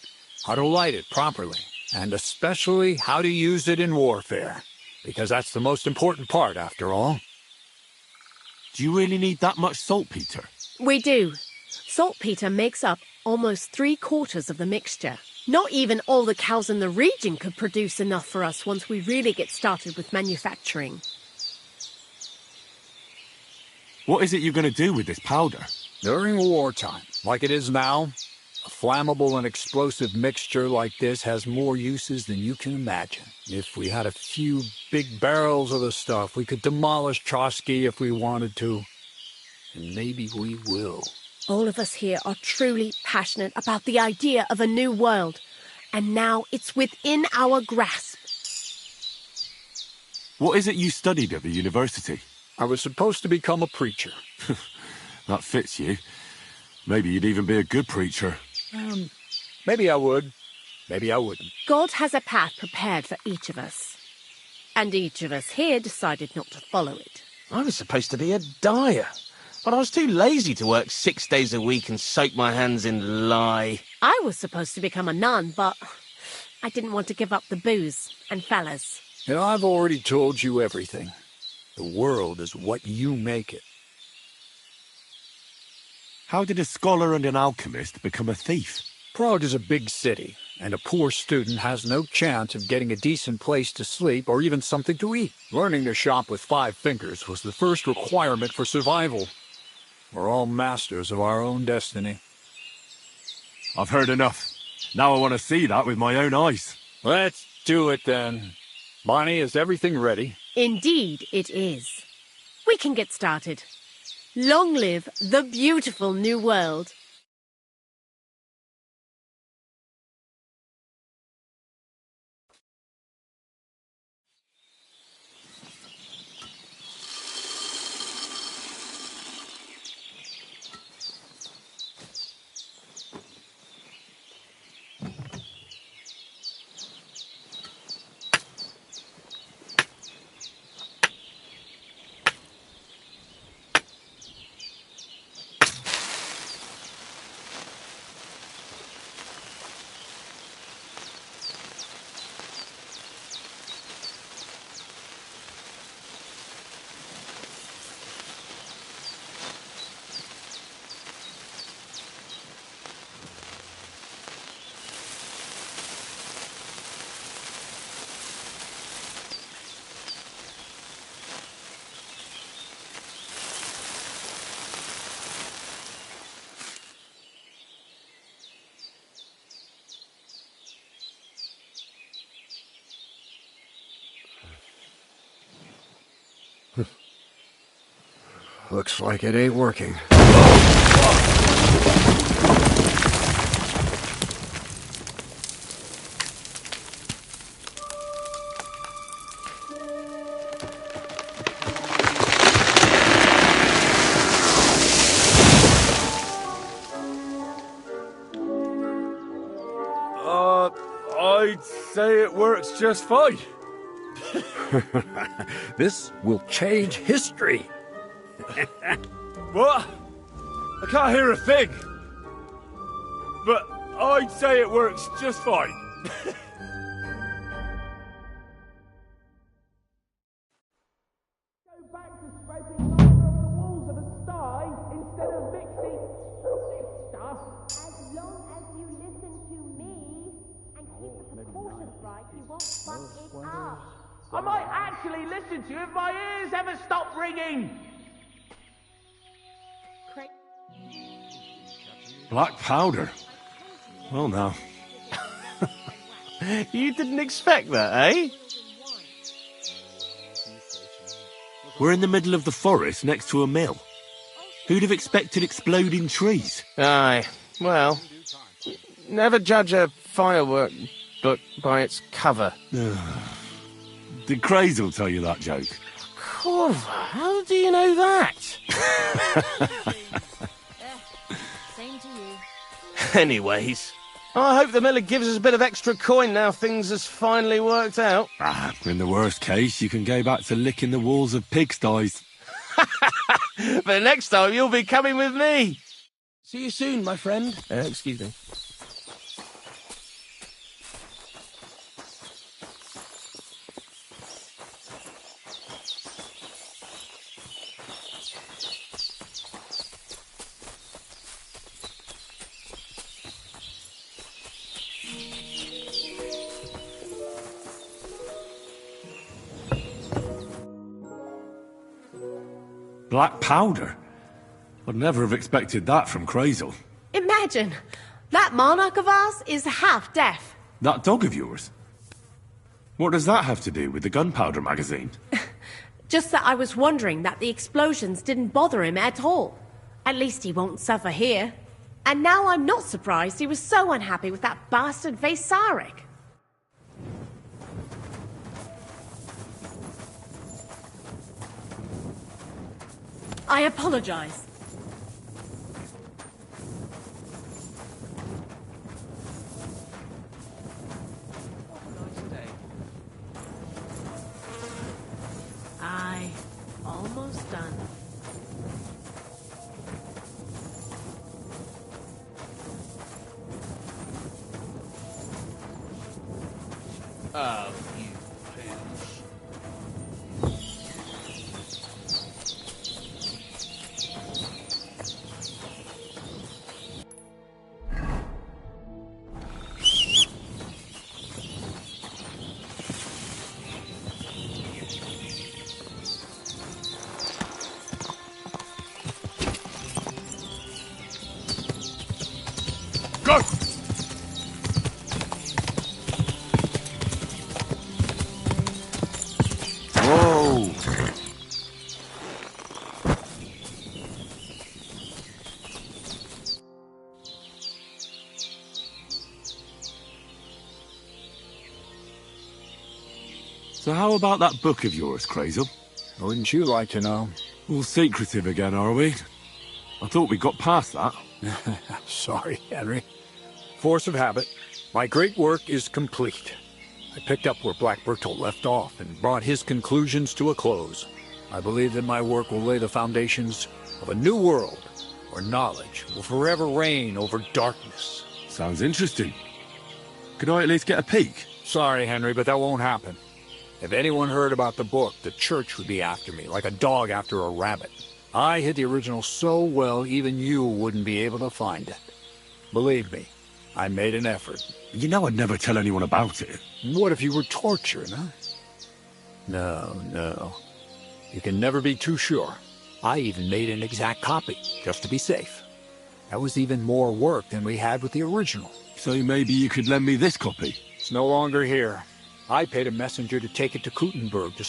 How to light it properly. And especially how to use it in warfare. Because that's the most important part, after all. Do you really need that much saltpeter? We do. Saltpeter makes up almost 3/4 of the mixture. Not even all the cows in the region could produce enough for us once we really get started with manufacturing. What is it you're going to do with this powder? During wartime, like it is now, a flammable and explosive mixture like this has more uses than you can imagine. If we had a few big barrels of the stuff, we could demolish Trotsky if we wanted to. And maybe we will. All of us here are truly passionate about the idea of a new world, and now it's within our grasp. What is it you studied at the university? I was supposed to become a preacher. That fits you. Maybe you'd even be a good preacher. Maybe I would. Maybe I wouldn't. God has a path prepared for each of us. And each of us here decided not to follow it. I was supposed to be a dyer, but I was too lazy to work 6 days a week and soak my hands in lye. I was supposed to become a nun, but I didn't want to give up the booze and fellas. And I've already told you everything. The world is what you make it. How did a scholar and an alchemist become a thief? Prague is a big city, and a poor student has no chance of getting a decent place to sleep or even something to eat. Learning to shop with 5 fingers was the first requirement for survival. We're all masters of our own destiny. I've heard enough. Now I want to see that with my own eyes. Let's do it then. Bonnie, is everything ready? Indeed it is. We can get started. Long live the beautiful new world. Looks like it ain't working. I'd say it works just fine. This will change history. What? I can't hear a thing. But I'd say it works just fine. I might actually listen to you if my ears ever stop ringing. Black powder? Well now. You didn't expect that, eh? We're in the middle of the forest next to a mill. Who'd have expected exploding trees? Aye, well, never judge a firework book by its cover. Did Crazel tell you that joke? Corva, how do you know that? Same to you. Anyways, I hope the miller gives us a bit of extra coin now things has finally worked out. In the worst case, you can go back to licking the walls of pigsties. But next time you'll be coming with me. See you soon, my friend. Excuse me. Black powder? I'd never have expected that from Crazel. Imagine, that monarch of ours is half deaf. That dog of yours? What does that have to do with the gunpowder magazine? Just that I was wondering that the explosions didn't bother him at all. At least he won't suffer here. And now I'm not surprised he was so unhappy with that bastard Vasarik. I apologize. Aye, almost done. Oh, you pooch. Go! Whoa! So how about that book of yours, Crazel? Wouldn't you like to know? All secretive again, are we? I thought we got past that. Sorry, Henry. Force of habit. My great work is complete. I picked up where Black Bertolt left off and brought his conclusions to a close. I believe that my work will lay the foundations of a new world where knowledge will forever reign over darkness. Sounds interesting. Could I at least get a peek? Sorry, Henry, but that won't happen. If anyone heard about the book, the church would be after me, like a dog after a rabbit. I hid the original so well, even you wouldn't be able to find it. Believe me, I made an effort. You know I'd never tell anyone about it. What if you were tortured, huh? No. You can never be too sure. I even made an exact copy, just to be safe. That was even more work than we had with the original. So maybe you could lend me this copy? It's no longer here. I paid a messenger to take it to Kuttenberg to...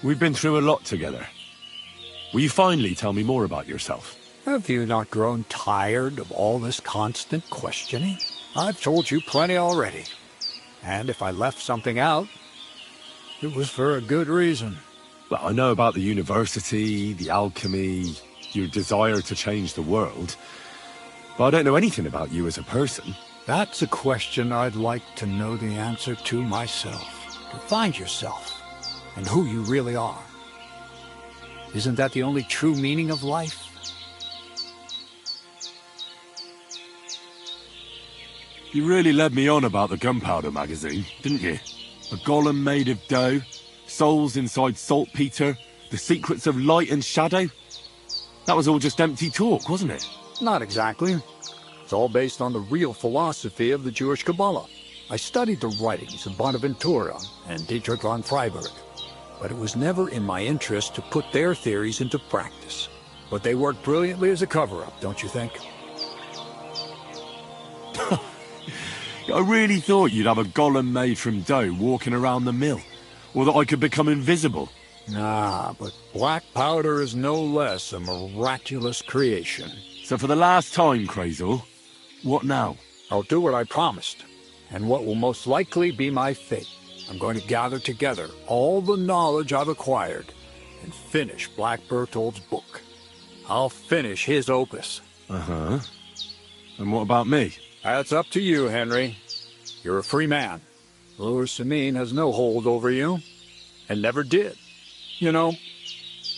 We've been through a lot together. Will you finally tell me more about yourself? Have you not grown tired of all this constant questioning? I've told you plenty already. And if I left something out, it was for a good reason. Well, I know about the university, the alchemy, your desire to change the world, but I don't know anything about you as a person. That's a question I'd like to know the answer to myself. To find yourself and who you really are. Isn't that the only true meaning of life? You really led me on about the Gunpowder magazine, didn't you? A golem made of dough, souls inside saltpeter, the secrets of light and shadow. That was all just empty talk, wasn't it? Not exactly. It's all based on the real philosophy of the Jewish Kabbalah. I studied the writings of Bonaventura and Dietrich von Freiberg, but it was never in my interest to put their theories into practice. But they worked brilliantly as a cover-up, don't you think? I really thought you'd have a golem made from dough walking around the mill, or that I could become invisible. Nah, but black powder is no less a miraculous creation. So for the last time, Crazel, what now? I'll do what I promised, and what will most likely be my fate. I'm going to gather together all the knowledge I've acquired and finish Black Bertolt's book. I'll finish his opus. Uh-huh. And what about me? That's up to you, Henry. You're a free man. Lord Samin has no hold over you, and never did. You know,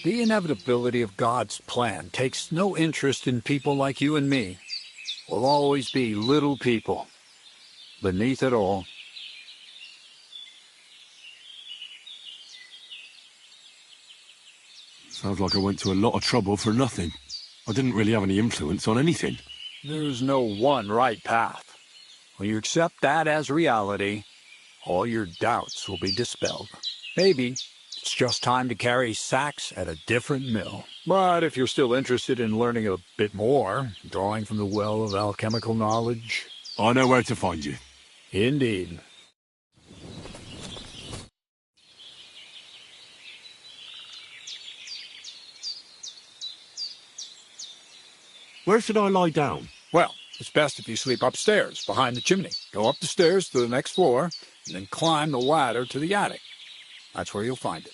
the inevitability of God's plan takes no interest in people like you and me. We'll always be little people, beneath it all. Sounds like I went to a lot of trouble for nothing. I didn't really have any influence on anything. There's no one right path. When you accept that as reality, all your doubts will be dispelled. Maybe it's just time to carry sacks at a different mill. But if you're still interested in learning a bit more, drawing from the well of alchemical knowledge... I know where to find you. Indeed. Where should I lie down? Well, it's best if you sleep upstairs, behind the chimney. Go up the stairs to the next floor, and then climb the ladder to the attic. That's where you'll find it.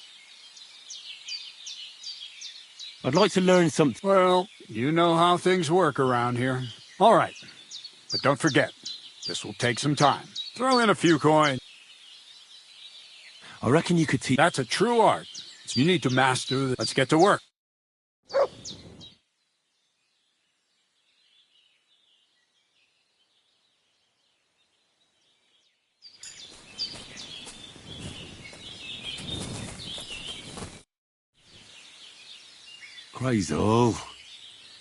I'd like to learn something. Well, you know how things work around here. All right, but don't forget, this will take some time. Throw in a few coins. I reckon you could teach... That's a true art. You need to master. Let's get to work. Crazel,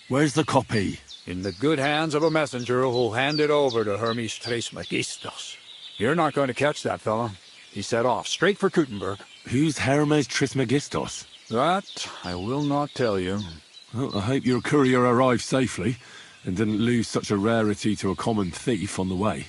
where's the copy? In the good hands of a messenger who'll hand it over to Hermes Trismegistos. You're not going to catch that fella. He set off straight for Kuttenberg. Who's Hermes Trismegistos? That I will not tell you. Well, I hope your courier arrived safely and didn't lose such a rarity to a common thief on the way.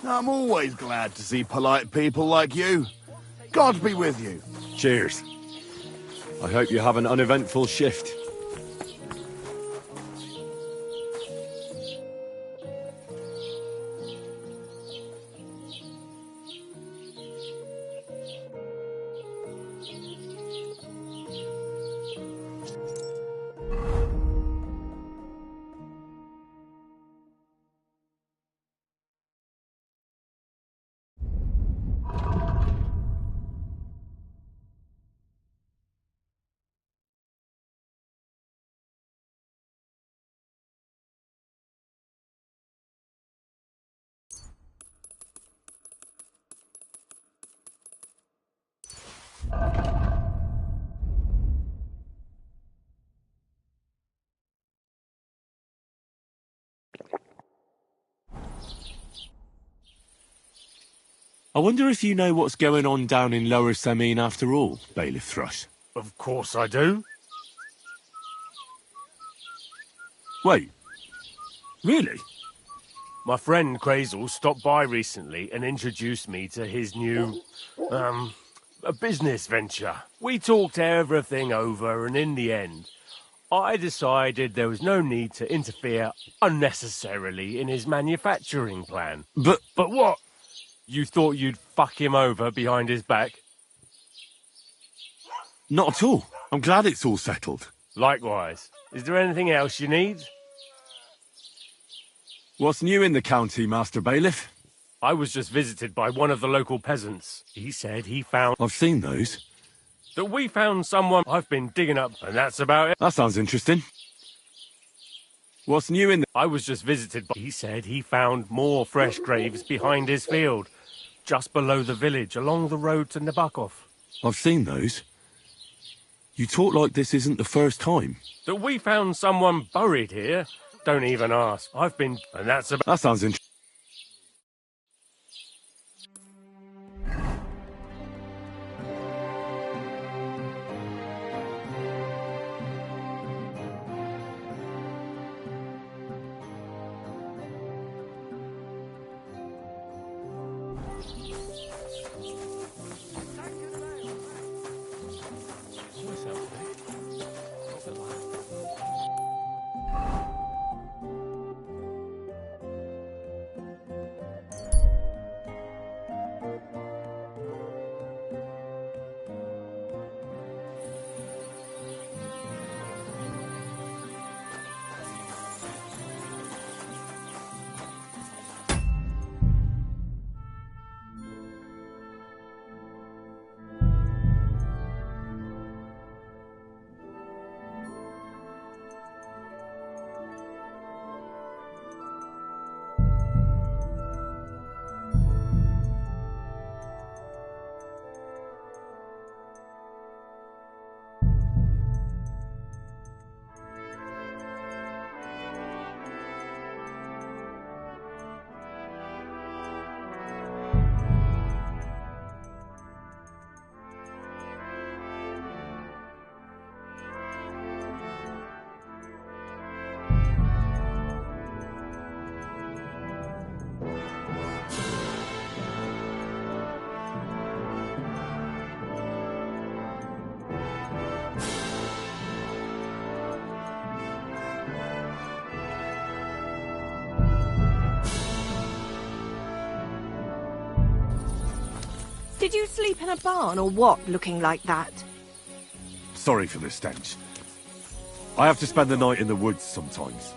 I'm always glad to see polite people like you. God be with you. Cheers. I hope you have an uneventful shift. I wonder if you know what's going on down in Lower Semine after all, Bailiff Thrush. Of course I do. Wait. Really? My friend Crazel stopped by recently and introduced me to his new, a business venture. We talked everything over, and in the end, I decided there was no need to interfere unnecessarily in his manufacturing plan. But what? You thought you'd fuck him over behind his back? Not at all. I'm glad it's all settled. Likewise. Is there anything else you need? What's new in the county, Master Bailiff? I was just visited by one of the local peasants. He said he found... I've seen those. That we found someone I've been digging up, and that's about it. That sounds interesting. What's new in the... I was just visited by... He said he found more fresh graves behind his field, just below the village, along the road to Nabokov. I've seen those. You talk like this isn't the first time. That we found someone buried here? Don't even ask. I've been... And that's about... That sounds interesting. Did you sleep in a barn or what, looking like that? Sorry for the stench. I have to spend the night in the woods sometimes.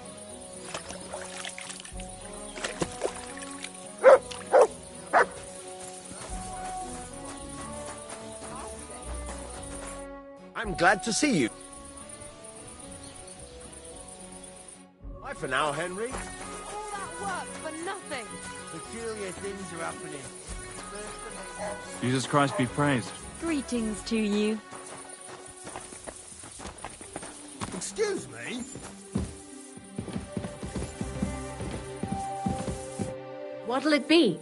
I'm glad to see you. Bye for now, Henry. All that work for nothing. Peculiar things are happening. Jesus Christ be praised. Greetings to you. Excuse me? What'll it be?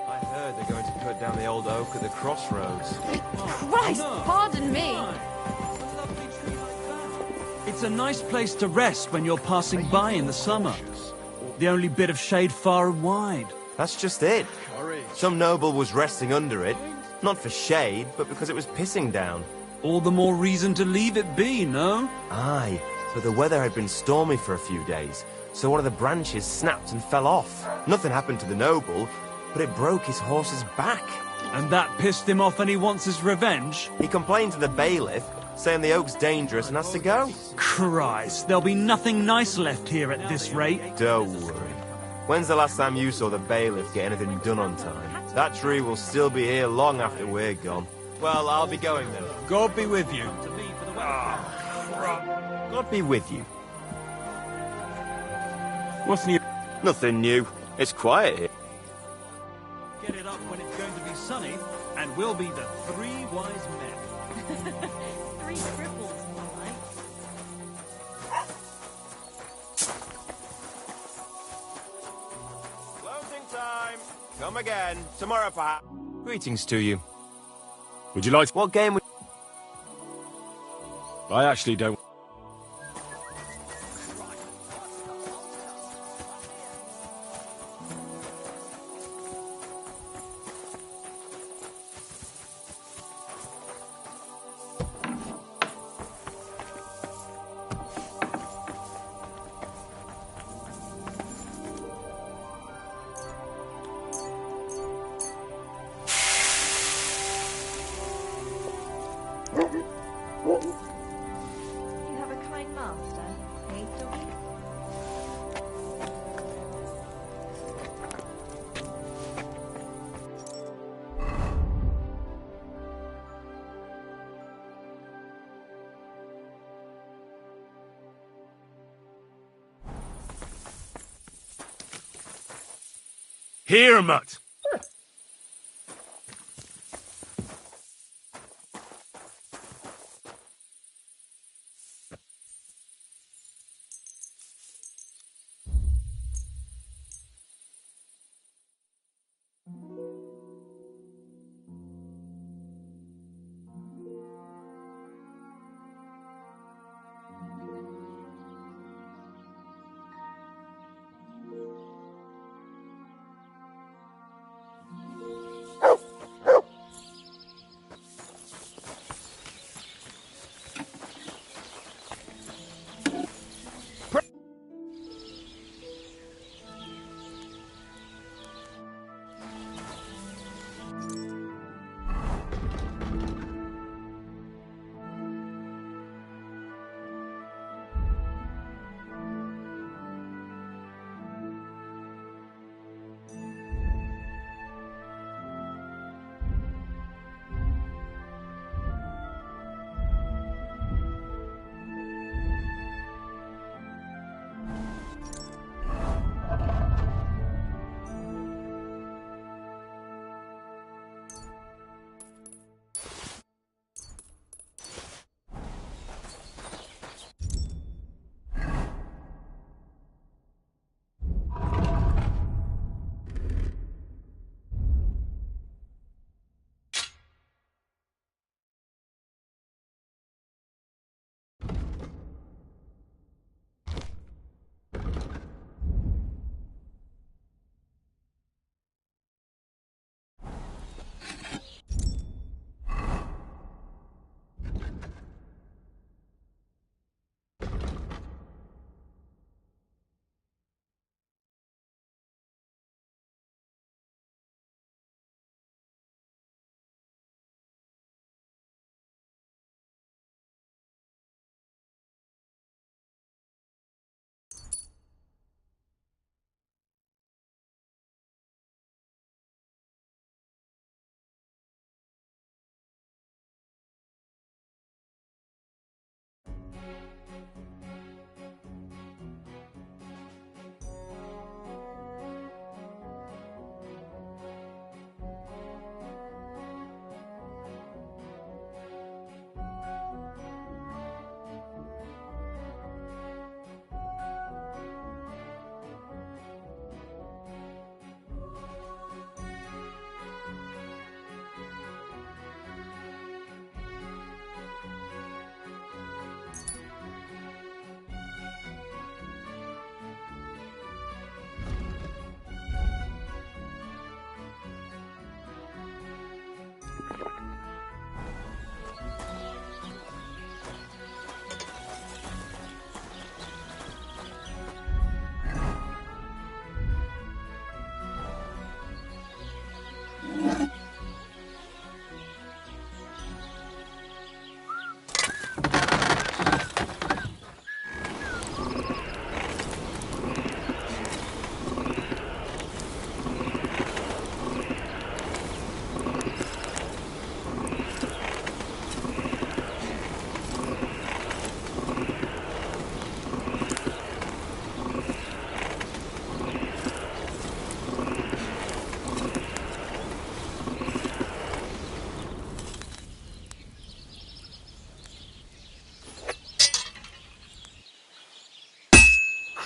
I heard they're going to cut down the old oak at the crossroads. Christ, pardon me. It's a nice place to rest when you're passing by in the summer. The only bit of shade far and wide. That's just it. Some noble was resting under it, not for shade, but because it was pissing down. All the more reason to leave it be, no? Aye, but the weather had been stormy for a few days, so one of the branches snapped and fell off. Nothing happened to the noble, but it broke his horse's back. And that pissed him off and he wants his revenge? He complained to the bailiff, saying the oak's dangerous and has to go. Christ, there'll be nothing nice left here at this rate. Don't worry. When's the last time you saw the bailiff get anything done on time? That tree will still be here long after we're gone. Well, I'll be going then. God be with you. God be with you. What's new? Nothing new. It's quiet here. Get it up when it's going to be sunny, and we'll be the three wise men. Three cripples, more like. Closing time. Come again. Tomorrow, perhaps. Greetings to you. Would you like... What game would... I actually don't... You have a kind master, eh, Dobby? Here, mutt!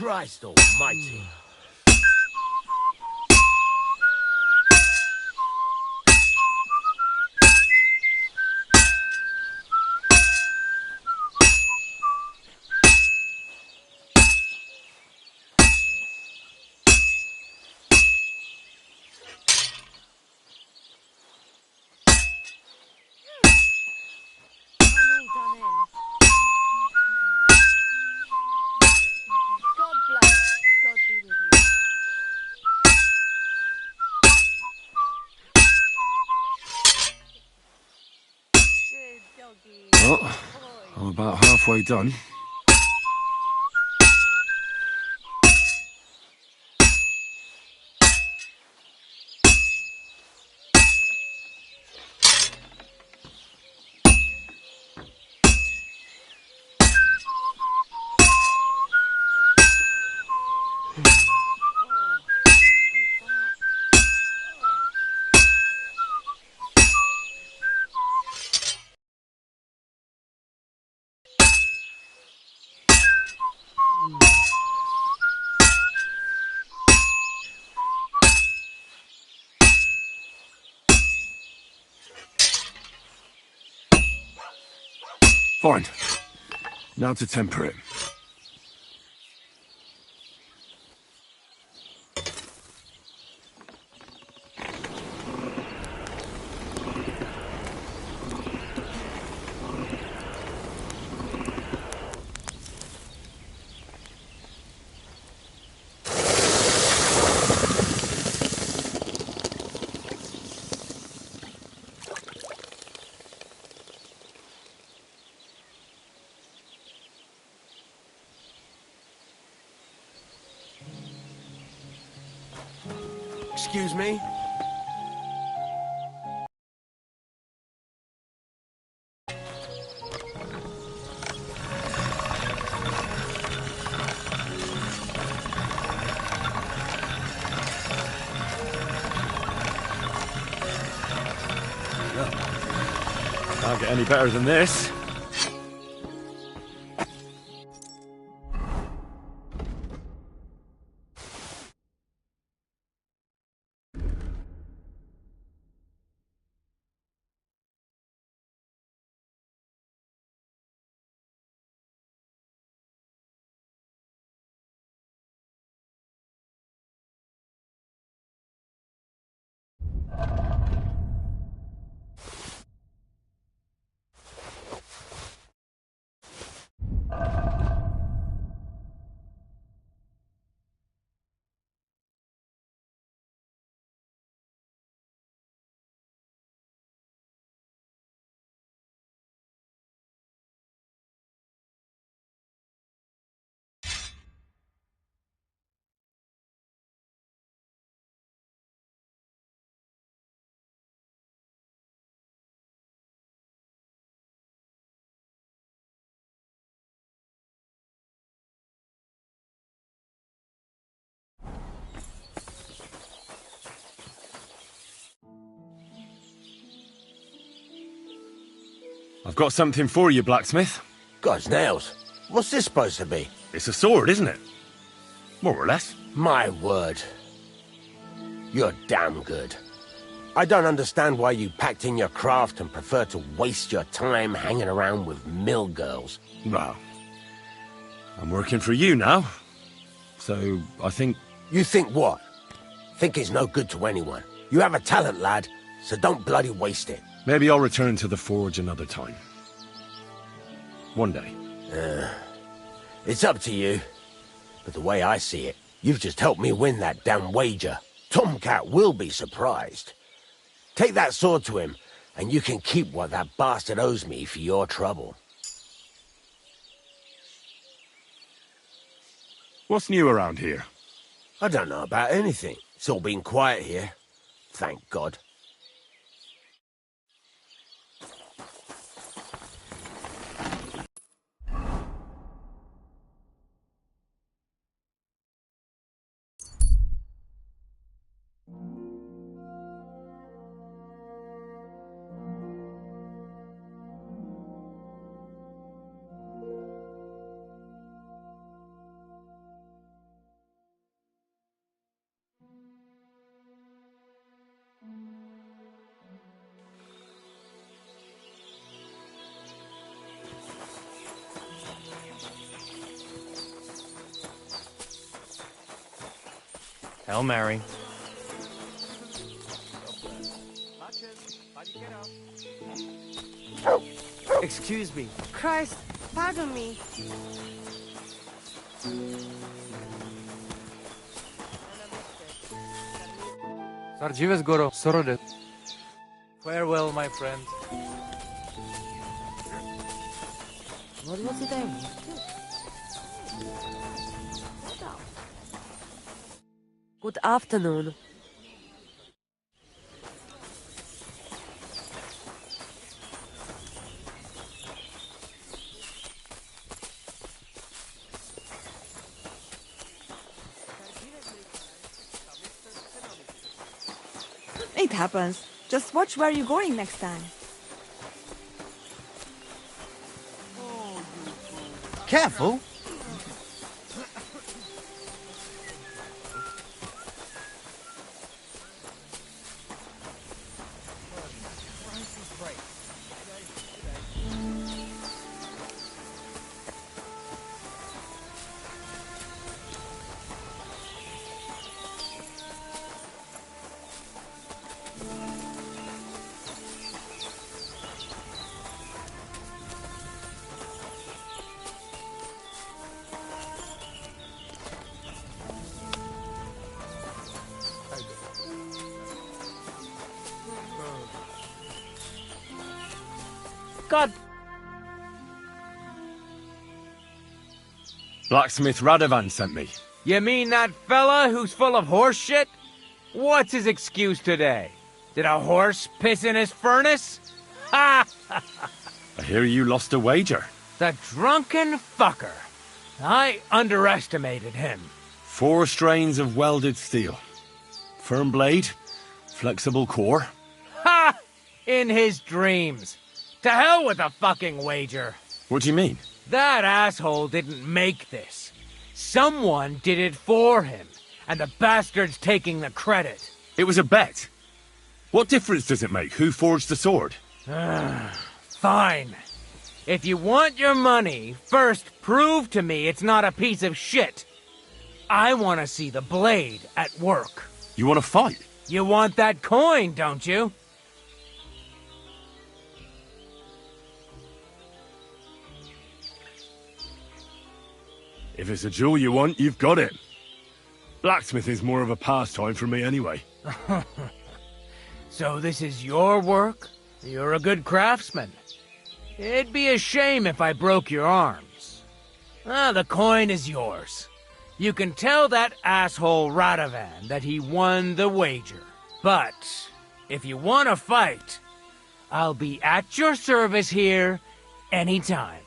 Christ almighty. Well, I'm about halfway done. Fine. Now to temper it. Excuse me? Can't get any better than this. I've got something for you, blacksmith. God's nails. What's this supposed to be? It's a sword, isn't it? More or less. My word. You're damn good. I don't understand why you packed in your craft and prefer to waste your time hanging around with mill girls. Well, I'm working for you now. So, I think... You think what? Think it's no good to anyone. You have a talent, lad, so don't bloody waste it. Maybe I'll return to the forge another time. One day. It's up to you. But the way I see it, you've just helped me win that damn wager. Tomcat will be surprised. Take that sword to him, and you can keep what that bastard owes me for your trouble. What's new around here? I don't know about anything. It's all been quiet here. Thank God. Hail Mary. Excuse me. Christ, pardon me. Sardzives Goro, Sorode. Farewell, my friend. What was it then? Good afternoon. It happens. Just watch where you're going next time. Careful. God. Blacksmith Radovan sent me. You mean that fella who's full of horse shit? What's his excuse today? Did a horse piss in his furnace? Ha! I hear you lost a wager. The drunken fucker. I underestimated him. 4 strains of welded steel. Firm blade, flexible core. Ha! In his dreams. To hell with the fucking wager. What do you mean? That asshole didn't make this. Someone did it for him, and the bastard's taking the credit. It was a bet. What difference does it make who forged the sword? Fine. If you want your money, first prove to me it's not a piece of shit. I want to see the blade at work. You want to fight? You want that coin, don't you? If it's a jewel you want, you've got it. Blacksmith is more of a pastime for me anyway. So this is your work? You're a good craftsman. It'd be a shame if I broke your arms. The coin is yours. You can tell that asshole Radovan that he won the wager. But if you want to fight, I'll be at your service here anytime.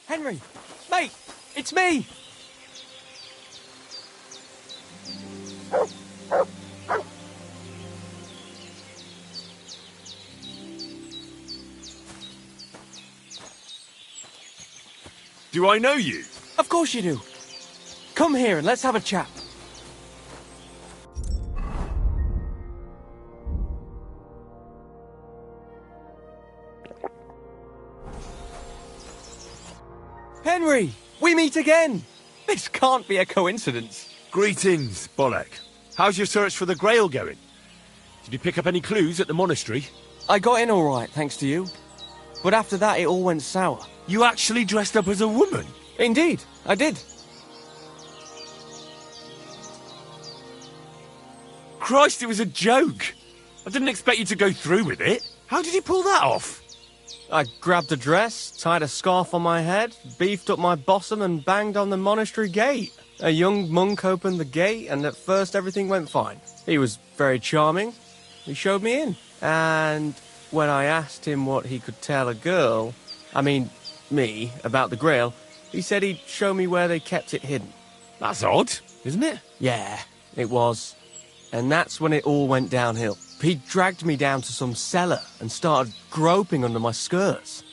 Henry! Mate! It's me! Do I know you? Of course you do. Come here and let's have a chat. Henry! We meet again! This can't be a coincidence. Greetings, Bolek. How's your search for the Grail going? Did you pick up any clues at the monastery? I got in all right, thanks to you. But after that, it all went sour. You actually dressed up as a woman? Indeed, I did. Christ, it was a joke. I didn't expect you to go through with it. How did you pull that off? I grabbed a dress, tied a scarf on my head, beefed up my bosom and banged on the monastery gate. A young monk opened the gate and at first everything went fine. He was very charming. He showed me in. And when I asked him what he could tell a girl, me, about the Grail, he said he'd show me where they kept it hidden. That's odd, isn't it? Yeah, it was. And that's when it all went downhill. He dragged me down to some cellar and started groping under my skirts.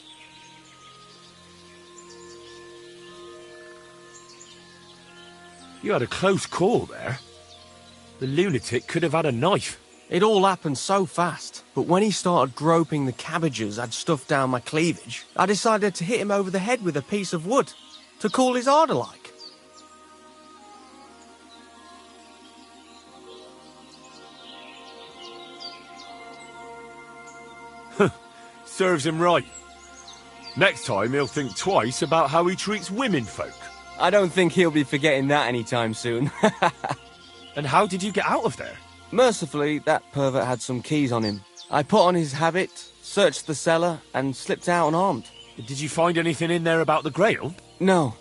You had a close call there. The lunatic could have had a knife. It all happened so fast, but when he started groping the cabbages I'd stuffed down my cleavage, I decided to hit him over the head with a piece of wood, to cool his ardour like. Serves him right. Next time he'll think twice about how he treats women folk. I don't think he'll be forgetting that anytime soon. And how did you get out of there? Mercifully, that pervert had some keys on him. I put on his habit, searched the cellar, and slipped out unarmed. Did you find anything in there about the Grail? No.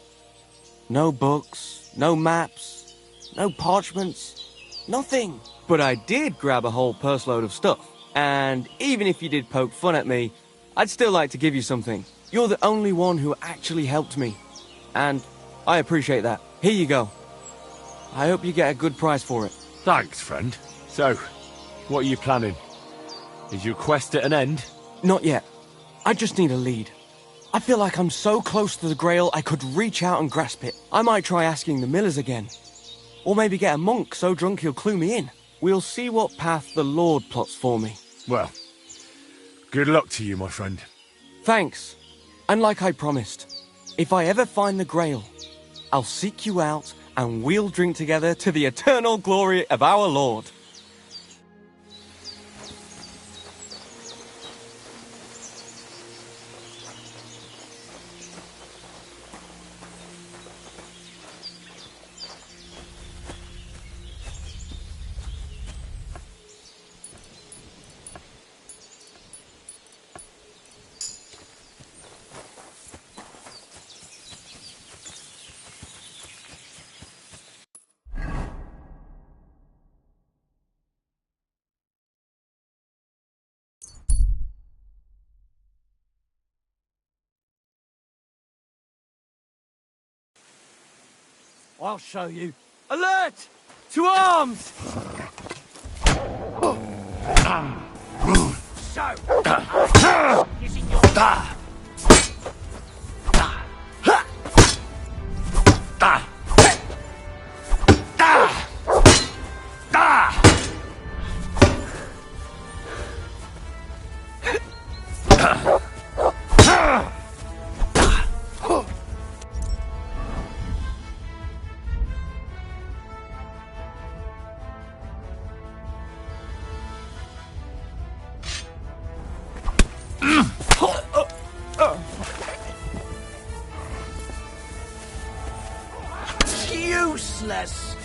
No books, no maps, no parchments, nothing. But I did grab a whole purse load of stuff. And even if you did poke fun at me, I'd still like to give you something. You're the only one who actually helped me. And I appreciate that. Here you go. I hope you get a good price for it. Thanks, friend. So, what are you planning? Is your quest at an end? Not yet. I just need a lead. I feel like I'm so close to the Grail I could reach out and grasp it. I might try asking the millers again. Or maybe get a monk so drunk he'll clue me in. We'll see what path the Lord plots for me. Well, good luck to you, my friend. Thanks. And like I promised, if I ever find the Grail, I'll seek you out and we'll drink together to the eternal glory of our Lord. I'll show you. Alert! To arms! Using your... Useless.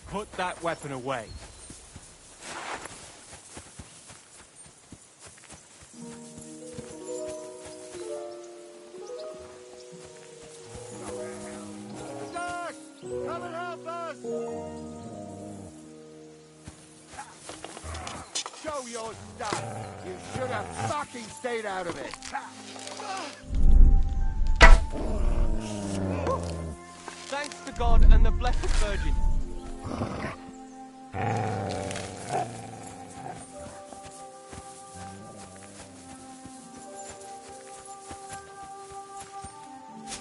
Put that weapon away. Come and help us! Show your stuff! You should have fucking stayed out of it! Thanks to God and the Blessed Virgin.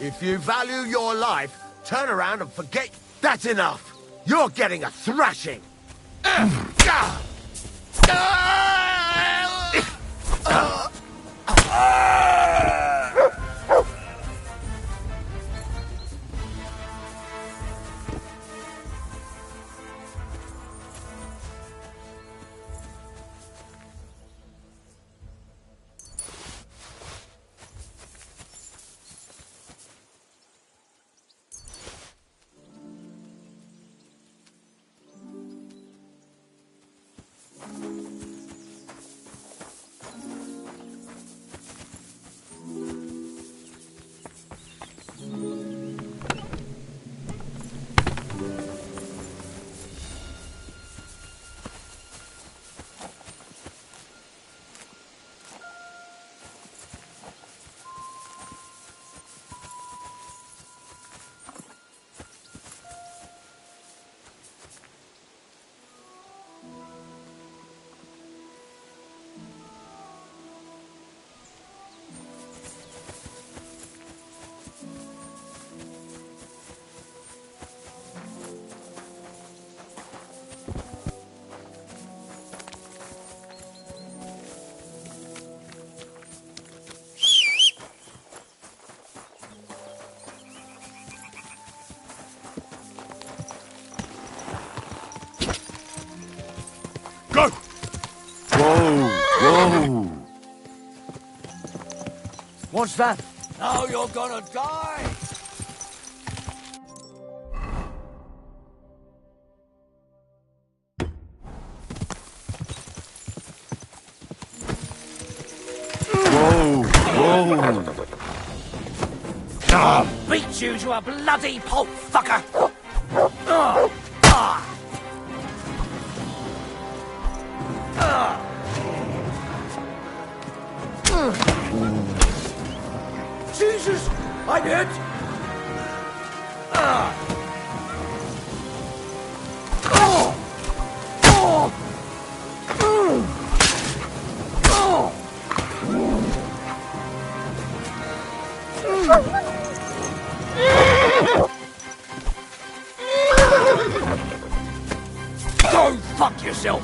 If you value your life, turn around and forget. That's enough. You're getting a thrashing. Go! Whoa! Whoa! What's that? Now you're gonna die! Whoa! Whoa! I'll beat you to a bloody pulp, fucker! Jesus! I'm hit! Go fuck yourself!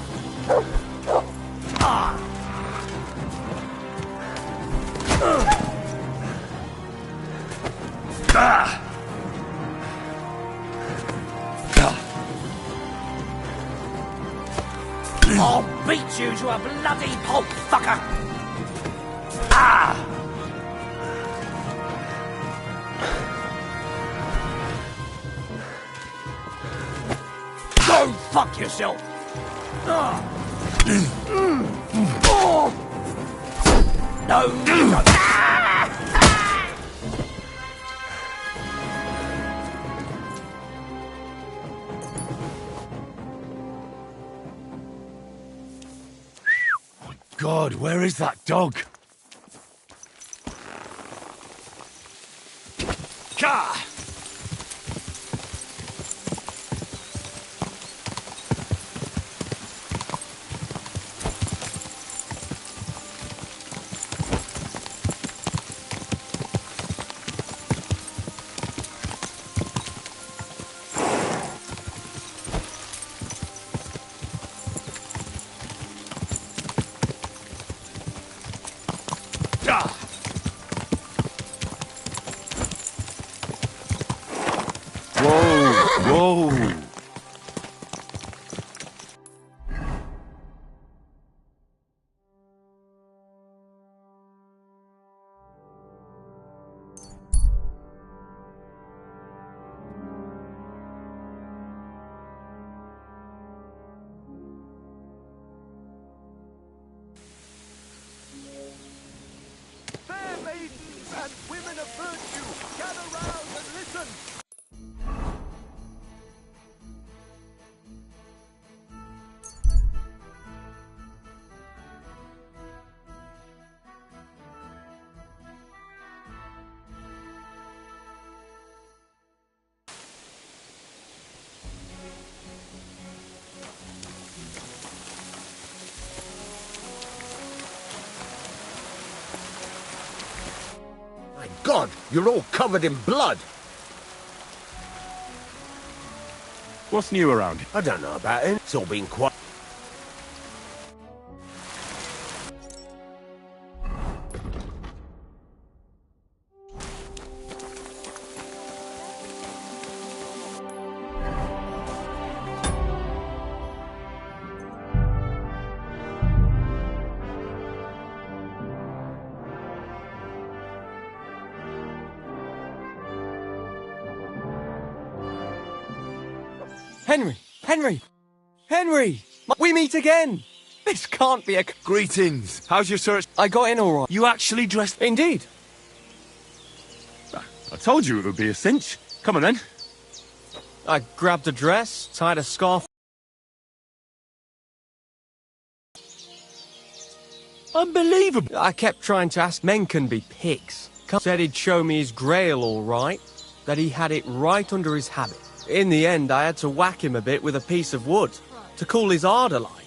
I'll beat you to a bloody pulp, fucker! Go fuck yourself! No, you don't. God, where is that dog? Ka! God, you're all covered in blood. What's new around here? I don't know about it. It's all been quiet. Henry! Henry! Henry! We meet again! This can't be a... Greetings. How's your search? I got in all right. You actually dressed... Indeed. I told you it would be a cinch. Come on then. I grabbed a dress, tied a scarf... Unbelievable. I kept trying to ask men can be pigs. Said he'd show me his grail all right, that he had it right under his habit. In the end, I had to whack him a bit with a piece of wood, to cool his ardour like.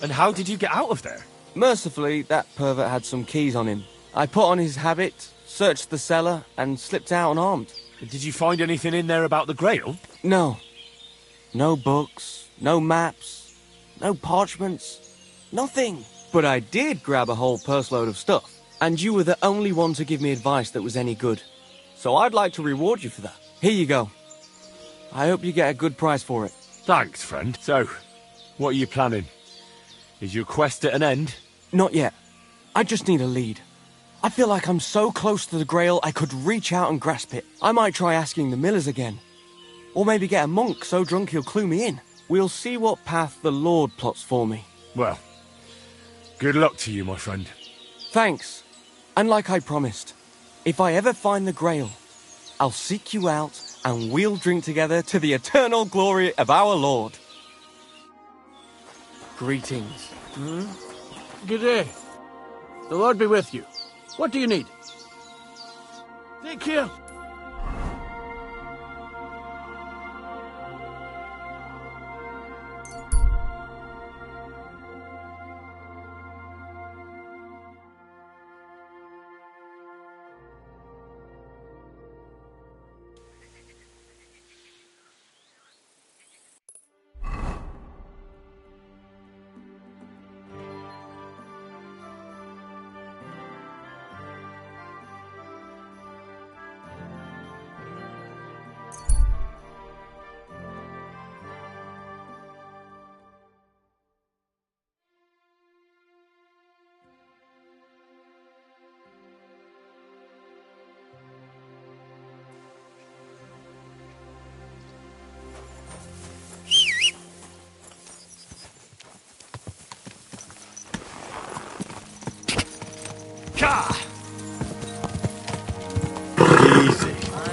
And how did you get out of there? Mercifully, that pervert had some keys on him. I put on his habit, searched the cellar, and slipped out unarmed. Did you find anything in there about the Grail? No. No books, no maps, no parchments, nothing. But I did grab a whole purse load of stuff, and you were the only one to give me advice that was any good. So I'd like to reward you for that. Here you go. I hope you get a good price for it. Thanks, friend. So, what are you planning? Is your quest at an end? Not yet. I just need a lead. I feel like I'm so close to the Grail I could reach out and grasp it. I might try asking the millers again. Or maybe get a monk so drunk he'll clue me in. We'll see what path the Lord plots for me. Well, good luck to you, my friend. Thanks. And like I promised, if I ever find the Grail, I'll seek you out and we'll drink together to the eternal glory of our Lord. Greetings. Good day. The Lord be with you. What do you need? Take care.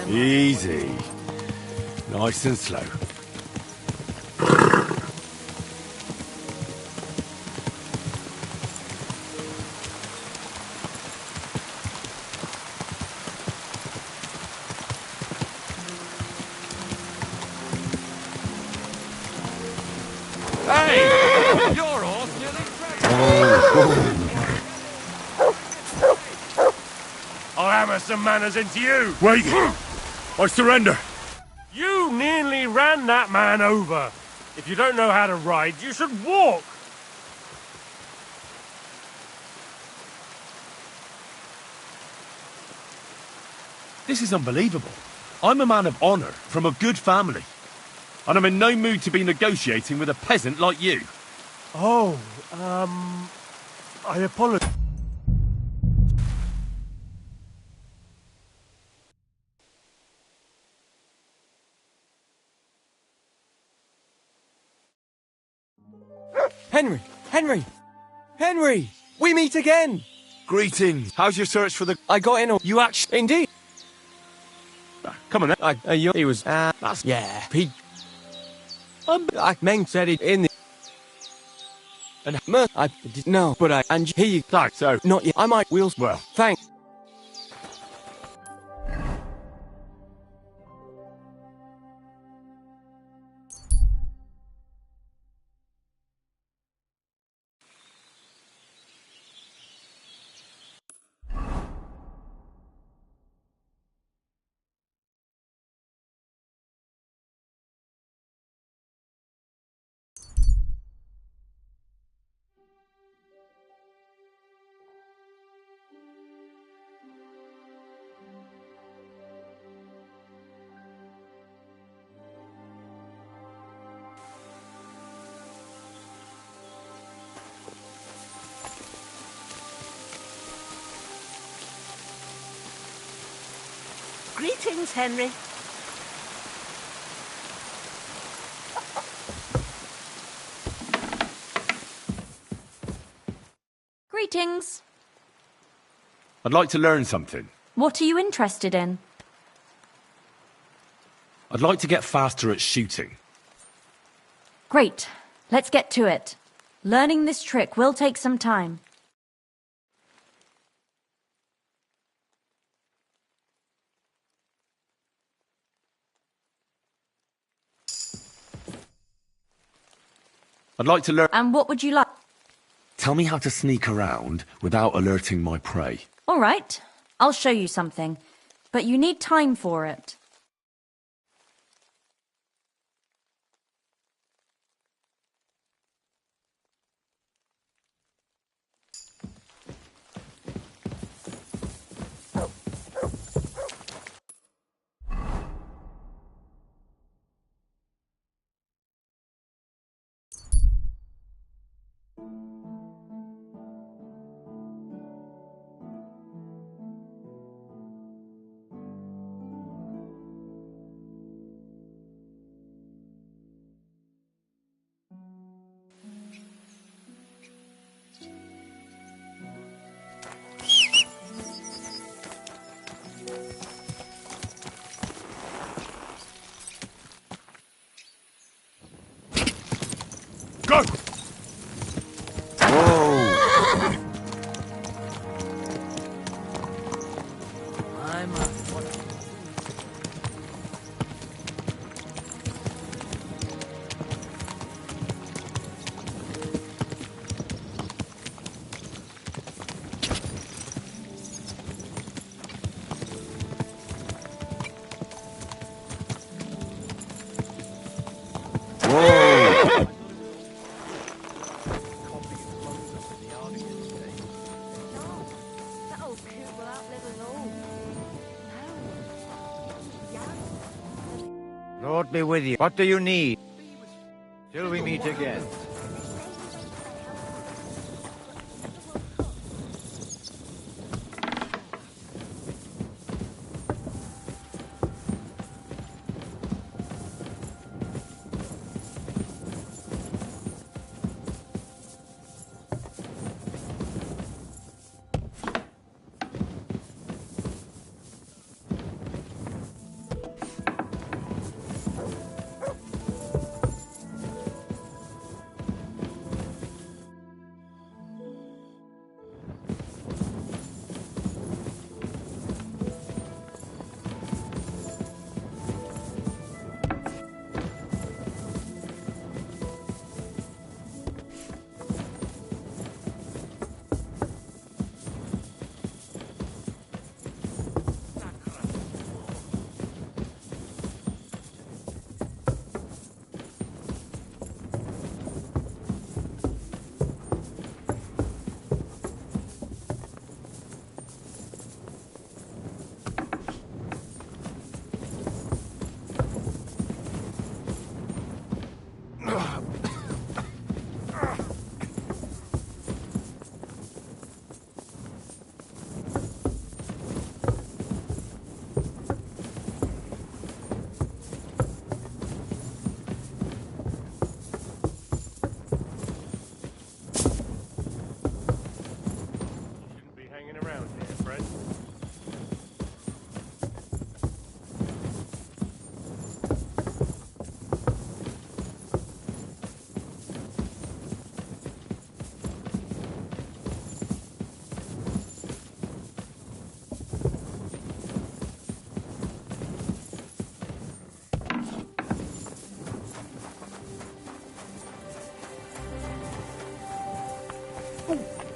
Easy. Nice and slow. Hey! Your horse nearly I'll hammer some manners into you! Wait! I surrender! You nearly ran that man over. If you don't know how to ride, you should walk! This is unbelievable. I'm a man of honor, from a good family. And I'm in no mood to be negotiating with a peasant like you. Oh, I apologize. Henry! Henry! Henry! We meet again! Greetings. How's your search for the... I got in all... You actually... Indeed! Come on then. He was... That's... Yeah, he... Meng said it in the... And... I... No, but I... And here you... Thanks, so... Not yet. I might... We'll... Well... Thanks. Greetings, Henry. Greetings. I'd like to learn something. What are you interested in? I'd like to get faster at shooting. Great. Let's get to it. Learning this trick will take some time. I'd like to learn... And what would you like? Tell me how to sneak around without alerting my prey. All right. I'll show you something. But you need time for it. Go! Whoa! I'm up. Whoa! Lord be with you. What do you need? Till we meet again.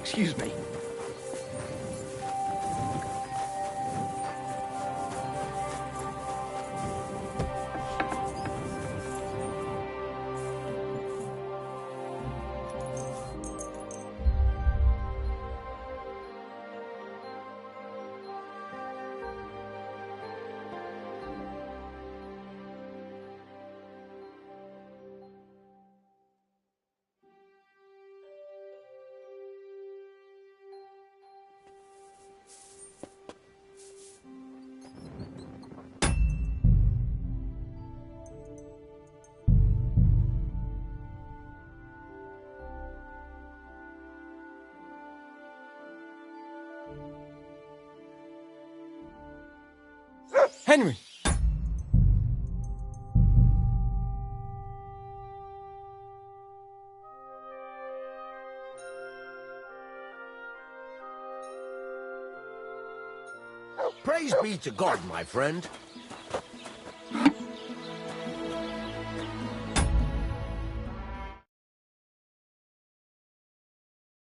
Excuse me. Henry! Praise be to God, my friend.